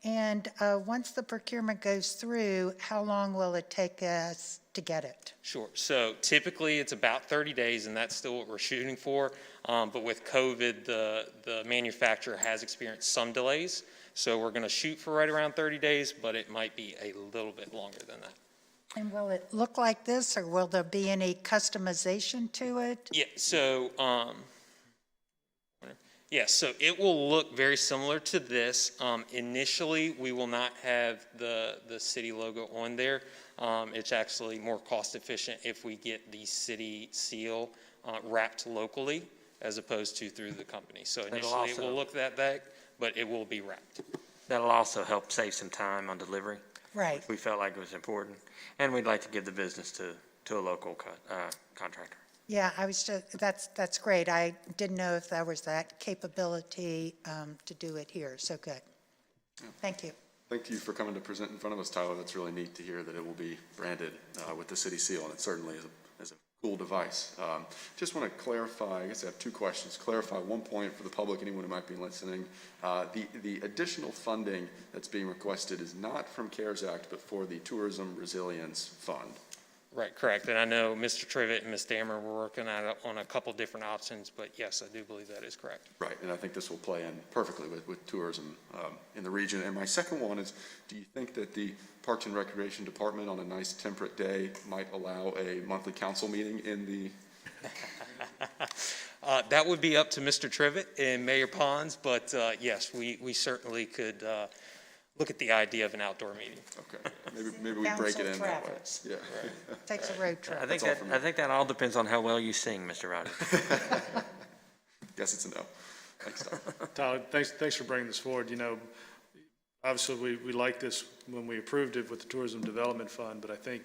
And once the procurement goes through, how long will it take us to get it? Sure. So typically it's about 30 days, and that's still what we're shooting for. But with COVID, the manufacturer has experienced some delays. So we're going to shoot for right around 30 days, but it might be a little bit longer than that. And will it look like this, or will there be any customization to it? Yeah. So so it will look very similar to this. Initially, we will not have the city logo on there. It's actually more cost efficient if we get the city seal wrapped locally as opposed to through the company. So initially it will look that but it will be wrapped. That'll also help save some time on delivery. Right. We felt like it was important, and we'd like to give the business to a local contractor. Yeah, that's great. I didn't know if there was that capability to do it here, so good. Yeah. Thank you. Thank you for coming to present in front of us, Tyler. That's really neat to hear that it will be branded with the city seal, and it certainly is a cool device. Just want to clarify, I guess I have 2 questions. Clarify one point for the public, anyone who might be listening. The additional funding that's being requested is not from CARES Act, but for the Tourism Resilience Fund. Right, correct. And I know Mr. Trivett and Ms. Dammer were working on a couple different options, but yes, I do believe that is correct. Right, and I think this will play in perfectly with tourism in the region. And my second one is, do you think that the Parks and Recreation Department on a nice temperate day might allow a monthly council meeting in the... That would be up to Mr. Trivett and Mayor Pons, but yes, we certainly could look at the idea of an outdoor meeting. Okay, maybe we break it in that way. Council Yeah. Takes a road trip. I think that all depends on how well you sing, Mr. Rogers. Guess it's a no. Thanks, Tom. Tyler, thanks for bringing this forward. You know, obviously, we like this when we approved it with the Tourism Development Fund, but I think,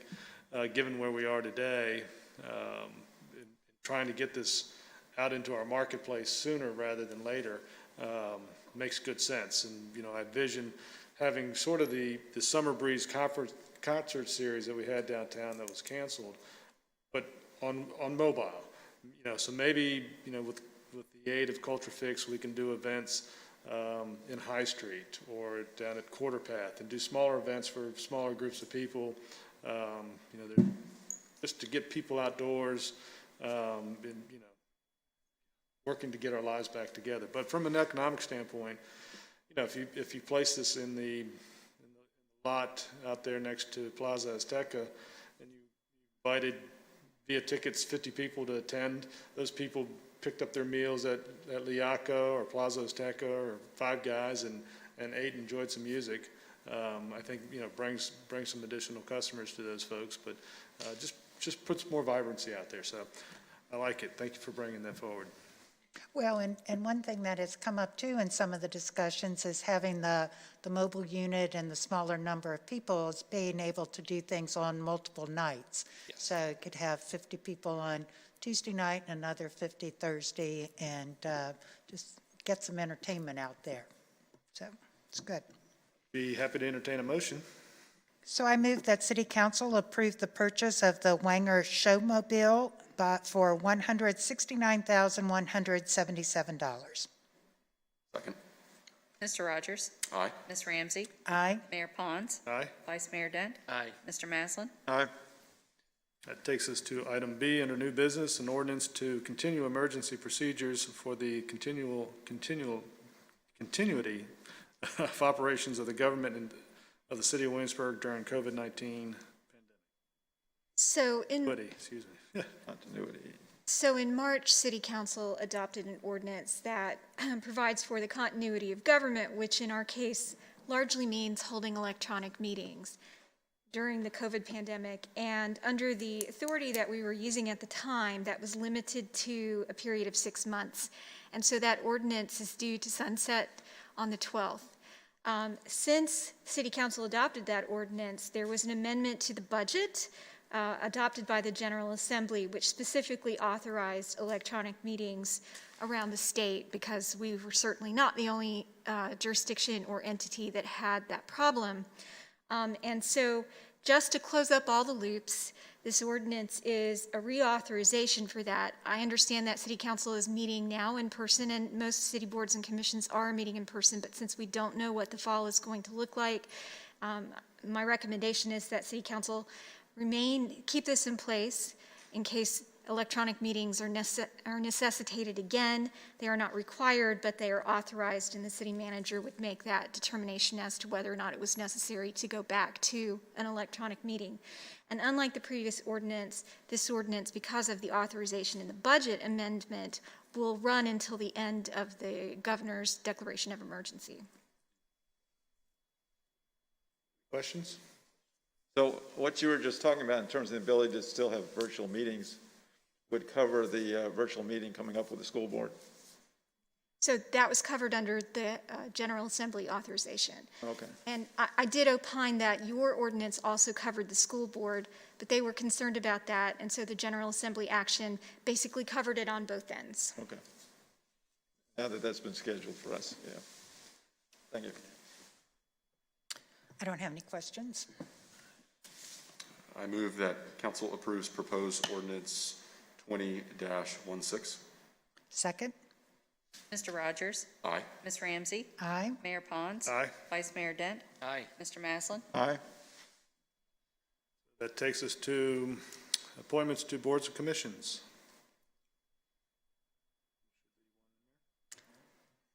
given where we are today, in trying to get this out into our marketplace sooner rather than later, makes good sense. And, you know, I envision having sort of the Summer Breeze concert series that we had downtown that was canceled, but on mobile. You know, so maybe, you know, with the aid of Culture Fix, we can do events in High Street or down at Quarter Path and do smaller events for smaller groups of people, you know, just to get people outdoors, and, you know, working to get our lives back together. But from an economic standpoint, you know, if you place this in the lot out there next to Plaza Azteca, and you invited via tickets 50 people to attend, those people picked up their meals at Liaco or Plaza Azteca or Five Guys and ate and enjoyed some music, I think, you know, brings some additional customers to those folks, but just puts more vibrancy out there. So I like it. Thank you for bringing that forward. Well, and one thing that has come up too in some of the discussions is having the mobile unit and the smaller number of people is being able to do things on multiple nights. Yes. So it could have 50 people on Tuesday night and another 50 Thursday, and just get some entertainment out there. So it's good. Be happy to entertain a motion. So I move that City Council approve the purchase of the Wanger Showmobile for $169,177. Second. Mr. Rogers? Aye. Ms. Ramsey? Aye. Mayor Pons? Aye. Vice Mayor Dent? Aye. Mr. Maslin? Aye. That takes us to item B under new business, an ordinance to continue emergency procedures for the continuity of operations of the government and of the city of Williamsburg during COVID-19 So pandemic. Excuse me. Continuity. So in March, City Council adopted an ordinance that provides for the continuity of government, which in our case largely means holding electronic meetings during the COVID pandemic. And under the authority that we were using at the time, that was limited to a period of 6 months. And so that ordinance is due to sunset on the 12th. Since City Council adopted that ordinance, there was an amendment to the budget adopted by the General Assembly, which specifically authorized electronic meetings around the state, because we were certainly not the only jurisdiction or entity that had that problem. And so just to close up all the loops, this ordinance is a reauthorization for that. I understand that City Council is meeting now in person, and most city boards and commissions are meeting in person, but since we don't know what the fall is going to look like, my recommendation is that City Council keep this in place in case electronic meetings are necessitated again. They are not required, but they are authorized, and the city manager would make that determination as to whether or not it was necessary to go back to an electronic meeting. And unlike the previous ordinance, this ordinance, because of the authorization in the budget amendment, will run until the end of the governor's declaration of emergency. Questions? So what you were just talking about in terms of the ability to still have virtual meetings would cover the virtual meeting coming up with the school board? So that was covered under the General Assembly authorization. Okay. And I did opine that your ordinance also covered the school board, but they were concerned about that, and so the General Assembly action basically covered it on both ends. Okay. Now that that's been scheduled for us, yeah. Thank you. I don't have any questions. I move that council approves proposed ordinance 20-16. Second? Mr. Rogers? Aye. Ms. Ramsey? Aye. Mayor Pons? Aye. Vice Mayor Dent? Aye. Mr. Maslin? Aye. That takes us to appointments to boards and commissions.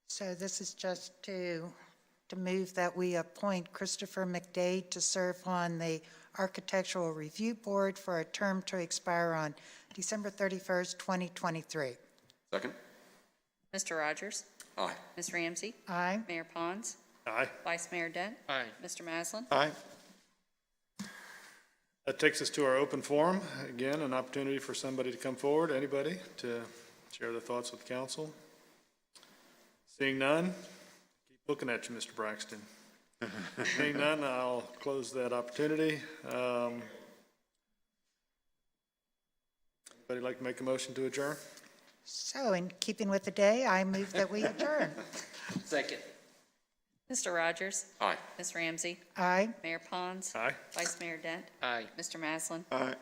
So this is just to move that we appoint Christopher McDade to serve on the Architectural Review Board for a term to expire on December 31st, 2023. Second? Mr. Rogers? Aye. Ms. Ramsey? Aye. Mayor Pons? Aye. Vice Mayor Dent? Aye. Mr. Maslin? Aye. That takes us to our open forum. Again, an opportunity for somebody to come forward, anybody, to share their thoughts with council. Seeing none, keep looking at you, Mr. Braxton. Seeing none, I'll close that opportunity. Anybody like to make a motion to adjourn? So in keeping with the day, I move that we adjourn. Second. Mr. Rogers? Aye. Ms. Ramsey? Aye. Mayor Pons? Aye. Vice Mayor Dent? Aye. Mr. Maslin? Aye.